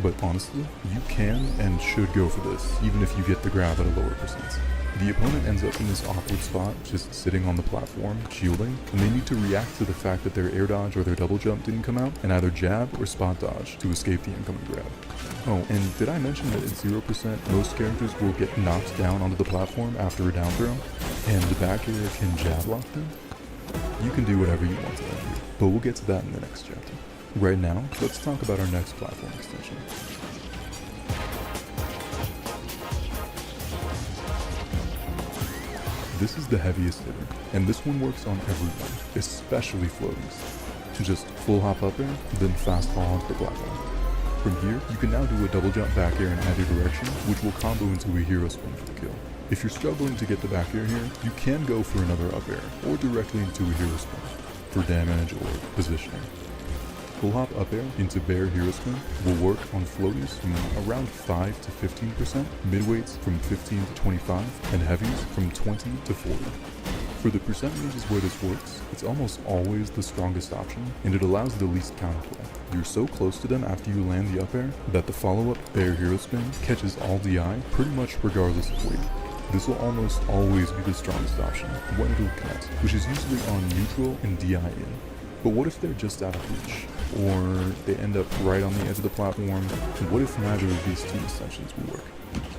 But honestly, you can and should go for this, even if you get the grab at a lower percent. The opponent ends up in this awkward spot, just sitting on the platform, shielding, and they need to react to the fact that their air dodge or their double jump didn't come out, and either jab or spot dodge to escape the incoming grab. Oh, and did I mention that at 0%, most characters will get knocked down onto the platform after a down throw, and the back air can jab lock them? You can do whatever you want to them here, but we'll get to that in the next chapter. Right now, let's talk about our next platform extension. This is the heaviest hitter, and this one works on everyone, especially floaties. Just full hop up air, then fast fall onto the platform. From here, you can now do a double jump back air in either direction, which will combo into a hero spin for the kill. If you're struggling to get the back air here, you can go for another up air, or directly into a hero spin, for damage or positioning. Full hop up air into bear hero spin will work on floaties from around 5 to 15%, midweights from 15 to 25, and heavies from 20 to 40. For the percentages where this works, it's almost always the strongest option, and it allows the least counterplay. You're so close to them after you land the up air that the follow-up bear hero spin catches all DI pretty much regardless of weight. This will almost always be the strongest option when it will connect, which is usually on neutral and DI in. But what if they're just out of reach? Or they end up right on the edge of the platform? And what if neither of these 2 extensions will work?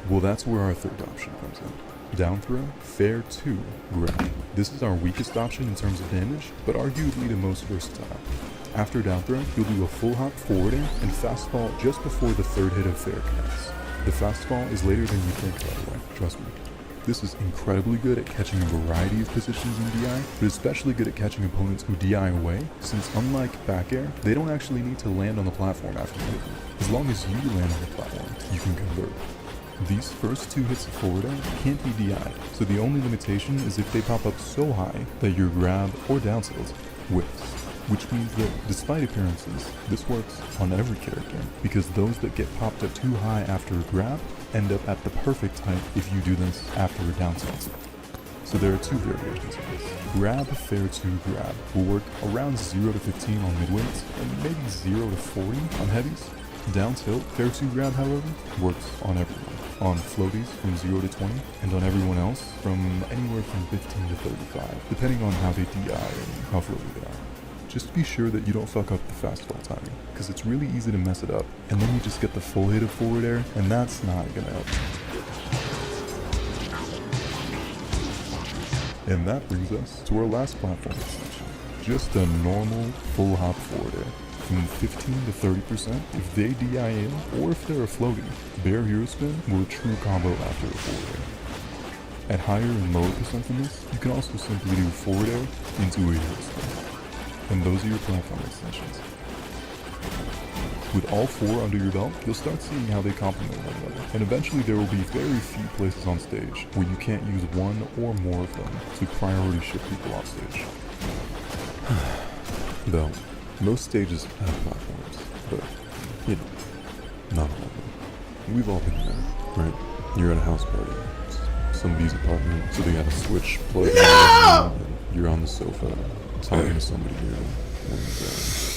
Well, that's where our third option comes in. Down throw, fair 2, grab. This is our weakest option in terms of damage, but arguably the most versatile. After down throw, you'll do a full hop forward air and fastball just before the third hit of fair connects. The fastball is later than you think, by the way, trust me. This is incredibly good at catching a variety of positions in DI, but especially good at catching opponents who DI away, since unlike back air, they don't actually need to land on the platform after you hit them. As long as you land on the platform, you can convert. These first 2 hits of forward air can't be DI, so the only limitation is if they pop up so high that your grab or down tilt whiffs. Which means that, despite appearances, this works on every character, because those that get popped up too high after a grab end up at the perfect height if you do this after a down tilt. So there are 2 variations of this. Grab fair 2 grab will work around 0 to 15 on midweights, and maybe 0 to 40 on heavies. Down tilt fair 2 grab, however, works on everyone. On floaties from 0 to 20, and on everyone else from anywhere from 15 to 35, depending on how they DI and how floaty they are. Just be sure that you don't fuck up the fastball timing, because it's really easy to mess it up, and then you just get the full hit of forward air, and that's not gonna help. And that brings us to our last platform extension. Just a normal full hop forward air. from 15 to 30% if they DI in or if they're a floaty. Bear Hero Spin will a true combo after a forward air. At higher and lower percent than this, you can also simply do forward air into a hero spin. And those are your platform extensions. With all four under your belt, you'll start seeing how they complement one another, and eventually there will be very few places on stage where you can't use one or more of them to priority shift people off stage. Though, most stages have platforms, but, you know, not all of them. We've all been there, right? You're at a house party, somebody's apartment, so they got a switch plugged in, and you're on the sofa, talking to somebody new, and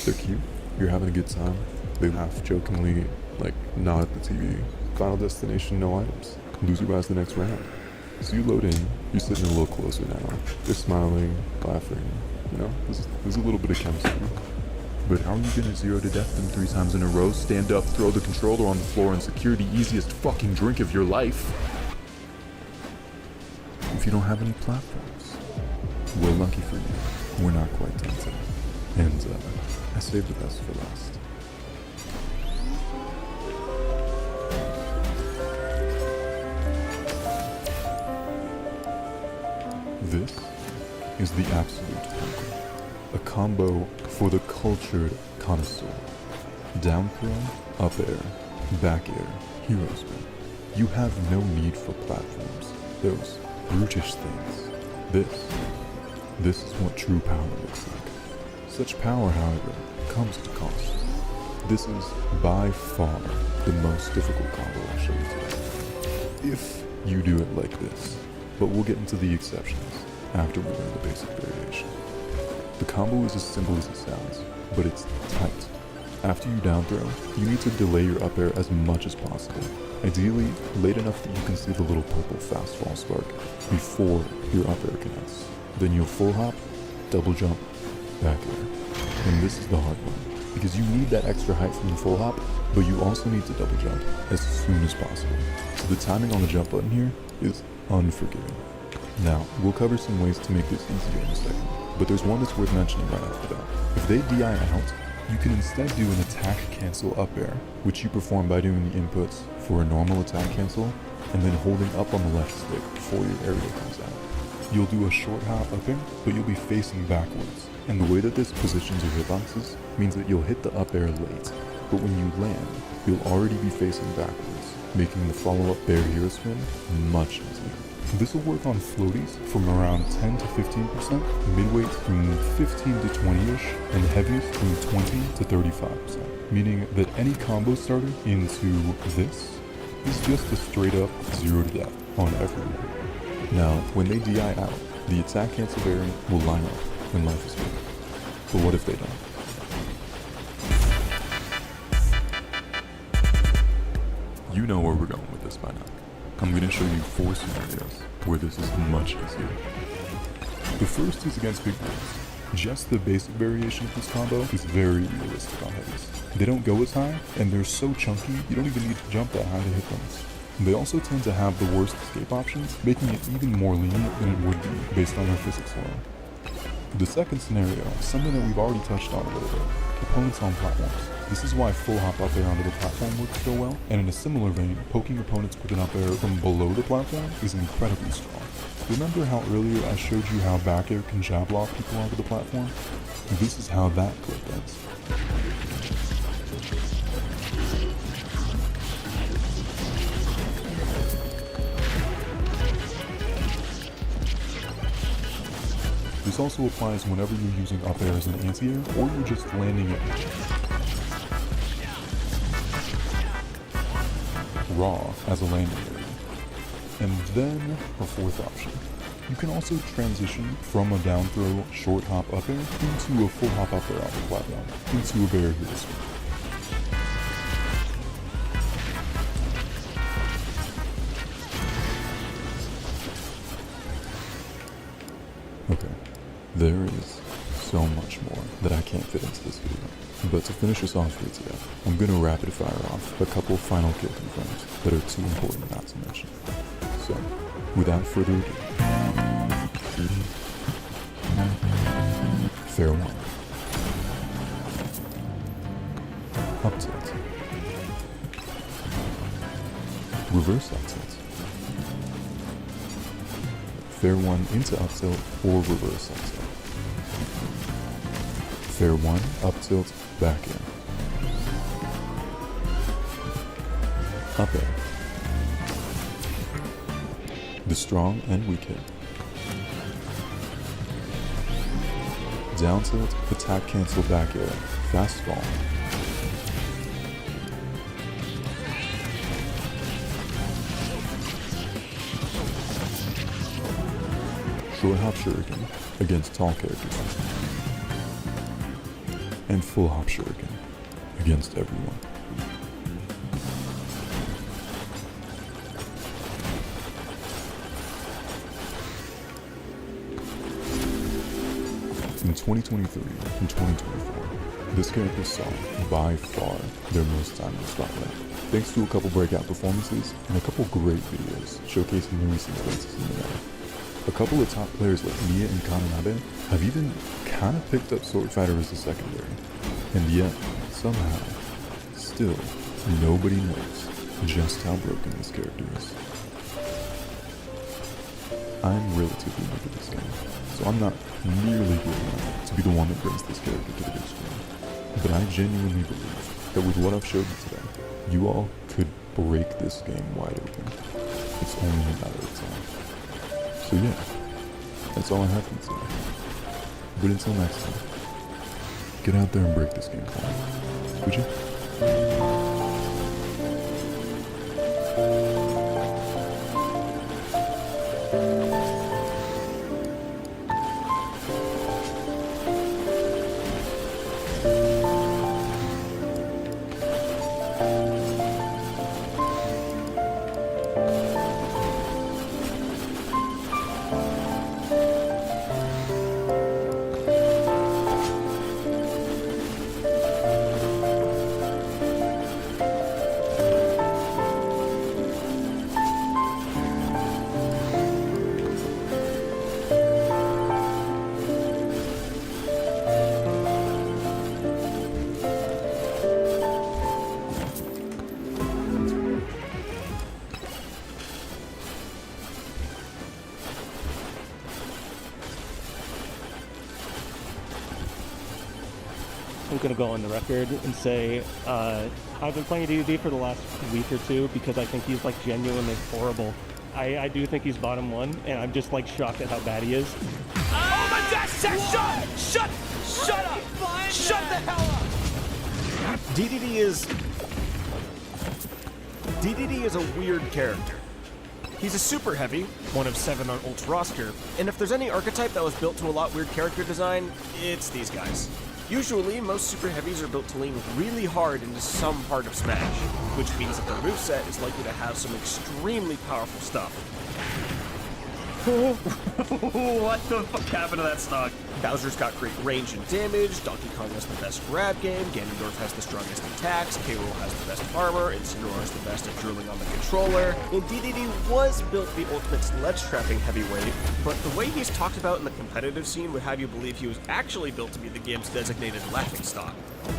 they're cute, you're having a good time. They laugh jokingly, like, nod at the TV. Final destination, no items. Loser buys the next round. So you load in, you're sitting a little closer now. They're smiling, laughing, you know, there's a little bit of chemistry. But how are you gonna 0 to death them 3 times in a row, stand up, throw the controller on the floor, and secure the easiest fucking drink of your life? If you don't have any platforms. Well, lucky for you, we're not quite done today. And, I saved the best for last. This is the absolute pinnacle. A combo for the cultured connoisseur. Down throw, up air, back air, hero spin. You have no need for platforms. Those brutish things. This is what true power looks like. Such power, however, comes at a cost. This is by far the most difficult combo I'll show you today. If you do it like this, but we'll get into the exceptions after we learn the basic variation. The combo is as simple as it sounds, but it's tight. After you down throw, you need to delay your up air as much as possible. Ideally, late enough that you can see the little purple fast fall spark before your up air connects. Then you'll full hop, double jump, back air. And this is the hard one, because you need that extra height from the full hop, but you also need to double jump as soon as possible. So the timing on the jump button here is unforgiving. Now, we'll cover some ways to make this easier in a second, but there's one that's worth mentioning right off the bat. If they DI out, you can instead do an attack cancel up air, which you perform by doing the inputs for a normal attack cancel, and then holding up on the left stick before your aerial comes out. You'll do a short hop up air, but you'll be facing backwards, and the way that this positions your hitboxes means that you'll hit the up air late, but when you land, you'll already be facing backwards, making the follow-up bear hero spin much easier. This will work on floaties from around 10 to 15%, midweight from 15 to 20-ish, and heavies from 20 to 35%, meaning that any combo starter into this is just a straight up 0 to death on everyone. Now, when they DI out, the attack cancel variant will line up when life is good. But what if they don't? You know where we're going with this by now. I'm going to show you 4 scenarios where this is much easier. The first is against big boys. Just the basic variation of this combo is very realistic on heavies. They don't go as high, and they're so chunky you don't even need to jump that high to hit them. They also tend to have the worst escape options, making it even more lenient than it would be based on their physics alone. The second scenario is something that we've already touched on a little bit, opponents on platforms. This is why full hop up air onto the platform works so well, and in a similar vein, poking opponents with an up air from below the platform is incredibly strong. Remember how earlier I showed you how back air can jab lock people onto the platform? This is how that clip ends. This also applies whenever you're using up air as an anti-air, or you're just landing it raw as a landing area. And then a fourth option. You can also transition from a down throw short hop up air into a full hop up air off the platform, into a bear hero spin. Okay, there is so much more that I can't fit into this video. But to finish us off here today, I'm gonna rapid fire off a couple final kill confirms that are too important not to mention. So, without further ado, farewell. up tilt, reverse up tilt, fair 1 into up tilt or reverse up tilt, fair 1 up tilt back air, up air, the strong and weak hit, down tilt, attack cancel back air, fast fall, short hop shuriken against tall characters, and full hop shuriken against everyone. In 2023 and 2024, this character saw, by far, their most time in the spotlight, thanks to a couple breakout performances and a couple great videos showcasing the recent advances in the meta. A couple of top players like Mia and Kananabe have even kinda picked up Sword Fighter as a secondary, and yet, somehow, still, nobody knows just how broken this character is. I'm relatively new to this game, so I'm not nearly good enough to be the one that brings this character to the big screen. But I genuinely believe that with what I've showed you today, you all could break this game wide open. It's only a matter of time. So yeah, that's all I have for you today. But until next time, get out there and break this game for me, would you? I'm going to go on the record and say I've been playing DDD for the last week or two because I think he's like genuinely horrible. I do think he's bottom 1, and I'm just like shocked at how bad he is. Oh my gosh! Shut up! Shut up! Shut the hell up! DDD is a weird character. He's a super heavy, one of 7 on Ult's roster, and if there's any archetype that was built to a lot weird character design, it's these guys. Usually, most super heavies are built to lean really hard into some part of Smash, which means that their moveset is likely to have some extremely powerful stuff. What the fuck happened to that stock? Bowser's got great range and damage, Donkey Kong has the best grab game, Ganondorf has the strongest attacks, K. Rool has the best armor, and Incineroar is the best at drooling on the controller. And DDD was built to be ultimate sledge-trapping heavyweight, but the way he's talked about in the competitive scene would have you believe he was actually built to be the game's designated laughingstock.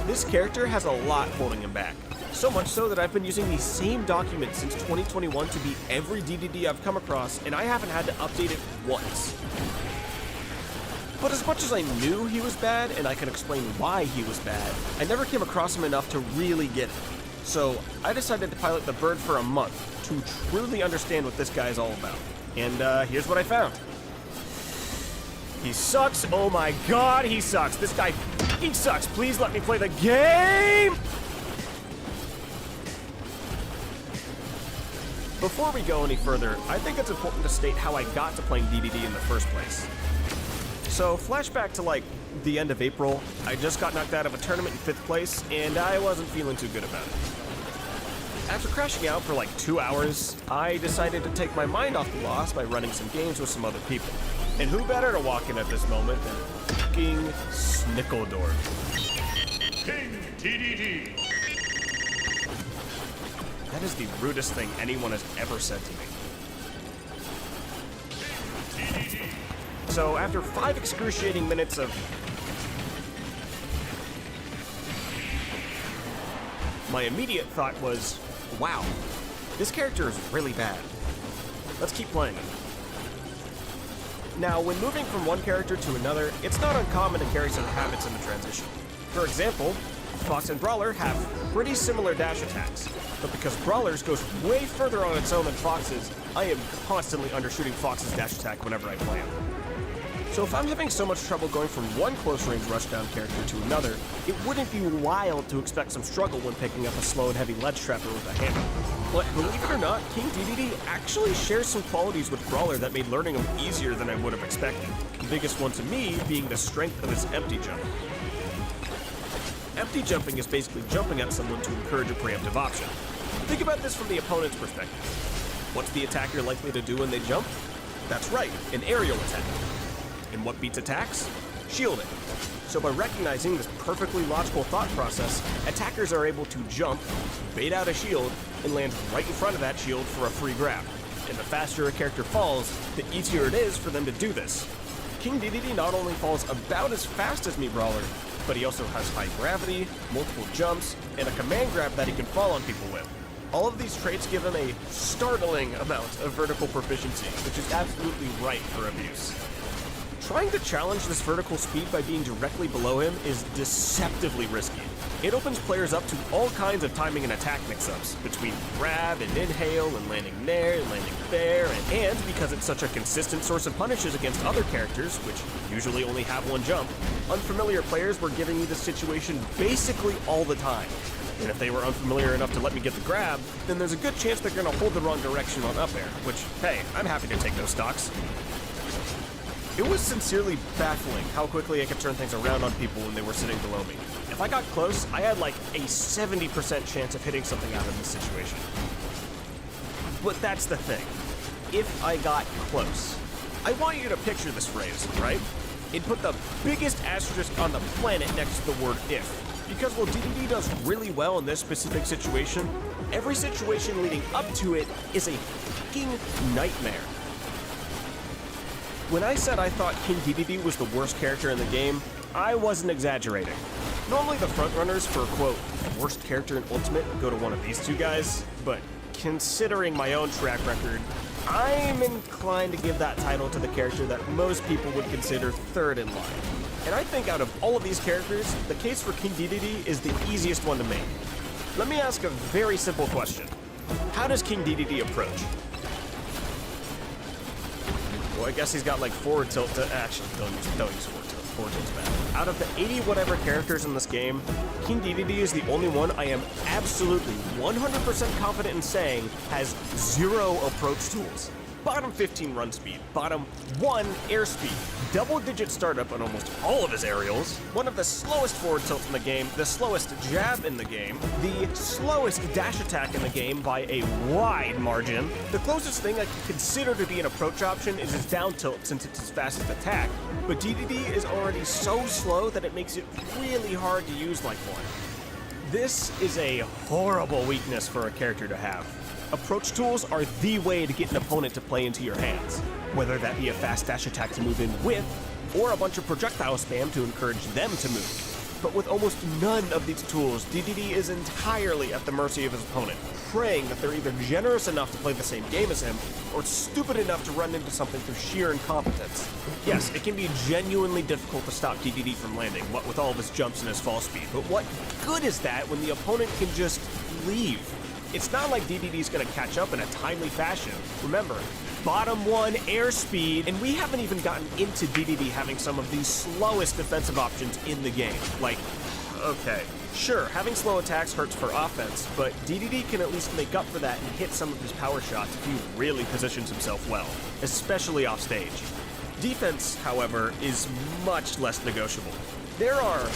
This character has a lot holding him back. So much so that I've been using the same document since 2021 to beat every DDD I've come across, and I haven't had to update it once. But as much as I knew he was bad, and I can explain why he was bad, I never came across him enough to really get it. So I decided to pilot the bird for a month to truly understand what this guy is all about. And here's what I found. He sucks. Oh my god, he sucks. This guy, he sucks. Please let me play the game! Before we go any further, I think it's important to state how I got to playing DDD in the first place. So, flashback to like the end of April, I just got knocked out of a tournament in 5th place, and I wasn't feeling too good about it. After crashing out for like 2 hours, I decided to take my mind off the loss by running some games with some other people. And who better to walk in at this moment than fucking Snickledorf. King DDD. That is the rudest thing anyone has ever said to me. So after 5 excruciating minutes of... my immediate thought was, wow, this character is really bad. Let's keep playing it. Now, when moving from one character to another, it's not uncommon to carry some habits in the transition. For example, Fox and Brawler have pretty similar dash attacks, but because Brawler's goes way further on its own than Fox's, I am constantly undershooting Fox's dash attack whenever I play him. So if I'm having so much trouble going from one close-range rushdown character to another, it wouldn't be wild to expect some struggle when picking up a slow and heavy ledge trapper with a hammer. But believe it or not, King DDD actually shares some qualities with Brawler that made learning him easier than I would have expected. The biggest one to me being the strength of his empty jump. Empty jumping is basically jumping at someone to encourage a preemptive option. Think about this from the opponent's perspective. What's the attacker likely to do when they jump? That's right, an aerial attack. And what beats attacks? Shielding. So by recognizing this perfectly logical thought process, attackers are able to jump, bait out a shield, and land right in front of that shield for a free grab. And the faster a character falls, the easier it is for them to do this. King DDD not only falls about as fast as me Brawler, but he also has high gravity, multiple jumps, and a command grab that he can fall on people with. All of these traits give him a startling amount of vertical proficiency, which is absolutely ripe for abuse. Trying to challenge this vertical speed by being directly below him is deceptively risky. It opens players up to all kinds of timing and attack mix-ups, between grab and inhale and landing there and landing there, and because it's such a consistent source of punishes against other characters, which usually only have one jump, unfamiliar players were giving me this situation basically all the time. And if they were unfamiliar enough to let me get the grab, then there's a good chance they're going to hold the wrong direction on up air, which, hey, I'm happy to take those stocks. It was sincerely baffling how quickly I could turn things around on people when they were sitting below me. If I got close, I had like a 70% chance of hitting something out of this situation. But that's the thing. If I got close. I want you to picture this phrase, right? And put the biggest asterisk on the planet next to the word if. Because while DDD does really well in this specific situation, every situation leading up to it is a fucking nightmare. When I said I thought King DDD was the worst character in the game, I wasn't exaggerating. Normally the frontrunners for, quote, worst character in Ultimate go to one of these two guys, but considering my own track record, I'm inclined to give that title to the character that most people would consider third in line. And I think out of all of these characters, the case for King DDD is the easiest one to make. Let me ask a very simple question. How does King DDD approach? Well, I guess he's got like forward tilt to... Actually, don't use forward tilt. Forward tilt's bad. Out of the 80 whatever characters in this game, King DDD is the only one I am absolutely 100% confident in saying has 0 approach tools. Bottom 15 run speed, bottom 1 airspeed, double-digit startup on almost all of his aerials, one of the slowest forward tilts in the game, the slowest jab in the game, the slowest dash attack in the game by a wide margin. The closest thing I could consider to be an approach option is his down tilt since it's his fastest attack, but DDD is already so slow that it makes it really hard to use like one. This is a horrible weakness for a character to have. Approach tools are the way to get an opponent to play into your hands, whether that be a fast dash attack to move in with, or a bunch of projectile spam to encourage them to move. But with almost none of these tools, DDD is entirely at the mercy of his opponent, praying that they're either generous enough to play the same game as him, or stupid enough to run into something through sheer incompetence. Yes, it can be genuinely difficult to stop DDD from landing, what with all of his jumps and his fall speed, but what good is that when the opponent can just leave? It's not like DDD's gonna catch up in a timely fashion. Remember, bottom 1 airspeed, and we haven't even gotten into DDD having some of the slowest defensive options in the game. Like, okay, sure, having slow attacks hurts for offense, but DDD can at least make up for that and hit some of his power shots if he really positions himself well, especially off stage. Defense, however, is much less negotiable. There are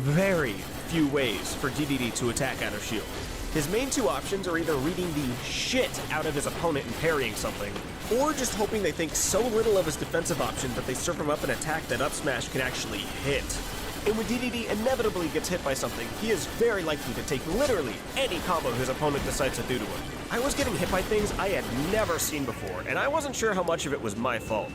very few ways for DDD to attack out of shield. His main 2 options are either reading the shit out of his opponent and parrying something, or just hoping they think so little of his defensive option that they serve him up an attack that up smash can actually hit. And when DDD inevitably gets hit by something, he is very likely to take literally any combo his opponent decides to do to him. I was getting hit by things I had never seen before, and I wasn't sure how much of it was my fault.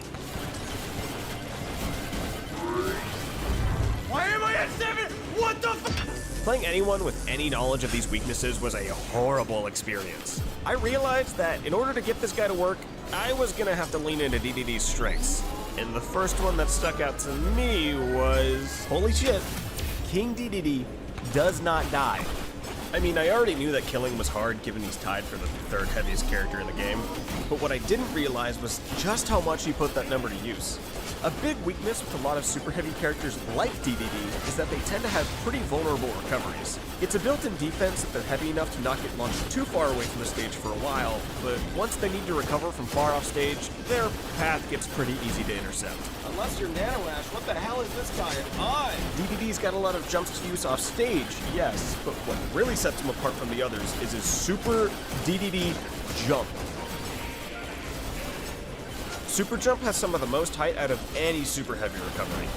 Why am I at 7? What the f? Playing anyone with any knowledge of these weaknesses was a horrible experience. I realized that in order to get this guy to work, I was gonna have to lean into DDD's strengths. And the first one that stuck out to me was, holy shit, King DDD does not die. I mean, I already knew that killing was hard given he's tied for the third heaviest character in the game, but what I didn't realize was just how much he put that number to use. A big weakness with a lot of super heavy characters like DDD is that they tend to have pretty vulnerable recoveries. It's a built-in defense that they're heavy enough to not get launched too far away from the stage for a while, but once they need to recover from far off stage, their path gets pretty easy to intercept. Unless you're Nano Ash, what the hell is this guy? I. DDD's got a lot of jumps to use off stage, yes, but what really sets him apart from the others is his super DDD jump. Super jump has some of the most height out of any super heavy recovery.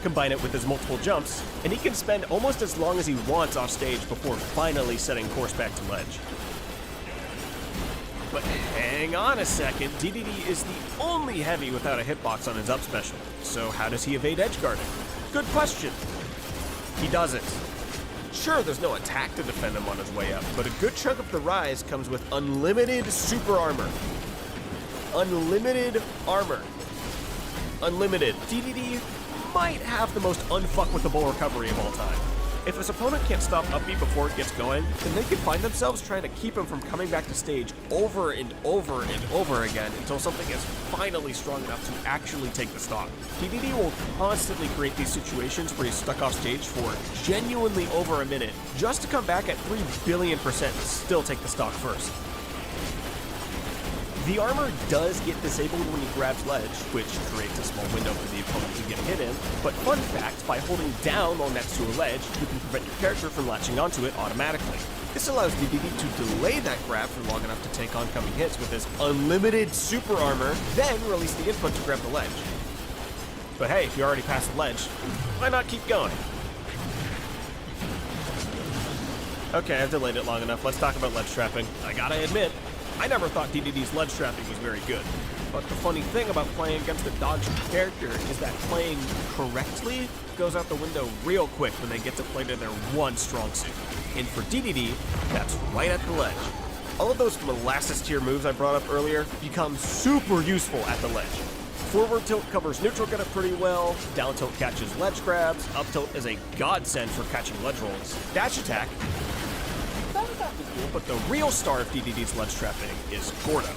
Combine it with his multiple jumps, and he can spend almost as long as he wants off stage before finally setting course back to ledge. But hang on a second, DDD is the only heavy without a hitbox on his up special. So how does he evade edge guarding? Good question. He doesn't. Sure, there's no attack to defend him on his way up, but a good chunk of the rise comes with unlimited super armor. Unlimited armor. Unlimited. DDD might have the most unfuckwithable recovery of all time. If his opponent can't stop up B before it gets going, then they can find themselves trying to keep him from coming back to stage over and over and over again until something is finally strong enough to actually take the stock. DDD will constantly create these situations where he's stuck off stage for genuinely over a minute, just to come back at 3 billion% and still take the stock first. The armor does get disabled when he grabs ledge, which creates a small window for the opponent to get hit in, but fun fact, by holding down while next to a ledge, you can prevent your character from latching onto it automatically. This allows DDD to delay that grab for long enough to take oncoming hits with his unlimited super armor, then release the input to grab the ledge. But hey, if you already passed the ledge, why not keep going? Okay, I've delayed it long enough, let's talk about ledge trapping. I gotta admit, I never thought DDD's ledge trapping was very good. But the funny thing about playing against a dodge character is that playing correctly goes out the window real quick when they get to play to their one strong suit. And for DDD, that's right at the ledge. All of those molasses tier moves I brought up earlier become super useful at the ledge. Forward tilt covers neutral getup pretty well, down tilt catches ledge grabs, up tilt is a godsend for catching ledge rolls. Dash attack, but the real star of DDD's ledge trapping is Gordo.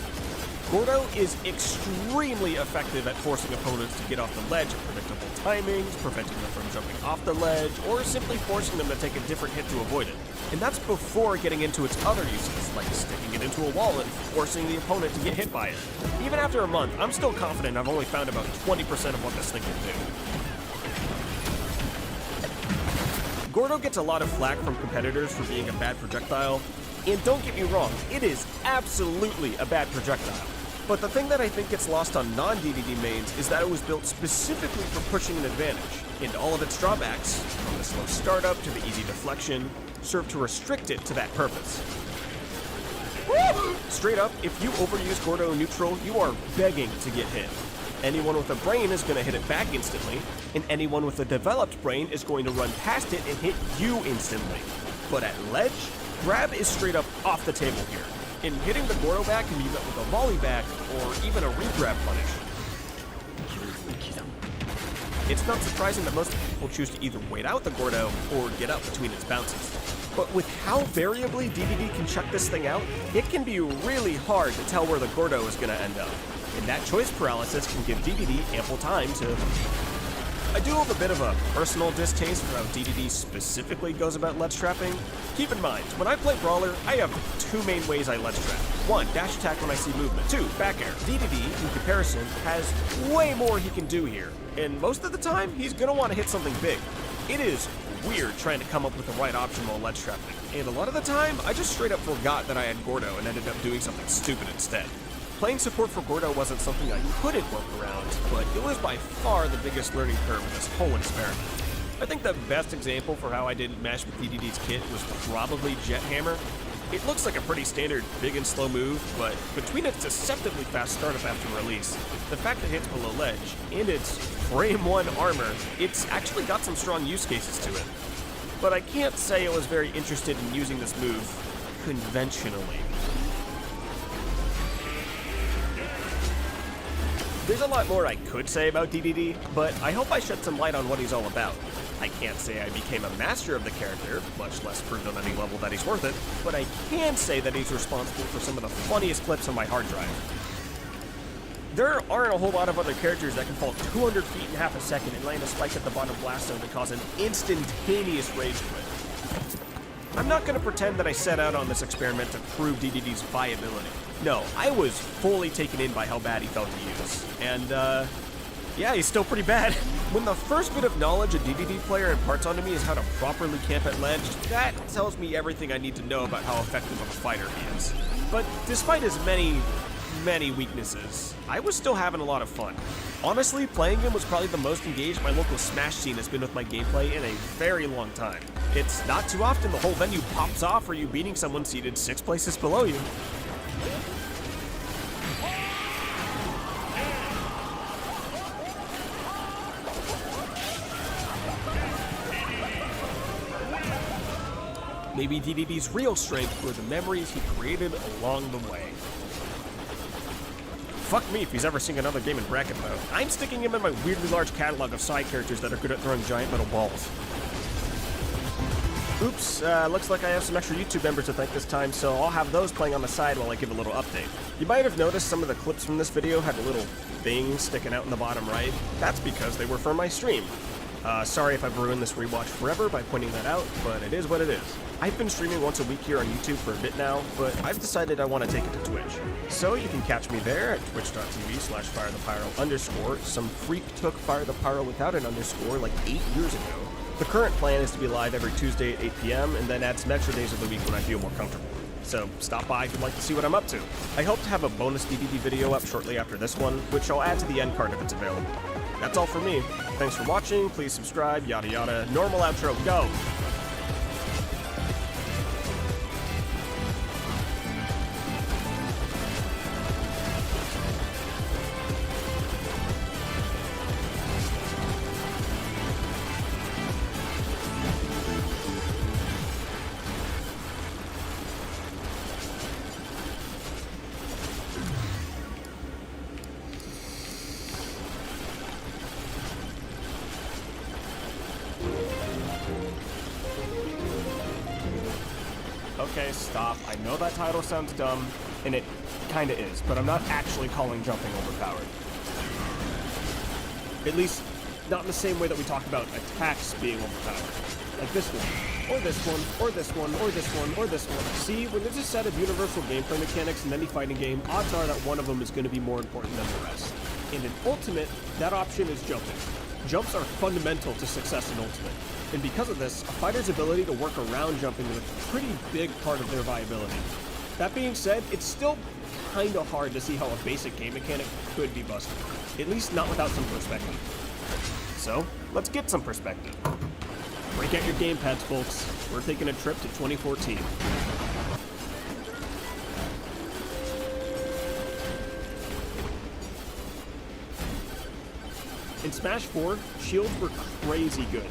Gordo is extremely effective at forcing opponents to get off the ledge at predictable timings, preventing them from jumping off the ledge, or simply forcing them to take a different hit to avoid it. And that's before getting into its other uses, like sticking it into a wall and forcing the opponent to get hit by it. Even after a month, I'm still confident I've only found about 20% of what this thing can do. Gordo gets a lot of flack from competitors for being a bad projectile, and don't get me wrong, it is absolutely a bad projectile. But the thing that I think gets lost on non-DDD mains is that it was built specifically for pushing an advantage, and all of its drawbacks, from the slow startup to the easy deflection, serve to restrict it to that purpose. Straight up, if you overuse Gordo neutral, you are begging to get hit. Anyone with a brain is going to hit it back instantly, and anyone with a developed brain is going to run past it and hit you instantly. But at ledge, grab is straight up off the table here, and hitting the Gordo back can be met with a volley back or even a re-grab punish. It's not surprising that most people choose to either wait out the Gordo or get up between its bounces. But with how variably DDD can check this thing out, it can be really hard to tell where the Gordo is going to end up. And that choice paralysis can give DDD ample time to... I do have a bit of a personal distaste for how DDD specifically goes about ledge trapping. Keep in mind, when I play Brawler, I have two main ways I ledge trap. One, dash attack when I see movement. Two, back air. DDD, in comparison, has way more he can do here. And most of the time, he's gonna want to hit something big. It is weird trying to come up with the right option while ledge trapping. And a lot of the time, I just straight up forgot that I had Gordo and ended up doing something stupid instead. Playing support for Gordo wasn't something I couldn't work around, but it was by far the biggest learning curve in this whole experiment. I think the best example for how I didn't mesh with DDD's kit was probably Jet Hammer. It looks like a pretty standard big and slow move, but between its deceptively fast startup after release, the fact that it hits below ledge, and its frame 1 armor, it's actually got some strong use cases to it. But I can't say I was very interested in using this move conventionally. There's a lot more I could say about DDD, but I hope I shed some light on what he's all about. I can't say I became a master of the character, much less proved on any level that he's worth it, but I can say that he's responsible for some of the funniest clips on my hard drive. There aren't a whole lot of other characters that can fall 200 feet in half a second and land a spike at the bottom blast zone and cause an instantaneous rage quit. I'm not going to pretend that I set out on this experiment to prove DDD's viability. No, I was fully taken in by how bad he felt to use. And, yeah, he's still pretty bad. When the first bit of knowledge a DDD player imparts onto me is how to properly camp at ledge, that tells me everything I need to know about how effective of a fighter he is. But despite his many weaknesses, I was still having a lot of fun. Honestly, playing him was probably the most engaged my local Smash scene has been with my gameplay in a very long time. It's not too often the whole venue pops off for you beating someone seated 6 places below you. Maybe DDD's real strength were the memories he created along the way. Fuck me if he's ever seen another game in bracket mode. I'm sticking him in my weirdly large catalog of side characters that are good at throwing giant metal balls. Oops, looks like I have some extra YouTube members to thank this time, so I'll have those playing on the side while I give a little update. You might have noticed some of the clips from this video had a little thing sticking out in the bottom right. That's because they were from my stream. Sorry if I've ruined this rewatch forever by pointing that out, but it is what it is. I've been streaming once a week here on YouTube for a bit now, but I've decided I want to take it to Twitch. So you can catch me there at twitch.tv/firethepyro_. Some freak took Fire the Pyro without an underscore like 8 years ago. The current plan is to be live every Tuesday at 8 p.m. and then add some extra days of the week when I feel more comfortable. So stop by if you'd like to see what I'm up to. I hope to have a bonus DDD video up shortly after this one, which I'll add to the end card if it's available. That's all for me. Thanks for watching, please subscribe, yada yada. Normal outro, go! Okay, stop. I know that title sounds dumb, and it kinda is, but I'm not actually calling jumping overpowered. At least, not in the same way that we talk about attacks being overpowered. Like this one, or this one, or this one, or this one, or this one. See, when there's a set of universal gameplay mechanics in any fighting game, odds are that one of them is going to be more important than the rest. And in Ultimate, that option is jumping. Jumps are fundamental to success in Ultimate. And because of this, a fighter's ability to work around jumping is a pretty big part of their viability. That being said, it's still kinda hard to see how a basic game mechanic could be busted. At least not without some perspective. So, let's get some perspective. Break out your gamepads, folks. We're taking a trip to 2014. In Smash 4, shields were crazy good.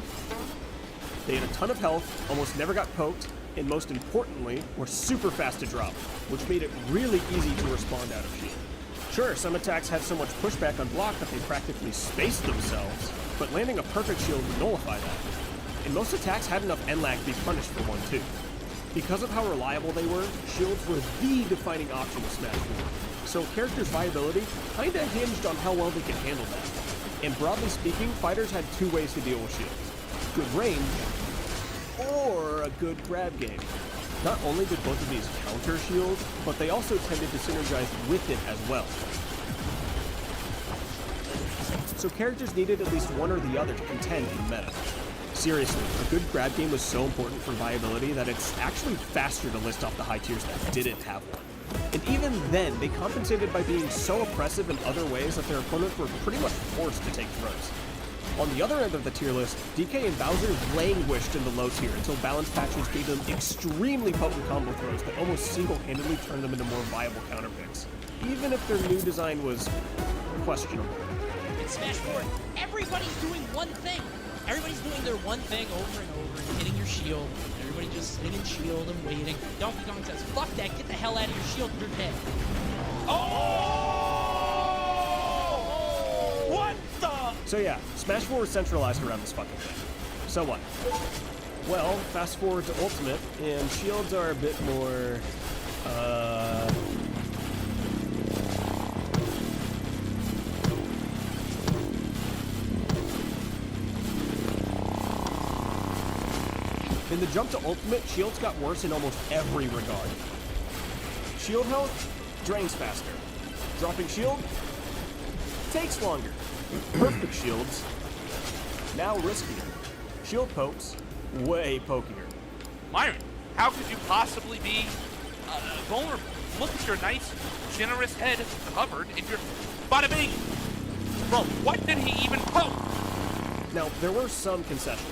They had a ton of health, almost never got poked, and most importantly, were super fast to drop, which made it really easy to respond out of shield. Sure, some attacks had so much pushback on block that they practically spaced themselves, but landing a perfect shield would nullify that. And most attacks had enough N-lag to be punished for one too. Because of how reliable they were, shields were the defining option of Smash 4. So characters' viability kinda hinged on how well they could handle that. And broadly speaking, fighters had two ways to deal with shields. Good range, or a good grab game. Not only did both of these counter shield, but they also tended to synergize with it as well. So characters needed at least one or the other to contend in the meta. Seriously, a good grab game was so important for viability that it's actually faster to list off the high tiers that didn't have one. And even then, they compensated by being so oppressive in other ways that their opponents were pretty much forced to take throws. On the other end of the tier list, DK and Bowser languished in the low tier until balance patches gave them extremely potent combo throws that almost single-handedly turned them into more viable counter picks, even if their new design was questionable. In Smash 4, everybody's doing one thing. Everybody's doing their one thing over and over and hitting your shield. Everybody just sitting in shield and waiting. Donkey Kong says, fuck that, get the hell out of your shield, you're dead. What the? So yeah, Smash 4 is centralized around this fucking thing. So what? Well, fast forward to Ultimate, and shields are a bit more, in the jump to Ultimate, shields got worse in almost every regard. Shield health drains faster. Dropping shield takes longer. Perfect shields now riskier. Shield pokes way pokier. Myron, how could you possibly be vulnerable? Look at your nice, generous head covered in your bada bing. Bro, what did he even poke? Now, there were some concessions.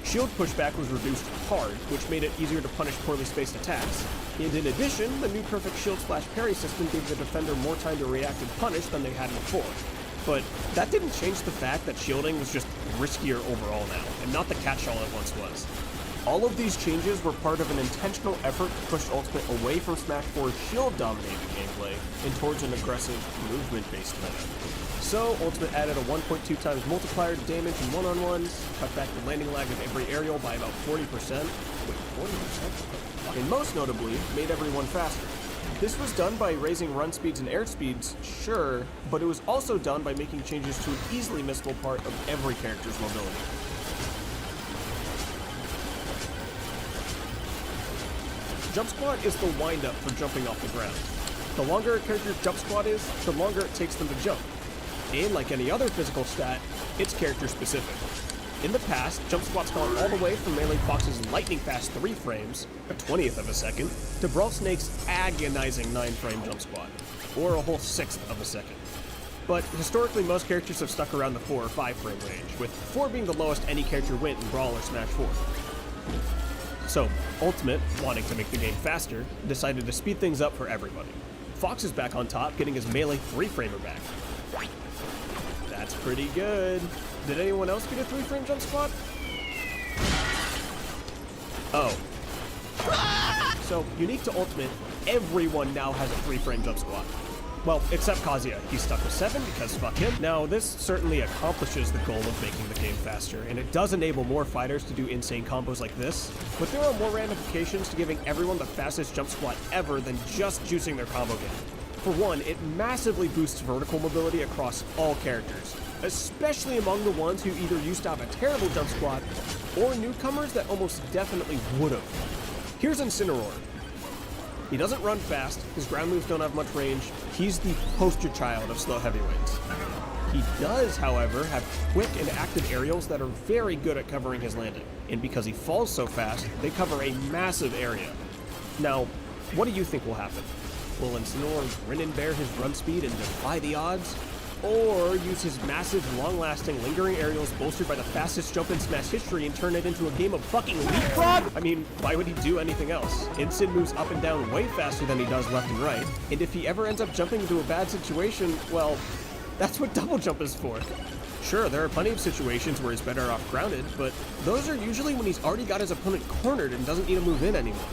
Shield pushback was reduced hard, which made it easier to punish poorly spaced attacks. And in addition, the new perfect shield splash parry system gave the defender more time to react and punish than they had before. But that didn't change the fact that shielding was just riskier overall now, and not the catch-all it once was. All of these changes were part of an intentional effort to push Ultimate away from Smash 4's shield-dominated gameplay and towards an aggressive, movement-based meta. So, Ultimate added a 1.2 times multiplier to damage in one-on-ones, cut back the landing lag of every aerial by about 40%. Wait, 40%? And most notably, made everyone faster. This was done by raising run speeds and air speeds, sure, but it was also done by making changes to an easily missable part of every character's mobility. Jump squat is the wind-up for jumping off the ground. The longer a character's jump squat is, the longer it takes them to jump. And like any other physical stat, it's character specific. In the past, jump squat's gone all the way from Melee Fox's lightning fast 3 frames, a 20th of a second, to Brawl Snake's agonizing 9-frame jump squat, or a whole 1/6 of a second. But historically, most characters have stuck around the 4 or 5 frame range, with 4 being the lowest any character went in Brawl or Smash 4. So, Ultimate, wanting to make the game faster, decided to speed things up for everybody. Fox is back on top, getting his Melee 3-framer back. That's pretty good. Did anyone else get a 3-frame jump squat? Oh. So, unique to Ultimate, everyone now has a 3-frame jump squat. Well, except Kazuya. He's stuck with 7 because fuck him. Now, this certainly accomplishes the goal of making the game faster, and it does enable more fighters to do insane combos like this, but there are more ramifications to giving everyone the fastest jump squat ever than just juicing their combo game. For one, it massively boosts vertical mobility across all characters, especially among the ones who either used to have a terrible jump squat, or newcomers that almost definitely would've. Here's Incineroar. He doesn't run fast, his ground moves don't have much range, he's the poster child of slow heavyweights. He does, however, have quick and active aerials that are very good at covering his landing, and because he falls so fast, they cover a massive area. Now, what do you think will happen? Will Incineroar grin and bear his run speed and defy the odds? Or use his massive, long-lasting, lingering aerials bolstered by the fastest jump in Smash history and turn it into a game of fucking leapfrog? I mean, why would he do anything else? Incin moves up and down way faster than he does left and right, and if he ever ends up jumping into a bad situation, well, that's what double jump is for. Sure, there are plenty of situations where he's better off grounded, but those are usually when he's already got his opponent cornered and doesn't need to move in anymore.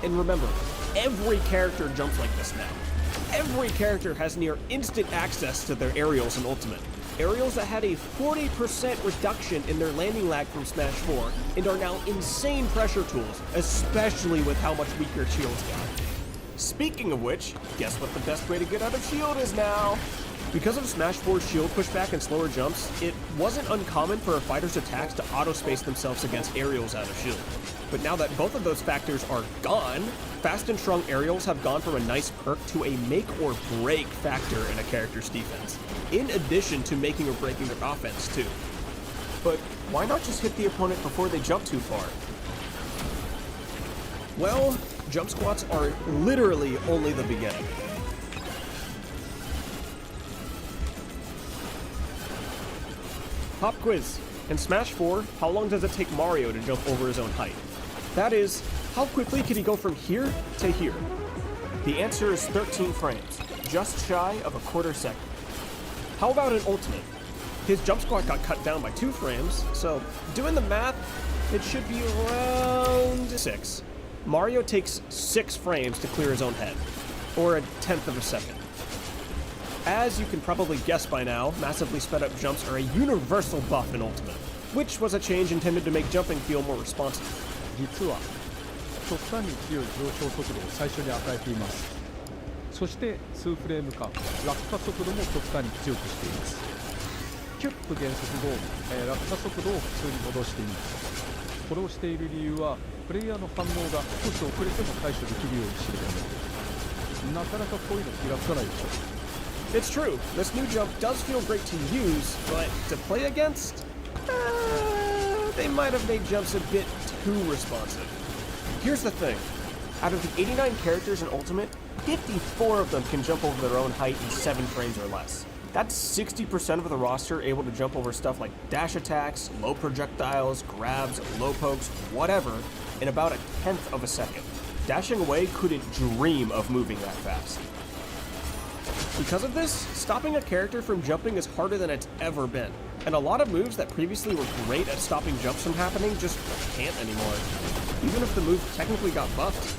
And remember, every character jumps like this now. Every character has near instant access to their aerials in Ultimate. Aerials that had a 40% reduction in their landing lag from Smash 4 and are now insane pressure tools, especially with how much weaker shields got. Speaking of which, guess what the best way to get out of shield is now? Because of Smash 4's shield pushback and slower jumps, it wasn't uncommon for a fighter's attacks to auto-space themselves against aerials out of shield. But now that both of those factors are gone, fast and strong aerials have gone from a nice perk to a make or break factor in a character's defense, in addition to making or breaking their offense too. But why not just hit the opponent before they jump too far? Well, jump squats are literally only the beginning. Pop quiz. In Smash 4, how long does it take Mario to jump over his own height? That is, how quickly can he go from here to here? The answer is 13 frames, just shy of a quarter second. How about in Ultimate? His jump squat got cut down by 2 frames, so doing the math, it should be around 6. Mario takes 6 frames to clear his own head, or a tenth of a second. As you can probably guess by now, massively sped up jumps are a universal buff in Ultimate, which was a change intended to make jumping feel more responsive. 実は極端に強い上昇速度を最初に与えています。そして数フレーム間、落下速度も極端に強くしています。キュッと減速後、落下速度を普通に戻しています。これをしている理由は、プレイヤーの反応が少し遅れても対処できるようにしているためです。なかなかこういうの気がつかないでしょう。 It's true, this new jump does feel great to use, but to play against? They might have made jumps a bit too responsive. Here's the thing, out of the 89 characters in Ultimate, 54 of them can jump over their own height in 7 frames or less. That's 60% of the roster able to jump over stuff like dash attacks, low projectiles, grabs, low pokes, whatever, in about a tenth of a second. Dashing away couldn't dream of moving that fast. Because of this, stopping a character from jumping is harder than it's ever been, and a lot of moves that previously were great at stopping jumps from happening just can't anymore, even if the move technically got buffed.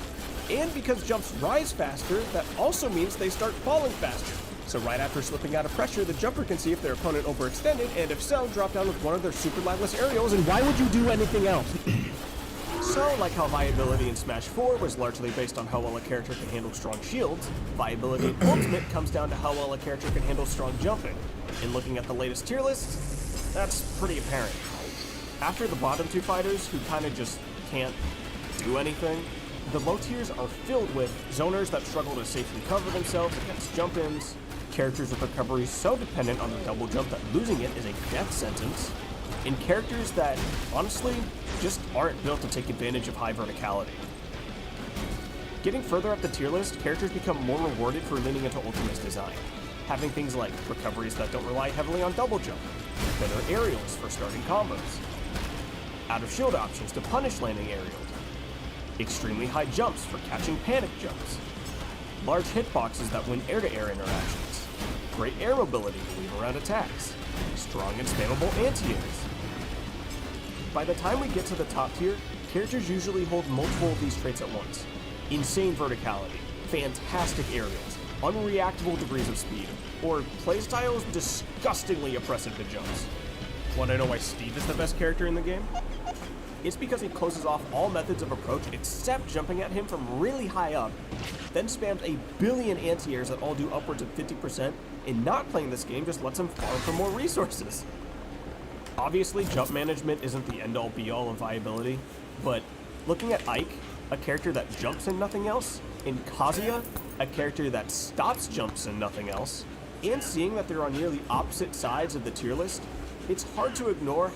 And because jumps rise faster, that also means they start falling faster. So right after slipping out of pressure, the jumper can see if their opponent overextended, and if so, drop down with one of their super lagless aerials, and why would you do anything else? So, like how viability in Smash 4 was largely based on how well a character can handle strong shields, viability in Ultimate comes down to how well a character can handle strong jumping. And looking at the latest tier list, that's pretty apparent. After the bottom 2 fighters, who kinda just can't do anything, the low tiers are filled with zoners that struggle to safely cover themselves against jump-ins, characters with recoveries so dependent on their double jump that losing it is a death sentence, and characters that, honestly, just aren't built to take advantage of high verticality. Getting further up the tier list, characters become more rewarded for leaning into Ultimate's design, having things like recoveries that don't rely heavily on double jump, better aerials for starting combos, out of shield options to punish landing aerials, extremely high jumps for catching panic jumps, large hitboxes that win air-to-air interactions, great air mobility to weave around attacks, strong and spammable anti-airs. By the time we get to the top tier, characters usually hold multiple of these traits at once. Insane verticality, fantastic aerials, unreactable degrees of speed, or playstyles disgustingly oppressive to jumps. Wanna know why Steve is the best character in the game? It's because he closes off all methods of approach except jumping at him from really high up, then spams a billion anti-airs that all do upwards of 50%, and not playing this game just lets him farm for more resources. Obviously, jump management isn't the end-all be-all of viability, but looking at Ike, a character that jumps and nothing else, and Kazuya, a character that stops jumps and nothing else, and seeing that they're on nearly opposite sides of the tier list, it's hard to ignore